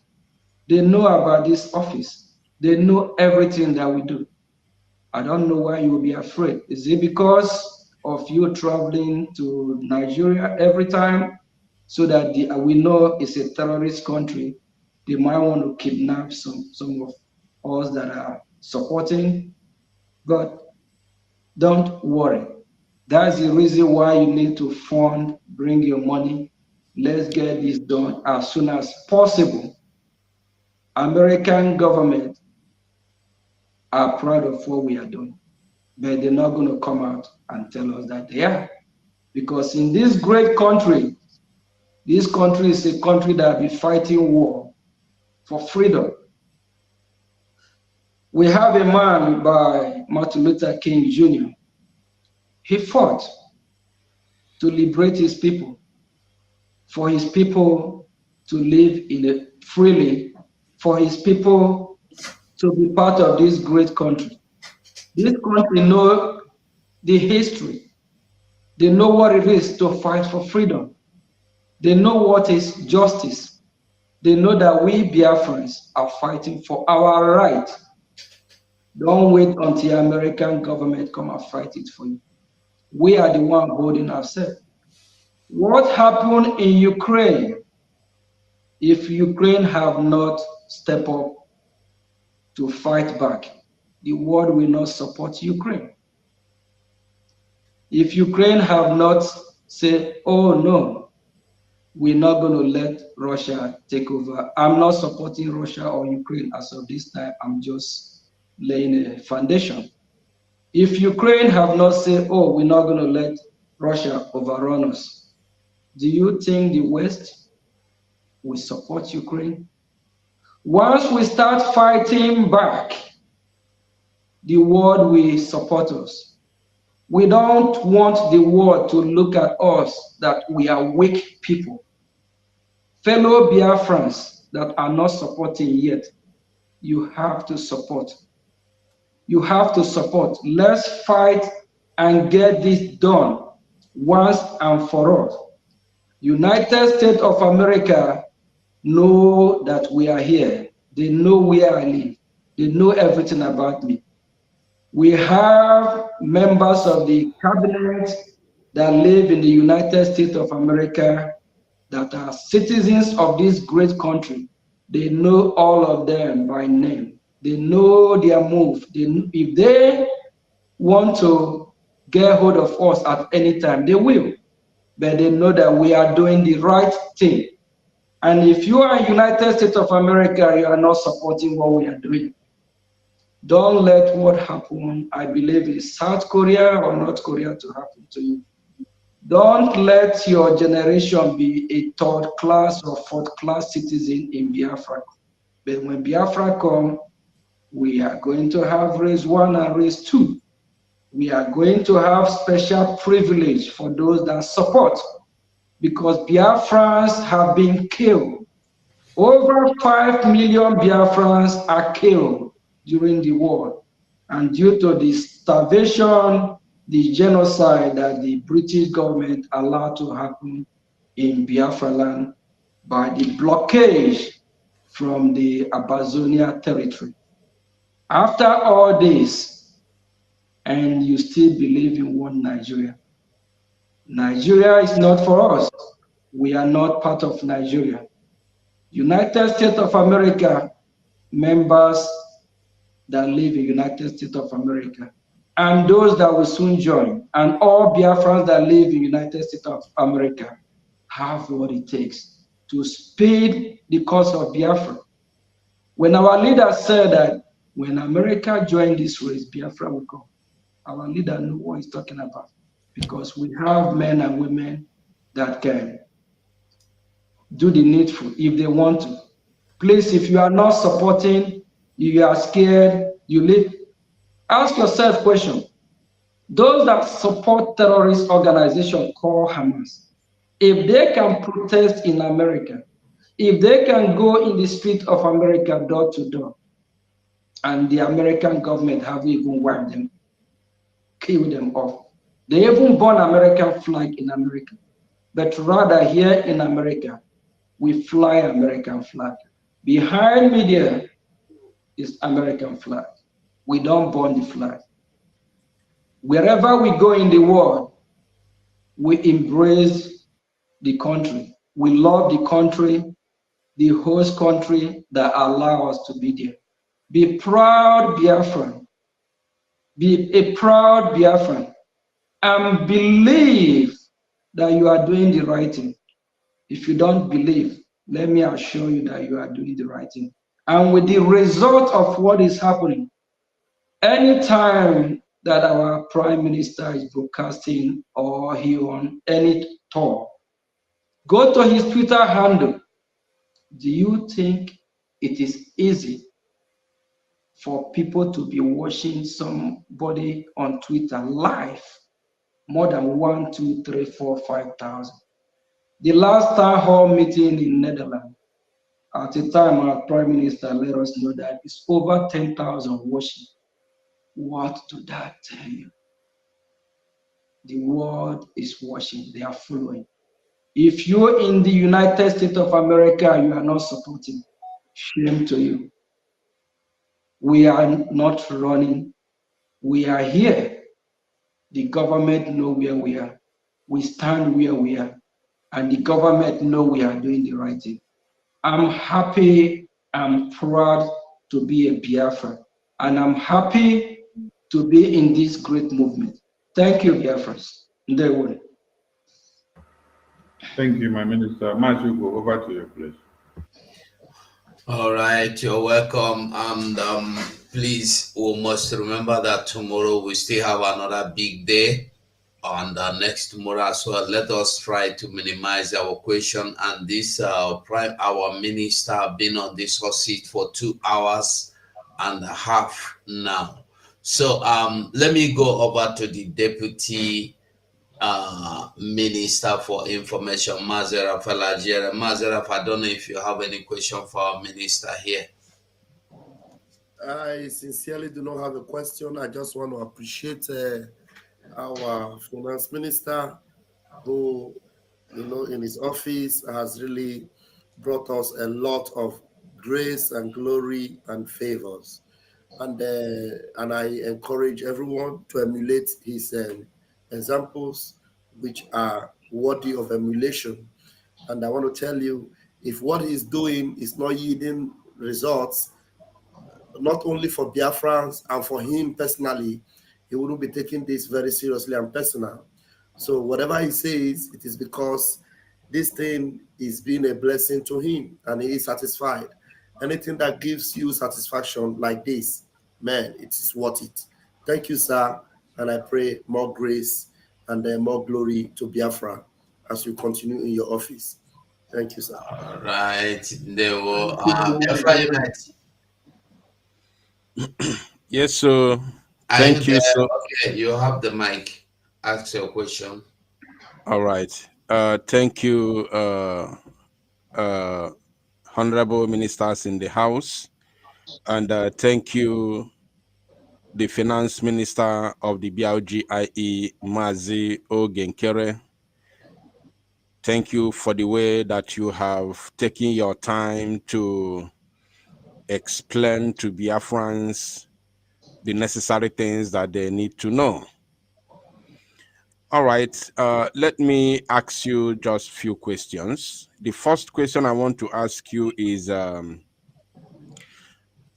They know about this office. They know everything that we do. I don't know why you will be afraid. Is it because of you traveling to Nigeria every time so that we know it's a terrorist country? They might want to kidnap some of us that are supporting. But don't worry. That's the reason why you need to fund, bring your money. Let's get this done as soon as possible. American government are proud of what we are doing, but they're not going to come out and tell us that they are. Because in this great country, this country is a country that will be fighting war for freedom. We have a man by Martin Luther King Jr. He fought to liberate his people, for his people to live freely, for his people to be part of this great country. This country knows the history. They know what it is to fight for freedom. They know what is justice. They know that we Biafrans are fighting for our right. Don't wait until American government come and fight it for you. We are the one holding ourselves. What happened in Ukraine? If Ukraine have not stepped up to fight back, the world will not support Ukraine. If Ukraine have not said, oh no, we're not going to let Russia take over. I'm not supporting Russia or Ukraine as of this time. I'm just laying a foundation. If Ukraine have not said, oh, we're not going to let Russia overrun us, do you think the West will support Ukraine? Once we start fighting back, the world will support us. We don't want the world to look at us that we are weak people. Fellow Biafrans that are not supporting yet, you have to support. You have to support. Let's fight and get this done once and for all. United States of America know that we are here. They know where I live. They know everything about me. We have members of the cabinet that live in the United States of America that are citizens of this great country. They know all of them by name. They know their move. If they want to get hold of us at any time, they will. But they know that we are doing the right thing. And if you are United States of America, you are not supporting what we are doing. Don't let what happened, I believe, in South Korea or North Korea to happen to you. Don't let your generation be a third class or fourth class citizen in Biafra. But when Biafra comes, we are going to have race 1 and race 2. We are going to have special privilege for those that support, because Biafrans have been killed. Over 5 million Biafrans are killed during the war. And due to the starvation, the genocide that the British government allowed to happen in Biafra land by the blockade from the Amazonia territory. After all this, and you still believe in one Nigeria. Nigeria is not for us. We are not part of Nigeria. United States of America, members that live in United States of America, and those that will soon join, and all Biafrans that live in United States of America have what it takes to speed the cause of Biafra. When our leader said that when America joined this race, Biafra will come, our leader knew what he's talking about, because we have men and women that can do the needful if they want to. Please, if you are not supporting, you are scared, you leave. Ask yourself question. Those that support terrorist organization called Hamas, if they can protest in America, if they can go in the street of America door to door, and the American government haven't even wiped them, killed them off. They even burn American flag in America. But rather here in America, we fly American flag. Behind me there is American flag. We don't burn the flag. Wherever we go in the world, we embrace the country. We love the country, the host country that allow us to be there. Be proud Biafran. Be a proud Biafran. And believe that you are doing the right thing. If you don't believe, let me assure you that you are doing the right thing. And with the result of what is happening, anytime that our Prime Minister is broadcasting or he on any tour, go to his Twitter handle. Do you think it is easy for people to be watching somebody on Twitter live more than 1, 2, 3, 4, 5,000? The last town hall meeting in Netherlands, at the time our Prime Minister let us know that it's over 10,000 watching. What does that tell you? The world is watching, they are following. If you're in the United States of America, you are not supporting, shame to you. We are not running, we are here. The government know where we are. We stand where we are, and the government know we are doing the right thing. I'm happy, I'm proud to be a Biafra, and I'm happy to be in this great movement. Thank you, Biafrans. Thank you, my minister. Matthew, go over to you, please. All right, you're welcome. And please, we must remember that tomorrow we still have another big day. And next tomorrow as well, let us try to minimize our question. And this our minister been on this hot seat for 2 hours and a half now. So let me go over to the deputy Minister for Information, Mazera Falajere. Mazera, I don't know if you have any question for our minister here. I sincerely do not have a question. I just want to appreciate our finance minister, who, in his office has really brought us a lot of grace and glory and favors. And I encourage everyone to emulate his examples, which are worthy of emulation. And I want to tell you, if what he's doing is not yielding results, not only for Biafrans and for him personally, he wouldn't be taking this very seriously and personal. So whatever he says, it is because this thing is being a blessing to him and he is satisfied. Anything that gives you satisfaction like this, man, it is worth it. Thank you, sir. And I pray more grace and more glory to Biafra as you continue in your office. Thank you, sir. All right. There were Biafra Unite. Yes, sir. Thank you, sir. Okay, you have the mic. Ask your question. All right. Thank you, honorable ministers in the House, and thank you, the Finance Minister of the BLGIE, Mazi Ogenkere. Thank you for the way that you have taken your time to explain to Biafrans the necessary things that they need to know. All right, let me ask you just a few questions. The first question I want to ask you is,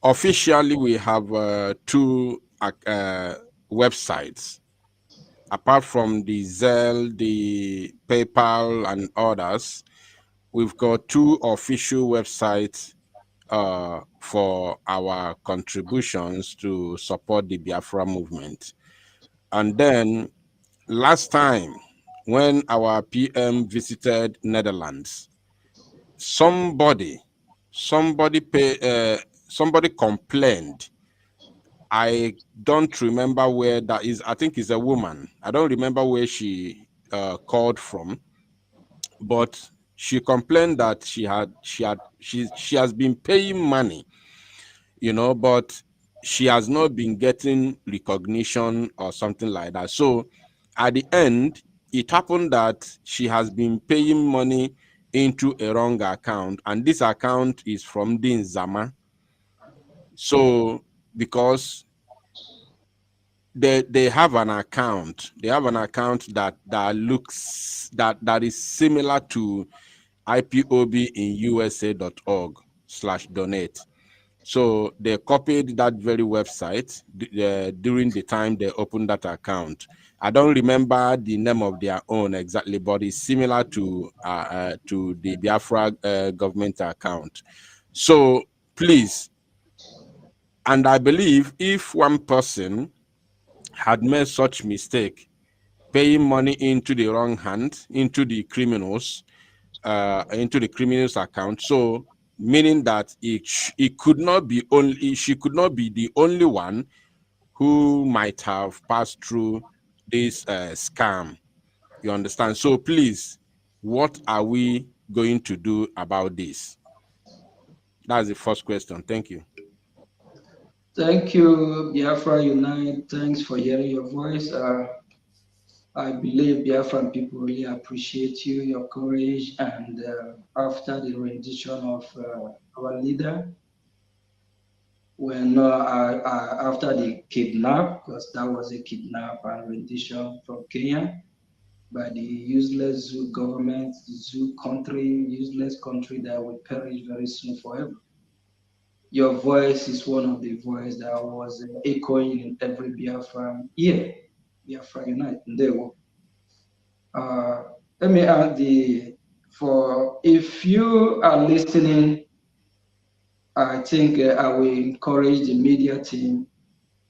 officially we have 2 websites. Apart from the Zelle, the PayPal, and others, we've got 2 official websites for our contributions to support the Biafra movement. And then last time when our PM visited Netherlands, somebody somebody complained. I don't remember where that is. I think it's a woman. I don't remember where she called from, but she complained that she has been paying money, you know, but she has not been getting recognition or something like that. So at the end, it happened that she has been paying money into a wrong account, and this account is from Din Zama. So because they have an account, that looks that is similar to IPOB in USA.org/donate. So they copied that very website during the time they opened that account. I don't remember the name of their own exactly, but it's similar to the Biafra government account. So please, and I believe if one person had made such mistake, paying money into the wrong hand, into the criminals' account, so meaning that she could not be the only one who might have passed through this scam. You understand? So please, what are we going to do about this? That's the first question. Thank you. Thank you, Biafra Unite. Thanks for hearing your voice. I believe Biafran people really appreciate you, your courage, and after the rendition of our leader, when after the kidnap, because that was a kidnap and rendition from Kenya by the useless zoo government, zoo country, useless country that will perish very soon forever. Your voice is one of the voices that was echoing in every Biafran ear. Biafra Unite. Let me add if you are listening, I think I will encourage the media team,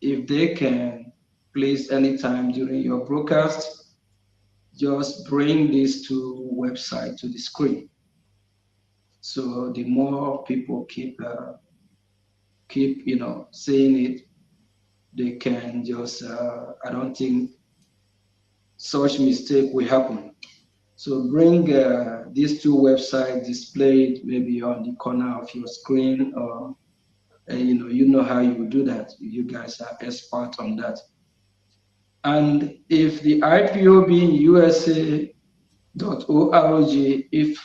if they can, please, anytime during your broadcast, just bring this to website, to the screen. So the more people keep saying it, they can just, I don't think such mistake will happen. So bring these two websites displayed maybe on the corner of your screen, or you know how you do that. You guys are expert on that. And if the IPOB USA.org, if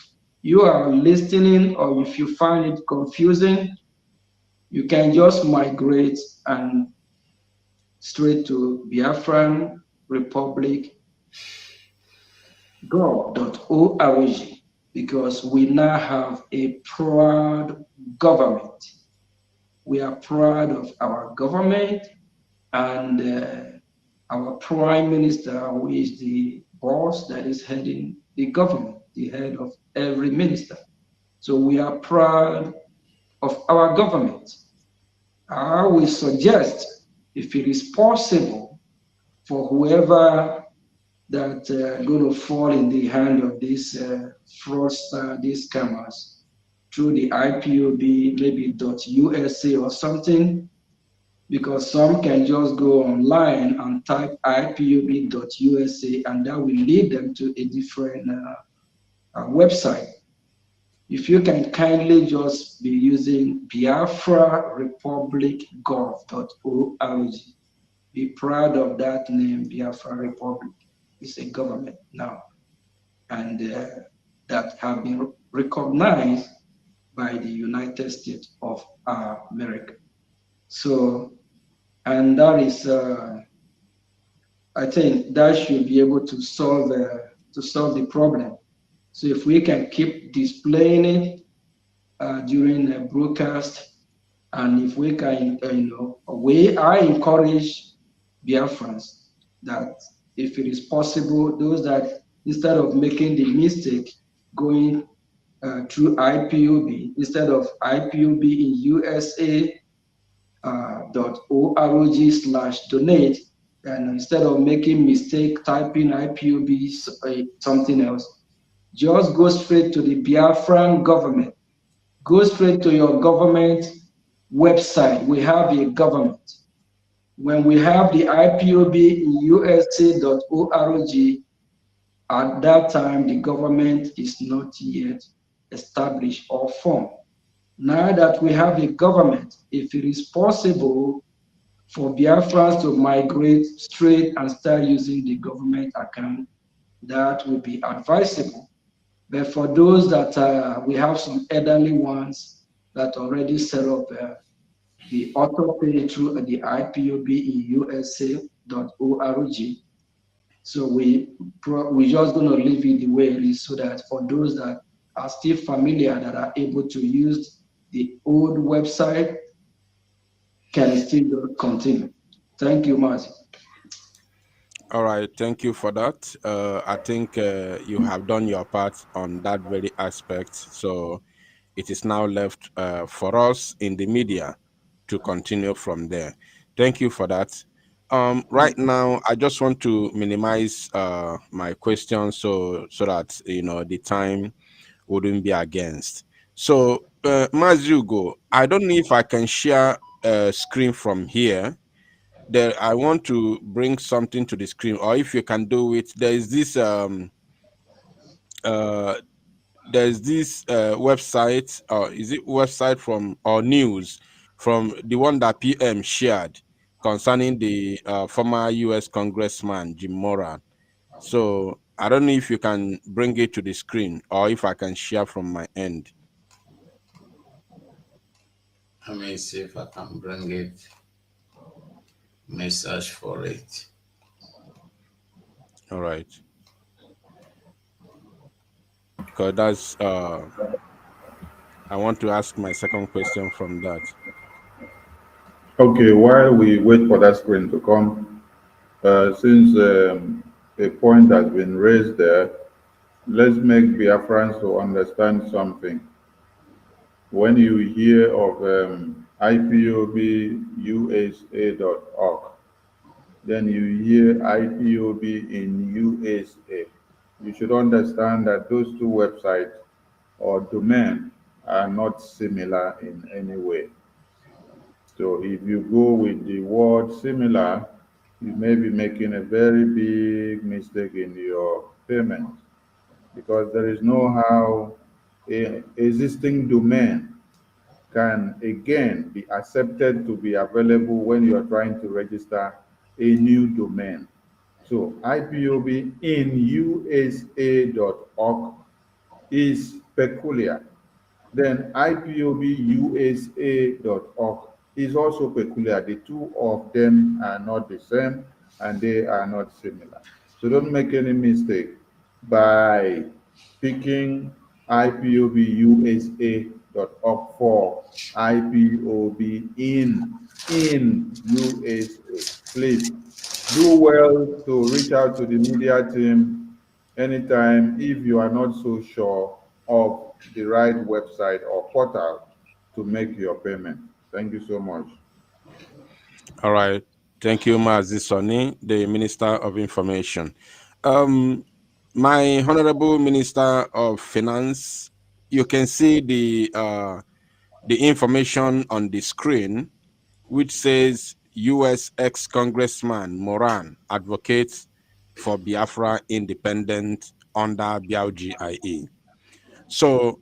you are listening or if you find it confusing, you can just migrate and straight to Biafran Republic gov.org, because we now have a proud government. We are proud of our government, and our prime minister, who is the boss that is heading the government, the head of every minister. So we are proud of our government. I will suggest, if it is possible, for whoever that going to fall in the hand of these fraudsters, these scammers, through the IPOB, maybe .USA or something, because some can just go online and type IPOB.USA, and that will lead them to a different website. If you can kindly just be using Biafra Republic gov.org, be proud of that name, Biafra Republic. It's a government now, and that have been recognized by the United States of America. So, and that is, I think that should be able to solve the problem. So if we can keep displaying it during the broadcast, and if we can, I encourage Biafrans that if it is possible, those that instead of making the mistake going through IPOB, instead of IPOB in USA.org/donate, and instead of making mistake typing IPOB something else, just go straight to the Biafran government go straight to your government website. We have a government. When we have the IPOB in USA.org, at that time, the government is not yet established or formed. Now that we have a government, if it is possible for Biafrans to migrate straight and start using the government account, that would be advisable. But for those that we have some elderly ones that already set up the auto pay through the IPOB in USA.org. So we're just going to leave it the way it is so that for those that are still familiar, that are able to use the old website, can still continue. Thank you, Marcy. All right, thank you for that. I think you have done your part on that very aspect. So it is now left for us in the media to continue from there. Thank you for that. Right now, I just want to minimize my questions so that the time wouldn't be against. So, Mazugo, I don't know if I can share a screen from here. There, I want to bring something to the screen, or if you can do it, there's this website, or is it website from or news from the one that PM shared concerning the former U.S. Congressman Jim Moran. So I don't know if you can bring it to the screen or if I can share from my end. Let me see if I can bring it. Message for it. All right. Because that's I want to ask my second question from that. Okay, while we wait for that screen to come, since a point has been raised there, let's make Biafrans to understand something. When you hear of IPOBUSA.org, then you hear IPOB in USA. You should understand that those two websites or domain are not similar in any way. So if you go with the word similar, you may be making a very big mistake in your payment, because there is no how an existing domain can again be accepted to be available when you are trying to register a new domain. So IPOB in USA.org is peculiar. Then IPOBUSA.org is also peculiar. The two of them are not the same and they are not similar. So don't make any mistake by picking IPOBUSA.org for IPOB in USA. Please do well to reach out to the media team anytime if you are not so sure of the right website or portal to make your payment. Thank you so much. All right. Thank you, Mazi Soni, the Minister of Information. My Honorable Minister of Finance, you can see the information on the screen, which says U.S. ex-Congressman Moran advocates for Biafra independent under BIAU. So,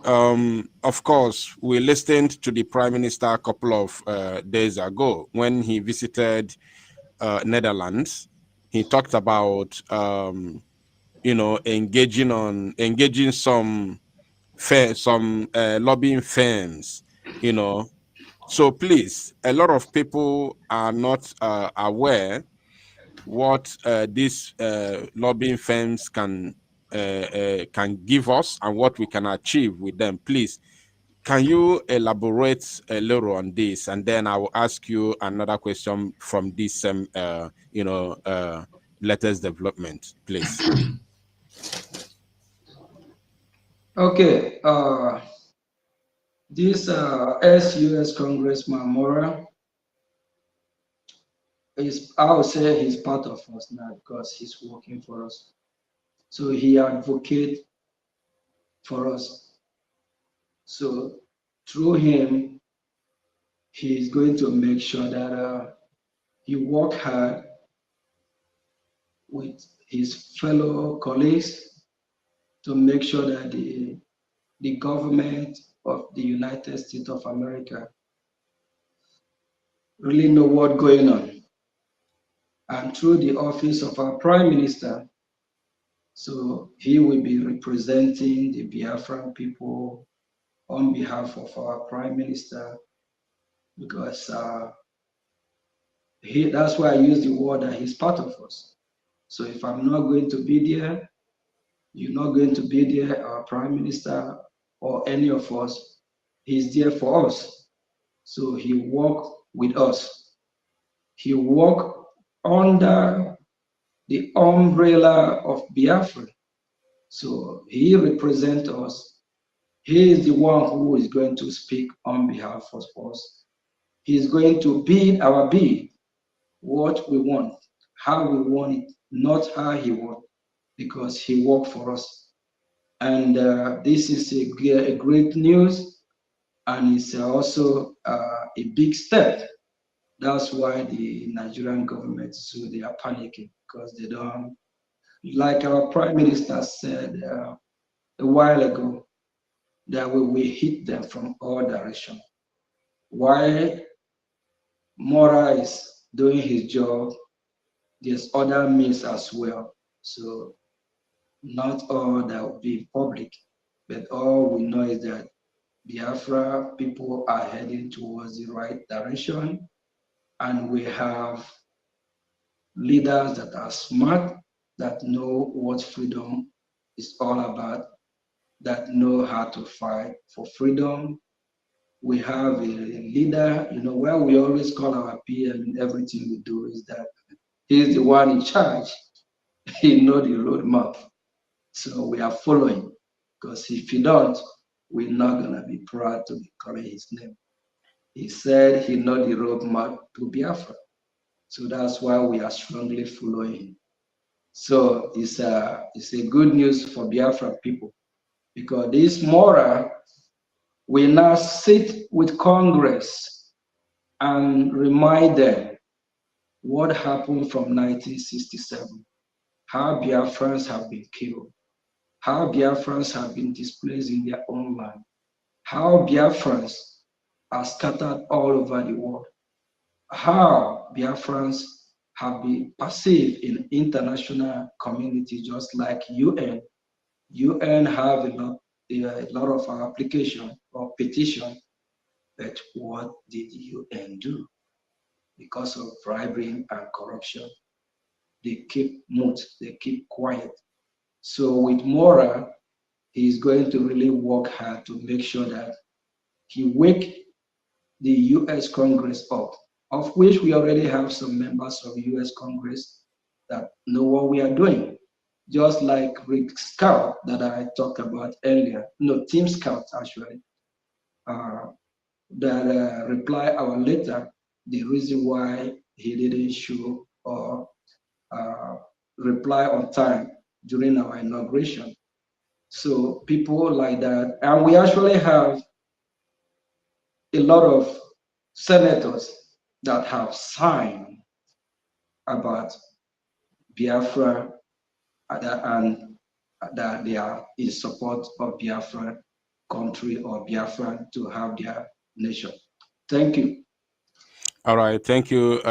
of course, we listened to the Prime Minister a couple of days ago when he visited Netherlands. He talked about, engaging some lobbying firms, So please, a lot of people are not aware what these lobbying firms can give us and what we can achieve with them. Please, can you elaborate a little on this, and then I will ask you another question from this latest development, please. Okay. This ex-US Congressman Moran is, I would say, he's part of us now because he's working for us. So he advocates for us. So through him, he is going to make sure that he work hard with his fellow colleagues to make sure that the government of the United States of America really know what's going on. And through the office of our Prime Minister, so he will be representing the Biafran people on behalf of our Prime Minister, because that's why I use the word that he's part of us. So if I'm not going to be there, you're not going to be there, our Prime Minister or any of us, he's there for us. So he work with us. He work under the umbrella of Biafra. So he represents us. He is the one who is going to speak on behalf of us. He is going to bid our bid, what we want, how we want it, not how he wants, because he worked for us. And this is a great news, and it's also a big step. That's why the Nigerian government, so they are panicking, because they don't, like our Prime Minister said a while ago, that we will hit them from all directions. While Mora is doing his job, there's other means as well. So not all that will be public, but all we know is that Biafra people are heading towards the right direction, and we have leaders that are smart, that know what freedom is all about, that know how to fight for freedom. We have a leader, where we always call our PM in everything we do, is that he's the one in charge. He knows the roadmap. So we are following, because if you don't, we're not going to be proud to be calling his name. He said he knows the roadmap to Biafra. So that's why we are strongly following him. So it's a good news for Biafra people, because this Mora will now sit with Congress and remind them what happened from 1967, how Biafrans have been killed, how Biafrans have been displaced in their own land, how Biafrans are scattered all over the world, how Biafrans have been perceived in international community, just like UN. UN have a lot of application or petition, but what did UN do? Because of bribery and corruption, they keep mute, they keep quiet. So with Mora, he's going to really work hard to make sure that he wake the US Congress up, of which we already have some members of US Congress that know what we are doing. Just like Rick Scout that I talked about earlier, no, Team Scout actually, that reply our letter, the reason why he didn't show or reply on time during our inauguration. So people like that, and we actually have a lot of senators that have signed about Biafra and that they are in support of Biafra country or Biafra to have their nation. Thank you. All right, thank you,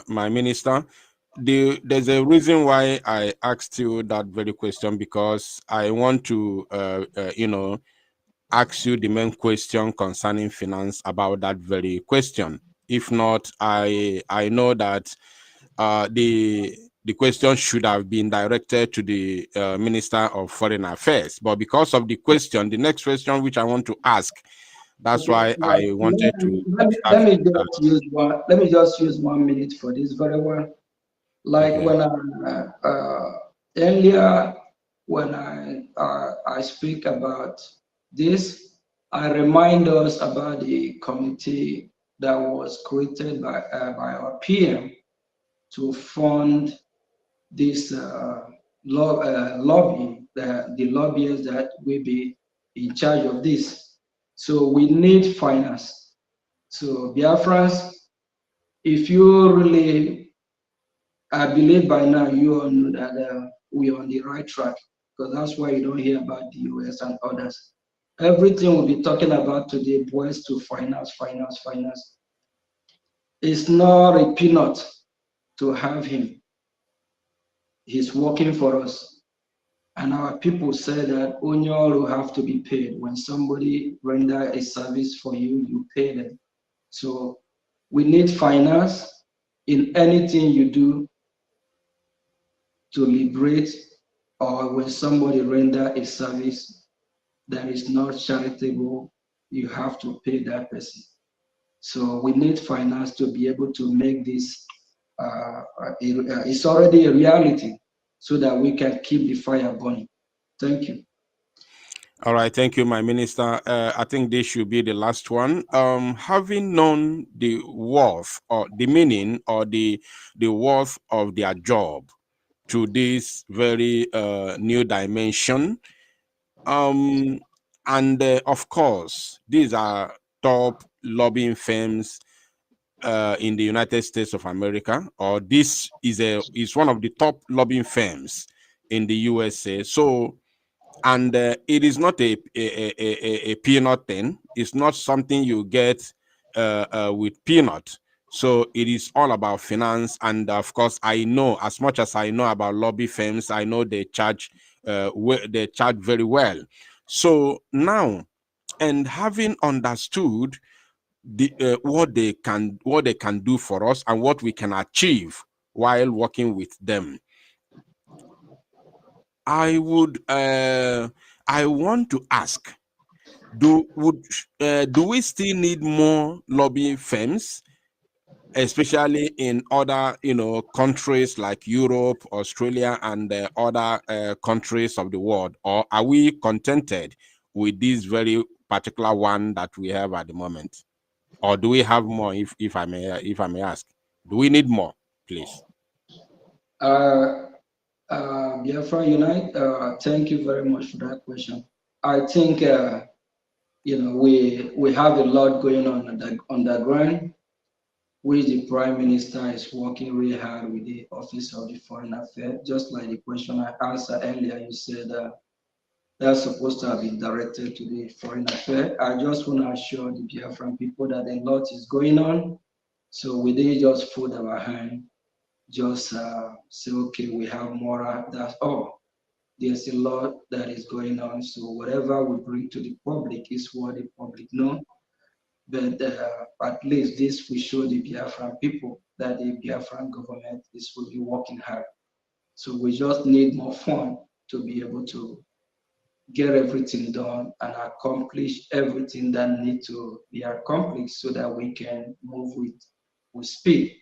my minister. There's a reason why I asked you that very question, because I want to, ask you the main question concerning finance about that very question. If not, I know that the question should have been directed to the Minister of Foreign Affairs, but because of the question, the next question which I want to ask, that's why I wanted to. Let me just use 1 minute for this very well. Like when earlier when I speak about this, I remind us about the committee that was created by our PM to fund this lobby, the lobbyists that will be in charge of this. So we need finance. So Biafrans, if you really, I believe by now you all know that we're on the right track, because that's why you don't hear about the US and others. Everything we'll be talking about today boils to finance, finance, finance. It's not a peanut to have him. He's working for us. And our people say that only all who have to be paid. When somebody render a service for you, you pay them. So we need finance in anything you do to liberate, or when somebody render a service that is not charitable, you have to pay that person. So we need finance to be able to make this, it's already a reality, so that we can keep the fire burning. Thank you. All right, thank you, my minister. I think this should be the last one. Having known the worth or the meaning or the worth of their job to this very new dimension, and of course, these are top lobbying firms in the United States of America, or this is one of the top lobbying firms in the USA. So, and it is not a peanut thing. It's not something you get with peanut. So it is all about finance. And of course, I know, as much as I know about lobby firms, I know they charge very well. So now, and having understood what they can do for us and what we can achieve while working with them, I want to ask, do we still need more lobbying firms, especially in other countries like Europe, Australia, and other countries of the world, or are we contented with this very particular one that we have at the moment? Or do we have more, if I may ask? Do we need more, please? Biafra Unite, thank you very much for that question. I think we have a lot going on the ground, which the Prime Minister is working really hard with the Office of the Foreign Affairs. Just like the question I answered earlier, you said that's supposed to have been directed to the Foreign Affairs. I just want to assure the Biafran people that a lot is going on. So we didn't just fold our hand, just say, okay, we have more, that's all. There's a lot that is going on. So whatever we bring to the public is what the public know. But at least this will show the Biafran people that the Biafran government is really working hard. So we just need more fund to be able to get everything done and accomplish everything that needs to be accomplished so that we can move with speed.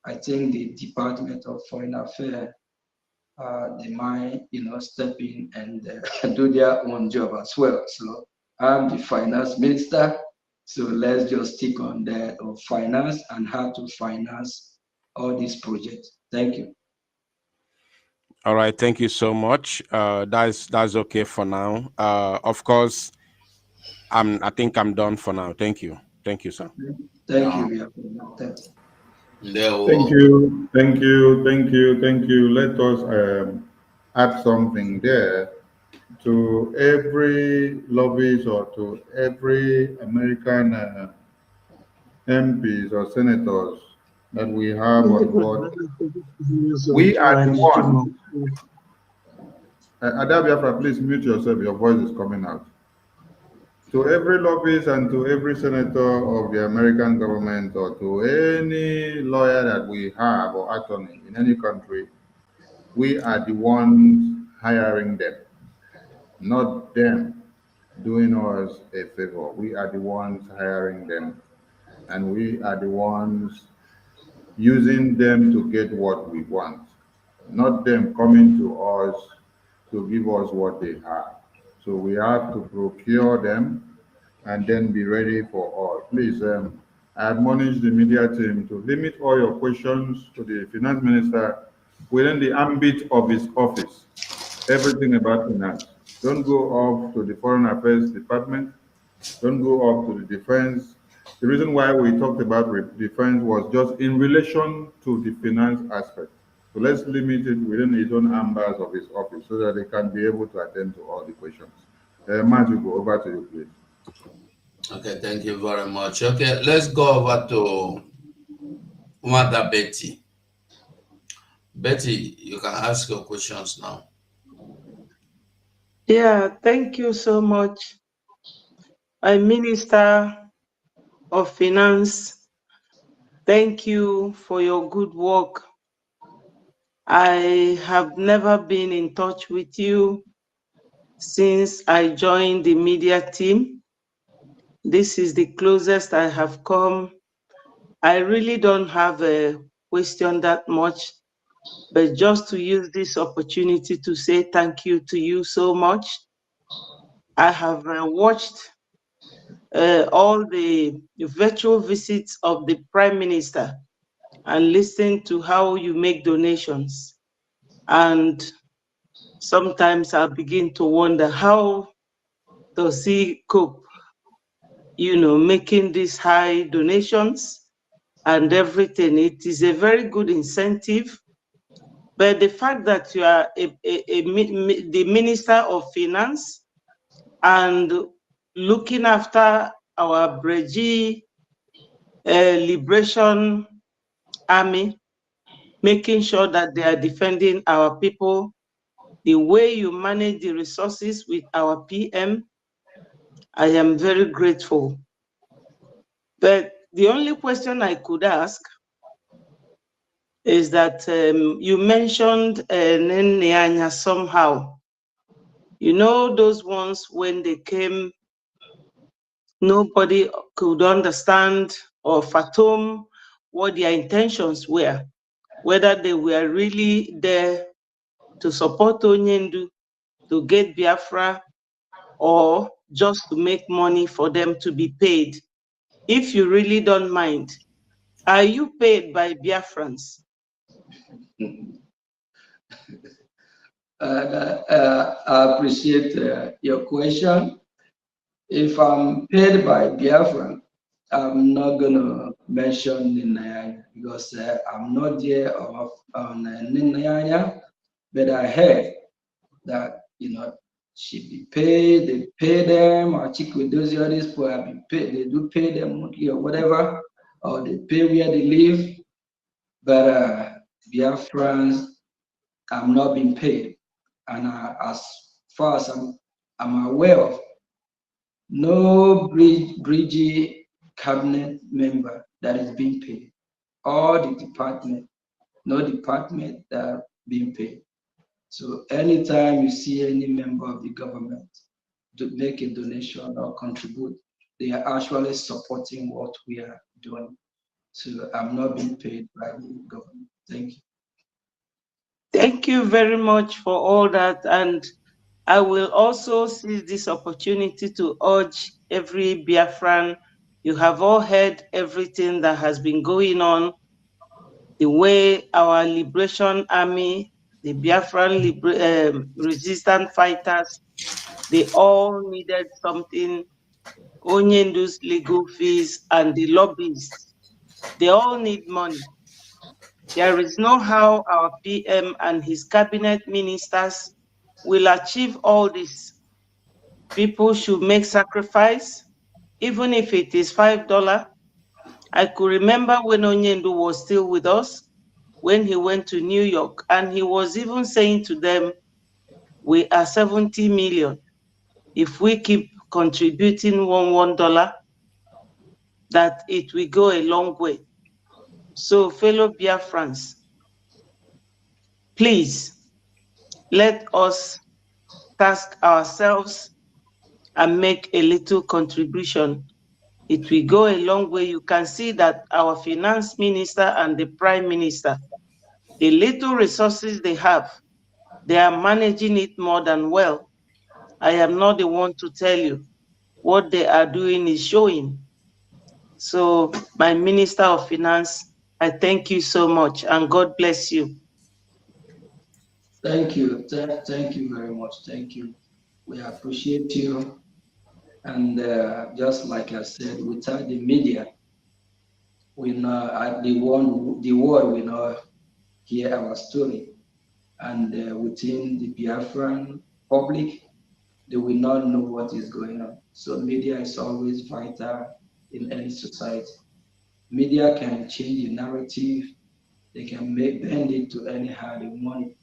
I think the Department of Foreign Affairs, they might, step in and do their own job as well. So I'm the finance minister, so let's just stick on that of finance and how to finance all these projects. Thank you. All right, thank you so much. That's okay for now. Of course, I think I'm done for now. Thank you, sir. Thank you. Thank you. Let us add something there to every lobbyist or to every American MPs or senators that we have on board. We are the ones. Ada Biafra, please mute yourself. Your voice is coming out. To every lobbyist and to every senator of the American government, or to any lawyer that we have or attorney in any country, we are the ones hiring them, not them doing us a favor. We are the ones hiring them, and we are the ones using them to get what we want, not them coming to us to give us what they have. So we have to procure them and then be ready for all. Please, I admonish the media team to limit all your questions to the finance minister within the ambit of his office. Everything about finance. Don't go off to the Foreign Affairs Department. Don't go up to the defense. The reason why we talked about defense was just in relation to the finance aspect. So let's limit it within his own ambers of his office so that they can be able to attend to all the questions. Matthew, go over to you, please. Okay, thank you very much. Okay, let's go over to Mother Betty. Betty, you can ask your questions now. Yeah, thank you so much. I'm Minister of Finance. Thank you for your good work. I have never been in touch with you since I joined the media team. This is the closest I have come. I really don't have a question that much, but just to use this opportunity to say thank you to you so much. I have watched all the virtual visits of the Prime Minister and listened to how you make donations. And sometimes I begin to wonder, how does he cope, making these high donations and everything? It is a very good incentive. But the fact that you are the Minister of Finance and looking after our Breji Liberation Army, making sure that they are defending our people, the way you manage the resources with our PM, I am very grateful. But the only question I could ask is that you mentioned Nenyanya somehow. You know, those ones when they came, nobody could understand or fathom what their intentions were, whether they were really there to support Onyendu, to get Biafra, or just to make money for them to be paid. If you really don't mind, are you paid by Biafrans? I appreciate your question. If I'm paid by Biafra, I'm not going to mention Ninayanya because I'm not there on Ninayanya, but I heard that, she be paid, they pay them, or those others people have been paid, they do pay them monthly or whatever, or they pay where they live. But Biafrans, I'm not being paid. And as far as I'm aware of, no Bridgie cabinet member that is being paid. All the department, no department that are being paid. So anytime you see any member of the government to make a donation or contribute, they are actually supporting what we are doing. So I'm not being paid by the government. Thank you. Thank you very much for all that. And I will also seize this opportunity to urge every Biafran, you have all heard everything that has been going on, the way our Liberation Army, the Biafran resistant fighters, they all needed something, Onyendu's legal fees and the lobbyists, they all need money. There is no how our PM and his cabinet ministers will achieve all this. People should make sacrifice, even if it is $5. I could remember when Onyendu was still with us, when he went to New York, and he was even saying to them, we are 70 million. If we keep contributing $1, that it will go a long way. So fellow Biafrans, please, let us task ourselves and make a little contribution. It will go a long way. You can see that our finance minister and the prime minister, the little resources they have, they are managing it more than well. I am not the one to tell you. What they are doing is showing. So my Minister of Finance, I thank you so much and God bless you. Thank you. Thank you very much. Thank you. We appreciate you. And just like I said, without the media, we know the world will not hear our story. And within the Biafran public, they will not know what is going on. So media is always vital in any society. Media can change the narrative. They can bend it to anyhow they want it.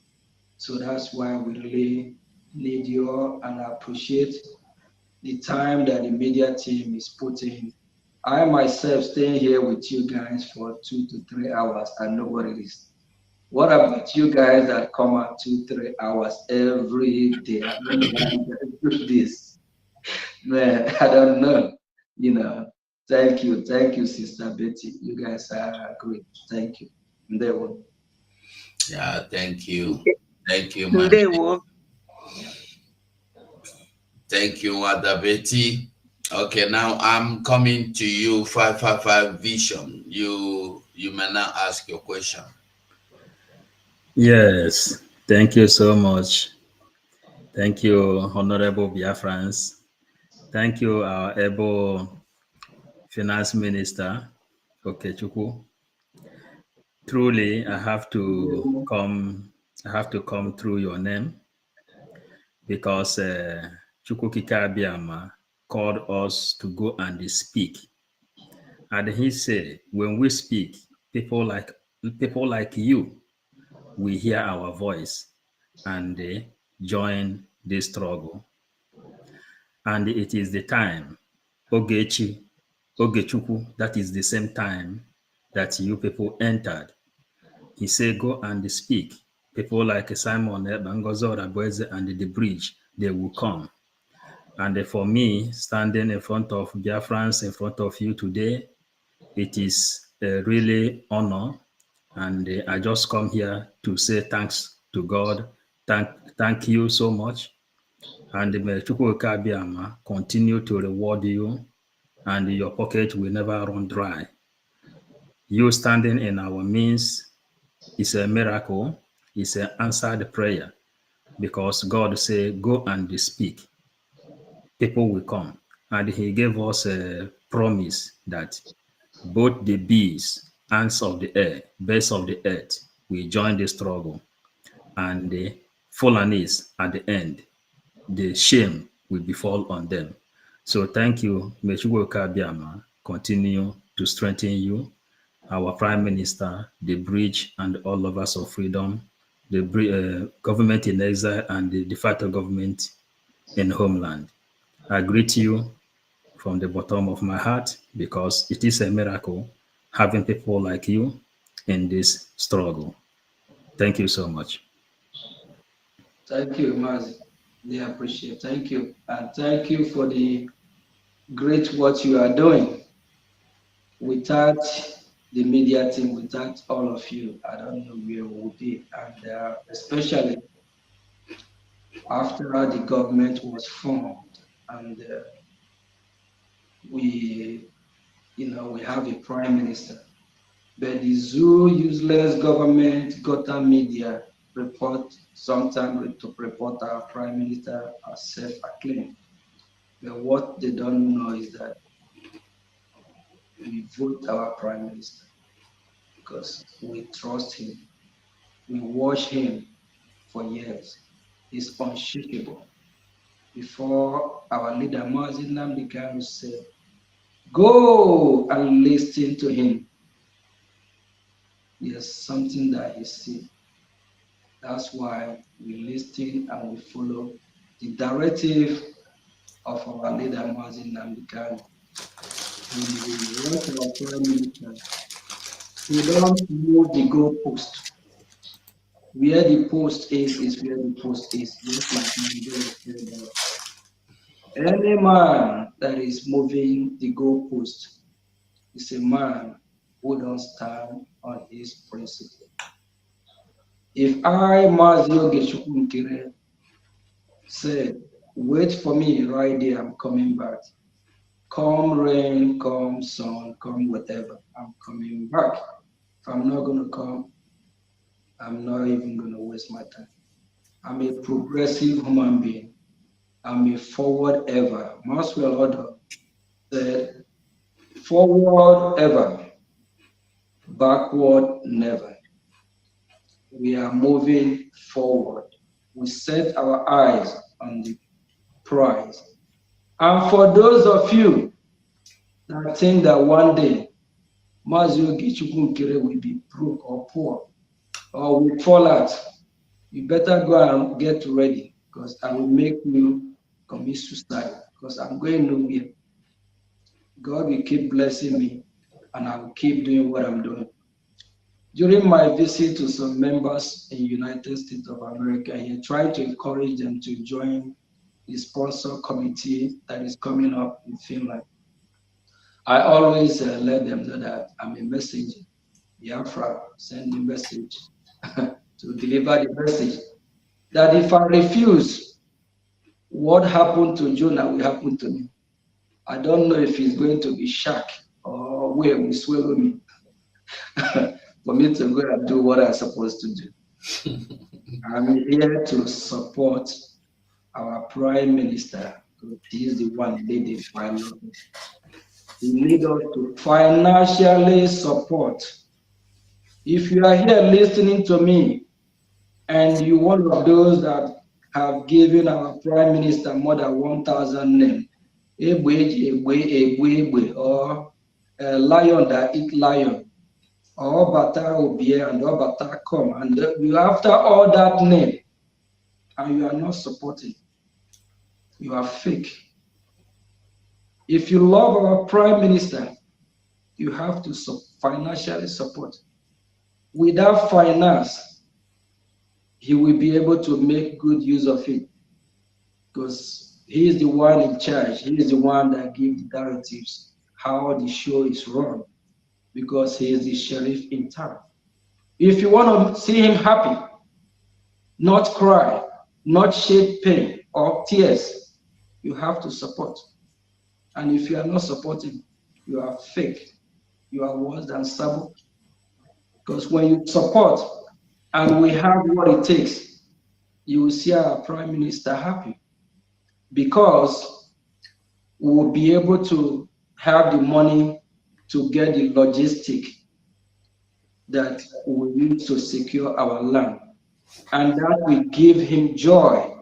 So that's why we really need you, and I appreciate the time that the media team is putting. I myself staying here with you guys for 2 to 3 hours, I know what it is. What about you guys that come out 2, 3 hours every day? I don't know how you guys do this. Man, I don't know. You know, thank you, Sister Betty. You guys are great. Thank you. Yeah, thank you. Thank you, man. Thank you, Mother Betty. Okay, now I'm coming to you, 555 Vision. You may now ask your question. Yes, thank you so much. Thank you, Honorable Biafrans. Thank you, our able Finance Minister, Okechukwu. Truly, I have to come through your name because Chukwukika Abiyama called us to go and speak. And he said, when we speak, people like you, we hear our voice and they join this struggle. And it is the time, Ogechukwu, that is the same time that you people entered. He said, go and speak. People like Simon Bangozo Rabueze and the bridge, they will come. And for me, standing in front of Biafrans, in front of you today, it is a really honor. And I just come here to say thanks to God. Thank you so much. And may Chukwuka Abiyama continue to reward you, and your pocket will never run dry. You standing in our midst is a miracle. It's an answered prayer, because God said, go and speak. People will come. And he gave us a promise that both the bees, ants of the air, birds of the earth will join the struggle. And the Fulanis at the end, the shame will befall on them. So thank you. May Chukwuka Abiyama continue to strengthen you, our Prime Minister, the bridge, and all of us of freedom, the government in exile, and the de facto government in homeland. I greet you from the bottom of my heart, because it is a miracle having people like you in this struggle. Thank you so much. Thank you, Mazi. They appreciate. Thank you. And thank you for the great work you are doing. Without the media team, without all of you, I don't know where we would be. And especially after the government was formed, and we have a prime minister. But the zoo useless government got a media report sometimes to report our prime minister as self-acclaimed. But what they don't know is that we vote our prime minister because we trust him. We watch him for years. He's unshakable. Before our leader Mazi Nnamdi Kanu said, go and listen to him. There's something that he sees. That's why we listen and we follow the directive of our leader Mazi Nnamdi Kanu. When we want our prime minister, we don't move the goalpost. Where the post is where the post is. Just like any man that is moving the goalpost is a man who don't stand on his principle. If I, Mazi Ogechukwu Nkere, said, wait for me right there, I'm coming back. Come rain, come sun, come whatever, I'm coming back. If I'm not going to come, I'm not even going to waste my time. I'm a progressive human being. I'm a forward ever. Maxwell Order said, forward ever, backward never. We are moving forward. We set our eyes on the prize. And for those of you that think that one day Maziogi Chukwukere will be broke or poor or will fall out, you better go and get ready, because I will make you commit suicide, because I'm going nowhere. God will keep blessing me and I will keep doing what I'm doing. During my visit to some members in the United States of America, he tried to encourage them to join the sponsor committee that is coming up in Finland. I always let them know that I'm a messenger. Biafra send the message to deliver the message that if I refuse, what happened to Jonah will happen to me. I don't know if he's going to be shocked or where will swallow me for me to go and do what I'm supposed to do. I'm here to support our Prime Minister, because he is the one leading finally. He needs us to financially support. If you are here listening to me and you're one of those that have given our Prime Minister more than 1,000 names, or a lion that eat lion, or Bata Obie and or Bata come, and you after all that name, and you are not supporting, you are fake. If you love our Prime Minister, you have to financially support. Without finance, he will be able to make good use of it, because he is the one in charge. He is the one that gives the directives how the show is run, because he is the sheriff in town. If you want to see him happy, not cry, not shed pain or tears, you have to support. And if you are not supporting, you are fake. You are worse than Sabo. Because when you support and we have what it takes, you will see our Prime Minister happy, because we will be able to have the money to get the logistic that we need to secure our land. And that will give him joy.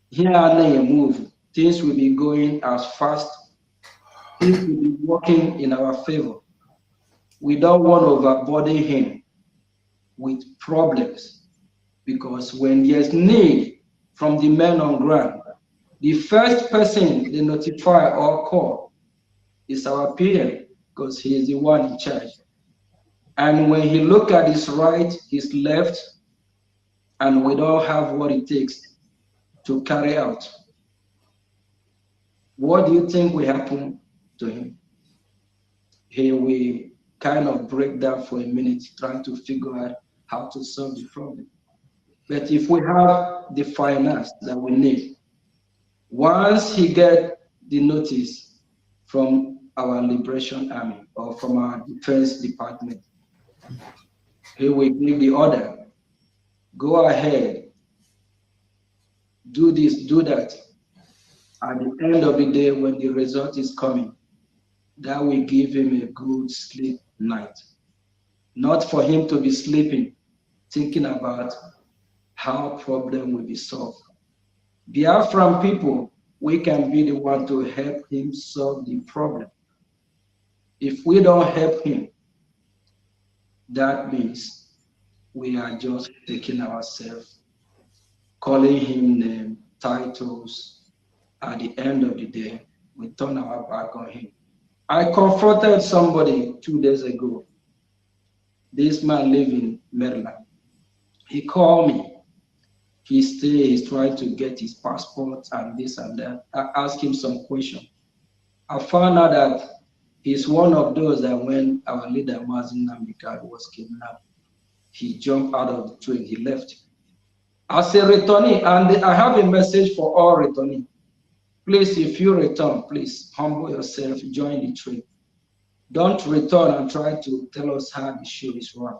Here and there move, things will be going as fast, things will be working in our favor. We don't want to overburden him with problems, because when there's need from the men on ground, the first person they notify or call is our PM, because he is the one in charge. And when he look at his right, his left, and we don't have what it takes to carry out, what do you think will happen to him? He will kind of break down for a minute, trying to figure out how to solve the problem. But if we have the finance that we need, once he gets the notice from our Liberation Army or from our Defense Department, he will give the order, go ahead, do this, do that. At the end of the day, when the result is coming, that will give him a good sleep night. Not for him to be sleeping, thinking about how problem will be solved. Biafran people, we can be the one to help him solve the problem. If we don't help him, that means we are just taking ourselves, calling him names, titles. At the end of the day, we turn our back on him. I confronted somebody 2 days ago. This man lives in Maryland. He called me. He's trying to get his passport and this and that. I asked him some questions. I found out that he's one of those that when our leader, Mazin Namdekano, was kidnapped, he jumped out of the train, he left. As a returnee, and I have a message for all returnees. Please, if you return, please humble yourself, join the train. Don't return and try to tell us how the show is run.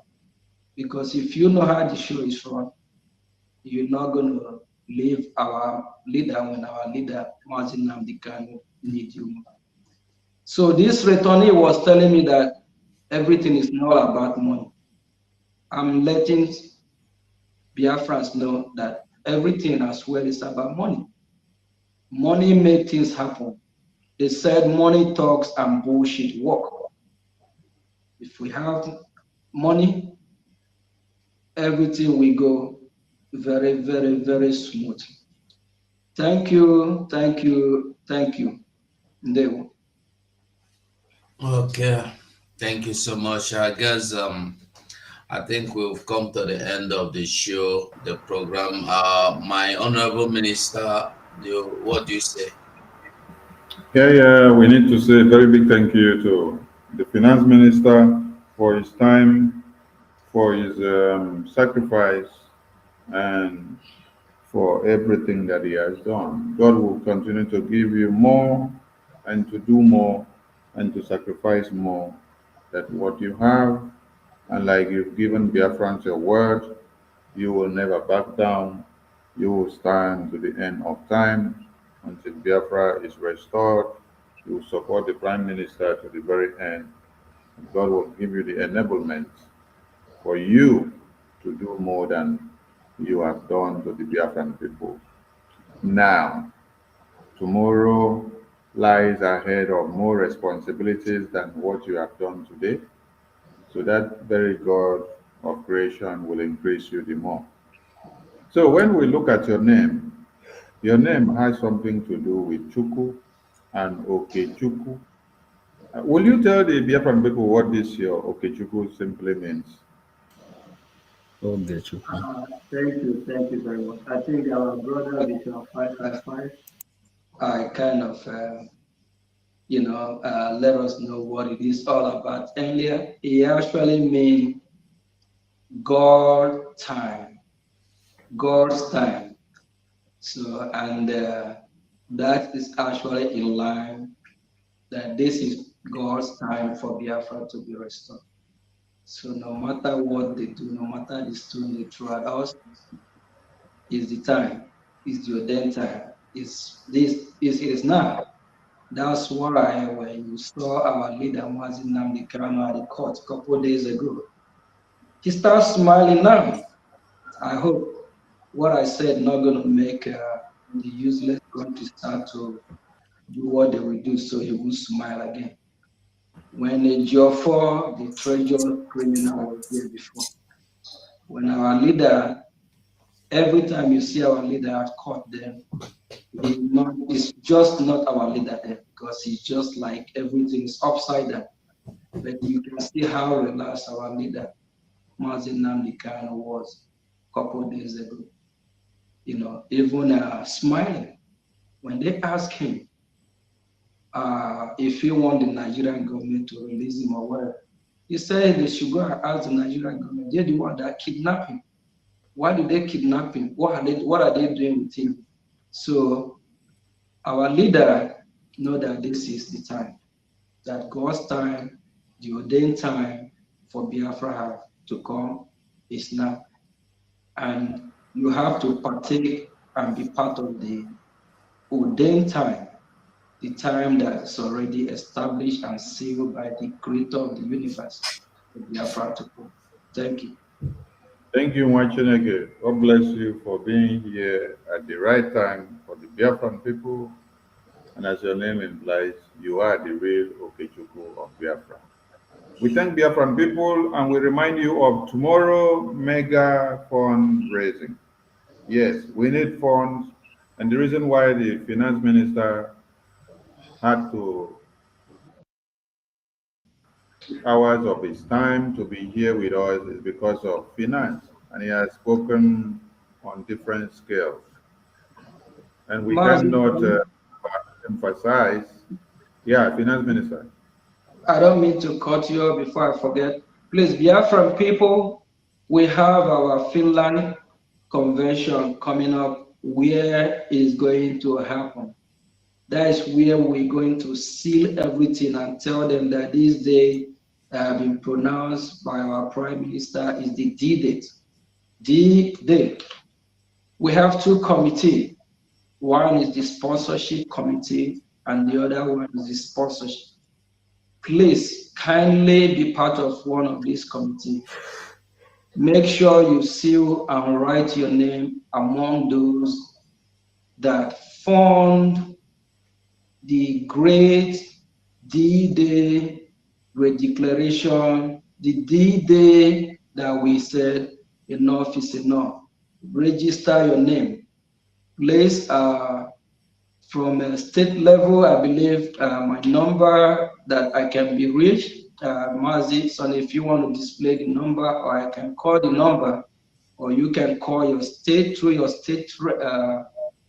Because if you know how the show is run, you're not going to leave our leader when our leader, Martin Nnamdi Kanu, need you more. So this returnee was telling me that everything is not about money. I'm letting Biafrans know that everything as well is about money. Money makes things happen. They said money talks and bullshit work. If we have money, everything will go very, very, very smooth. Thank you, thank you, thank you. Ndewo. Okay, thank you so much. I guess I think we've come to the end of the show, the program. My honorable minister, what do you say? Yeah, we need to say a very big thank you to the finance minister for his time, for his sacrifice, and for everything that he has done. God will continue to give you more and to do more and to sacrifice more than what you have. And like you've given Biafrans your word, you will never back down. You will stand to the end of time until Biafra is restored. You will support the Prime Minister to the very end. And God will give you the enablement for you to do more than you have done to the Biafran people. Now, tomorrow lies ahead of more responsibilities than what you have done today. So that very God of creation will increase you the more. So when we look at your name has something to do with Chuku and Okechukwu. Will you tell the Biafran people what this your Okechukwu simply means? Thank you very much. I think our brother Bishop 555, I kind of, let us know what it is all about earlier. It actually means God time, God's time. So, and that is actually in line that this is God's time for Biafra to be restored. So no matter what they do, no matter the stone they throw at us, is the time, is the ordained time, it is now. That's why when you saw our leader Martin Nnamdi Kanu at the court a couple of days ago, he starts smiling now. I hope what I said not going to make the useless country start to do what they will do, so he will smile again. When Ejiofor, the treasure criminal, was here before, when our leader, every time you see our leader at court, then it's just not our leader there, because he's just like everything is upside down. But you can see how relaxed our leader, Martin Nnamdi Kanu, was a couple of days ago. Even smiling. When they asked him if he want the Nigerian government to release him or whatever, he said they should go and ask the Nigerian government. They're the one that kidnapped him. Why did they kidnap him? What are they doing with him? So our leader know that this is the time, that God's time, the ordained time for Biafra to come is now. And you have to partake and be part of the ordained time, the time that is already established and sealed by the creator of the universe, for Biafra to come. Thank you. Thank you, Mwachineke. God bless you for being here at the right time for the Biafran people. And as your name implies, you are the real Okechukwu of Biafra. We thank Biafran people and we remind you of tomorrow mega fundraising. Yes, we need funds. And the reason why the finance minister had to hours of his time to be here with us is because of finance. And he has spoken on different scales. And we cannot emphasize. Yeah, finance minister. I don't mean to cut you off before I forget. Please, Biafran people, we have our Finland convention coming up, where is going to happen. That is where we're going to seal everything and tell them that this day have been pronounced by our Prime Minister is the D-date. D-Day. We have two committees. One is the sponsorship committee and the other one is the sponsorship. Please kindly be part of one of these committees. Make sure you seal and write your name among those that fund the great D-Day redeclaration, the D-Day that we said enough is enough. Register your name. Place from a state level, I believe my number that I can be reached, Mazi, so if you want to display the number, or I can call the number, or you can call your state through your state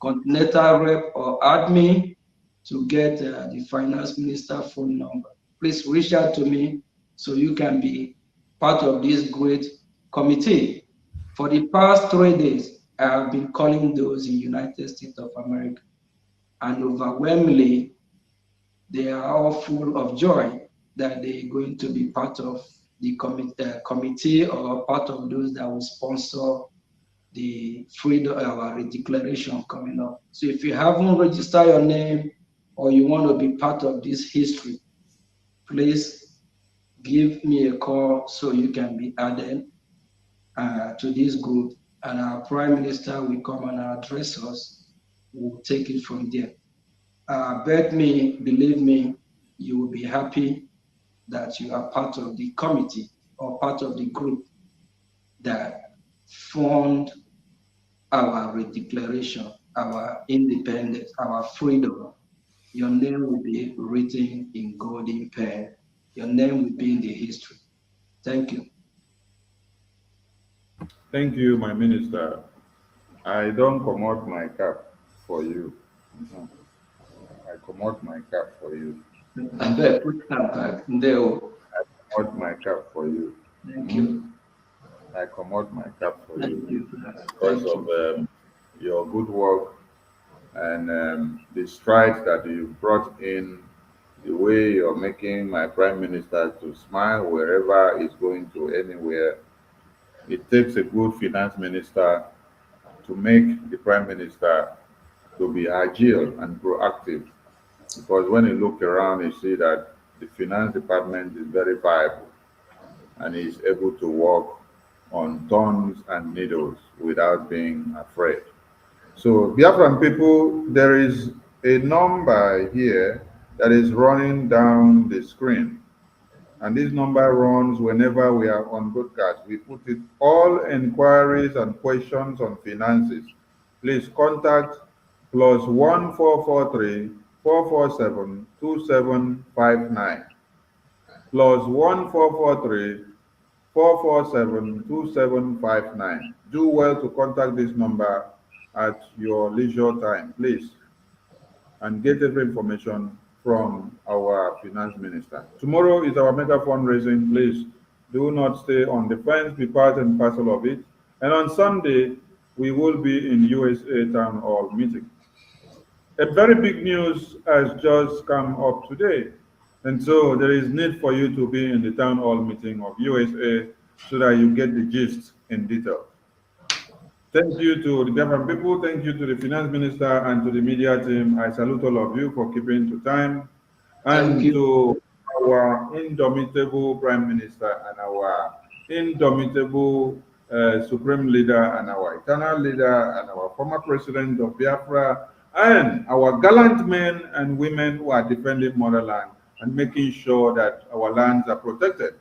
continental rep or admin to get the finance minister phone number. Please reach out to me so you can be part of this great committee. For the past 3 days, I have been calling those in United States of America, and overwhelmingly, they are all full of joy that they're going to be part of the committee or part of those that will sponsor the freedom our declaration coming up. So if you haven't registered your name or you want to be part of this history, please give me a call so you can be added to this group, and our Prime Minister will come and address us. We'll take it from there. Bet me, believe me, you will be happy that you are part of the committee or part of the group that fund our redeclaration, our independence, our freedom. Your name will be written in golden pen. Your name will be in the history. Thank you. Thank you, my minister. I don't come out my cap for you. I come out my cap for you. I better put that back there. I come out my cap for you. Thank you. I come out my cap for Thank you. Because of your good work and the strides that you've brought in, the way you're making my prime minister to smile wherever he's going to anywhere. It takes a good finance minister to make the prime minister to be agile and proactive, because when you look around, you see that the finance department is very viable and is able to work on tons and needles without being afraid. So, Biafran people, there is a number here that is running down the screen. And this number runs whenever we are on broadcast. We put it all inquiries and questions on finances. Please contact +1443 447 2759. +1443 447 2759. Do well to contact this number at your leisure time, please, and get every information from our finance minister. Tomorrow is our mega fundraising. Please do not stay on the fence, be part and parcel of it. And on Sunday, we will be in USA Town Hall meeting. A very big news has just come up today. And so there is need for you to be in the Town Hall meeting of USA so that you get the gist in detail. Thank you to the Biafran people, thank you to the finance minister and to the media team. I salute all of you for keeping to time. And to our indomitable prime minister and our indomitable supreme leader and our eternal leader and our former president of Biafra and our gallant men and women who are defending motherland and making sure that our lands are protected.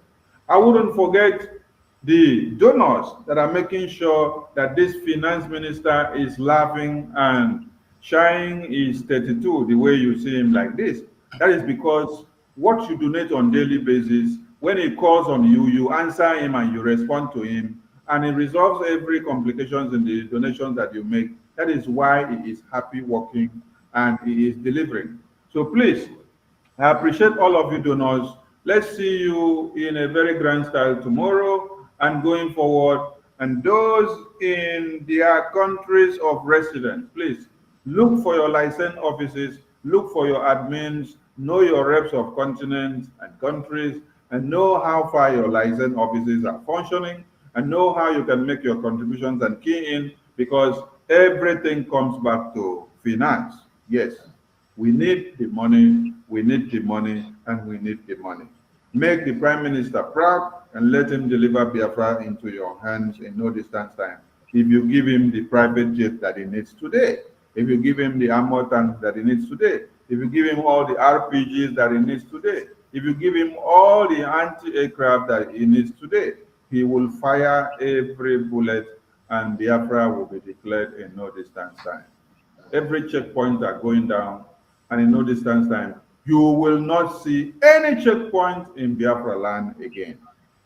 I wouldn't forget the donors that are making sure that this finance minister is laughing and shine is 32 the way you see him like this. That is because what you donate on daily basis, when he calls on you, you answer him and you respond to him, and he resolves every complications in the donations that you make. That is why he is happy working and he is delivering. So please, I appreciate all of you donors. Let's see you in a very grand style tomorrow and going forward. And those in their countries of residence, please look for your license offices, look for your admins, know your reps of continents and countries, and know how far your license offices are functioning, and know how you can make your contributions and key in, because everything comes back to finance. Yes, we need the money, we need the money, and we need the money. Make the Prime Minister proud and let him deliver Biafra into your hands in no distance time. If you give him the private jet that he needs today, if you give him the armor tank that he needs today, if you give him all the RPGs that he needs today, if you give him all the anti-aircraft that he needs today, he will fire every bullet and Biafra will be declared in no distance time. Every checkpoint are going down, and in no distance time, you will not see any checkpoint in Biafra land again.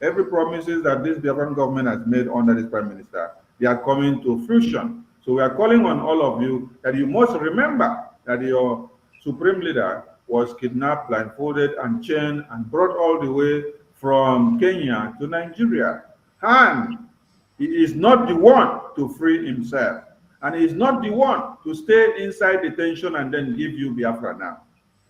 Every promises that this Biafran government has made under this Prime Minister, they are coming to fruition. So we are calling on all of you that you must remember that your supreme leader was kidnapped, blindfolded, and chained, and brought all the way from Kenya to Nigeria. And he is not the one to free himself. And he is not the one to stay inside detention and then give you Biafra now.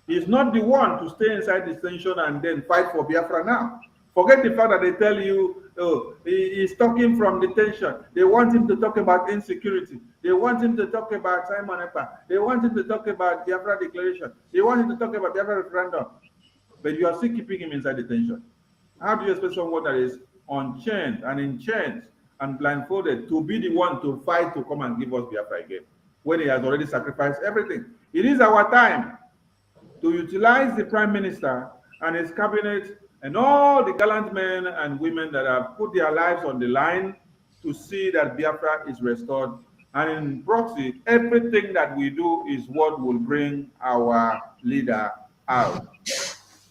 He is not the one to stay inside detention and then fight for Biafra now. Forget the fact that they tell you, oh, he is talking from detention. They want him to talk about insecurity. They want him to talk about Simon Ekpa. They want him to talk about Biafra declaration. They want him to talk about Biafra referendum. But you are still keeping him inside detention. How do you expect someone that is unchained and in chains and blindfolded to be the one to fight to come and give us Biafra again, when he has already sacrificed everything? It is our time to utilize the Prime Minister and his cabinet and all the gallant men and women that have put their lives on the line to see that Biafra is restored. And in proxy, everything that we do is what will bring our leader out.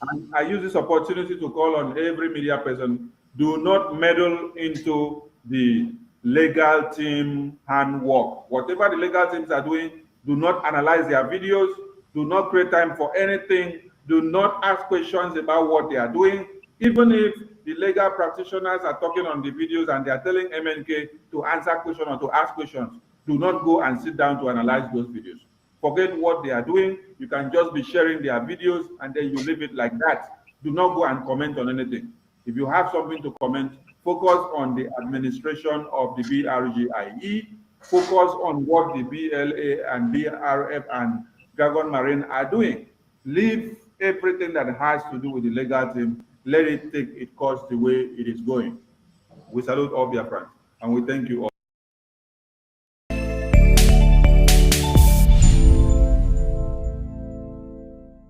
And I use this opportunity to call on every media person, do not meddle into the legal team handwork. Whatever the legal teams are doing, do not analyze their videos, do not create time for anything, do not ask questions about what they are doing. Even if the legal practitioners are talking on the videos and they are telling MNK to answer questions or to ask questions, do not go and sit down to analyze those videos. Forget what they are doing. You can just be sharing their videos and then you leave it like that. Do not go and comment on anything. If you have something to comment, focus on the administration of the BRGIE, focus on what the BLA and BRF and Dragon Marine are doing. Leave everything that has to do with the legal team, let it take its course the way it is going. We salute all Biafrans and we thank you all.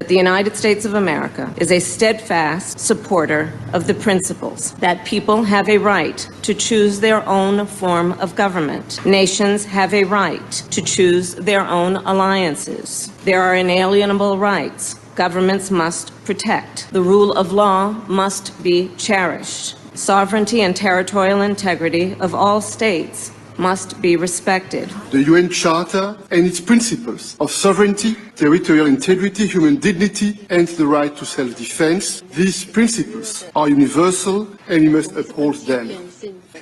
The United States of America is a steadfast supporter of the principles that people have a right to choose their own form of government. Nations have a right to choose their own alliances. There are inalienable rights governments must protect. The rule of law must be cherished. Sovereignty and territorial integrity of all states must be respected. The UN Charter and its principles of sovereignty, territorial integrity, human dignity, and the right to self-defense, these principles are universal and we must uphold them.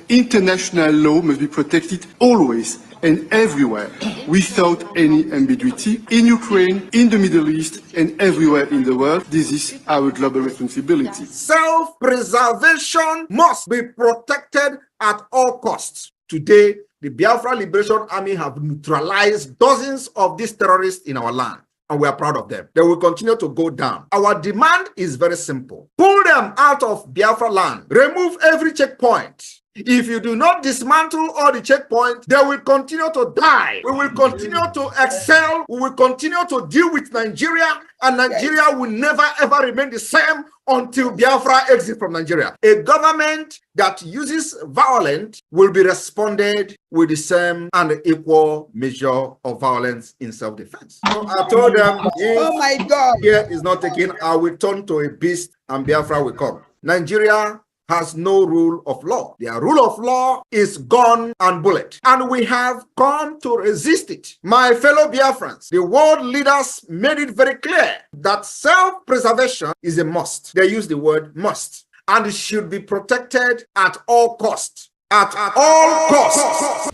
International law must be protected always and everywhere, without any ambiguity, in Ukraine, in the Middle East, and everywhere in the world. This is our global responsibility. Self-preservation must be protected at all costs. Today, the Biafra Liberation Army have neutralized dozens of these terrorists in our land, and we are proud of them. They will continue to go down. Our demand is very simple. Pull them out of Biafra land. Remove every checkpoint. If you do not dismantle all the checkpoints, they will continue to die. We will continue to excel. We will continue to deal with Nigeria, and Nigeria will never ever remain the same until Biafra exits from Nigeria. A government that uses violence will be responded with the same and equal measure of violence in self-defense. So I told them, oh my God, here is not taken, I will turn to a beast and Biafra will come. Nigeria has no rule of law. Their rule of law is gun and bullet. And we have come to resist it. My fellow Biafrans, the world leaders made it very clear that self-preservation is a must. They use the word must. And it should be protected at all costs. At all costs.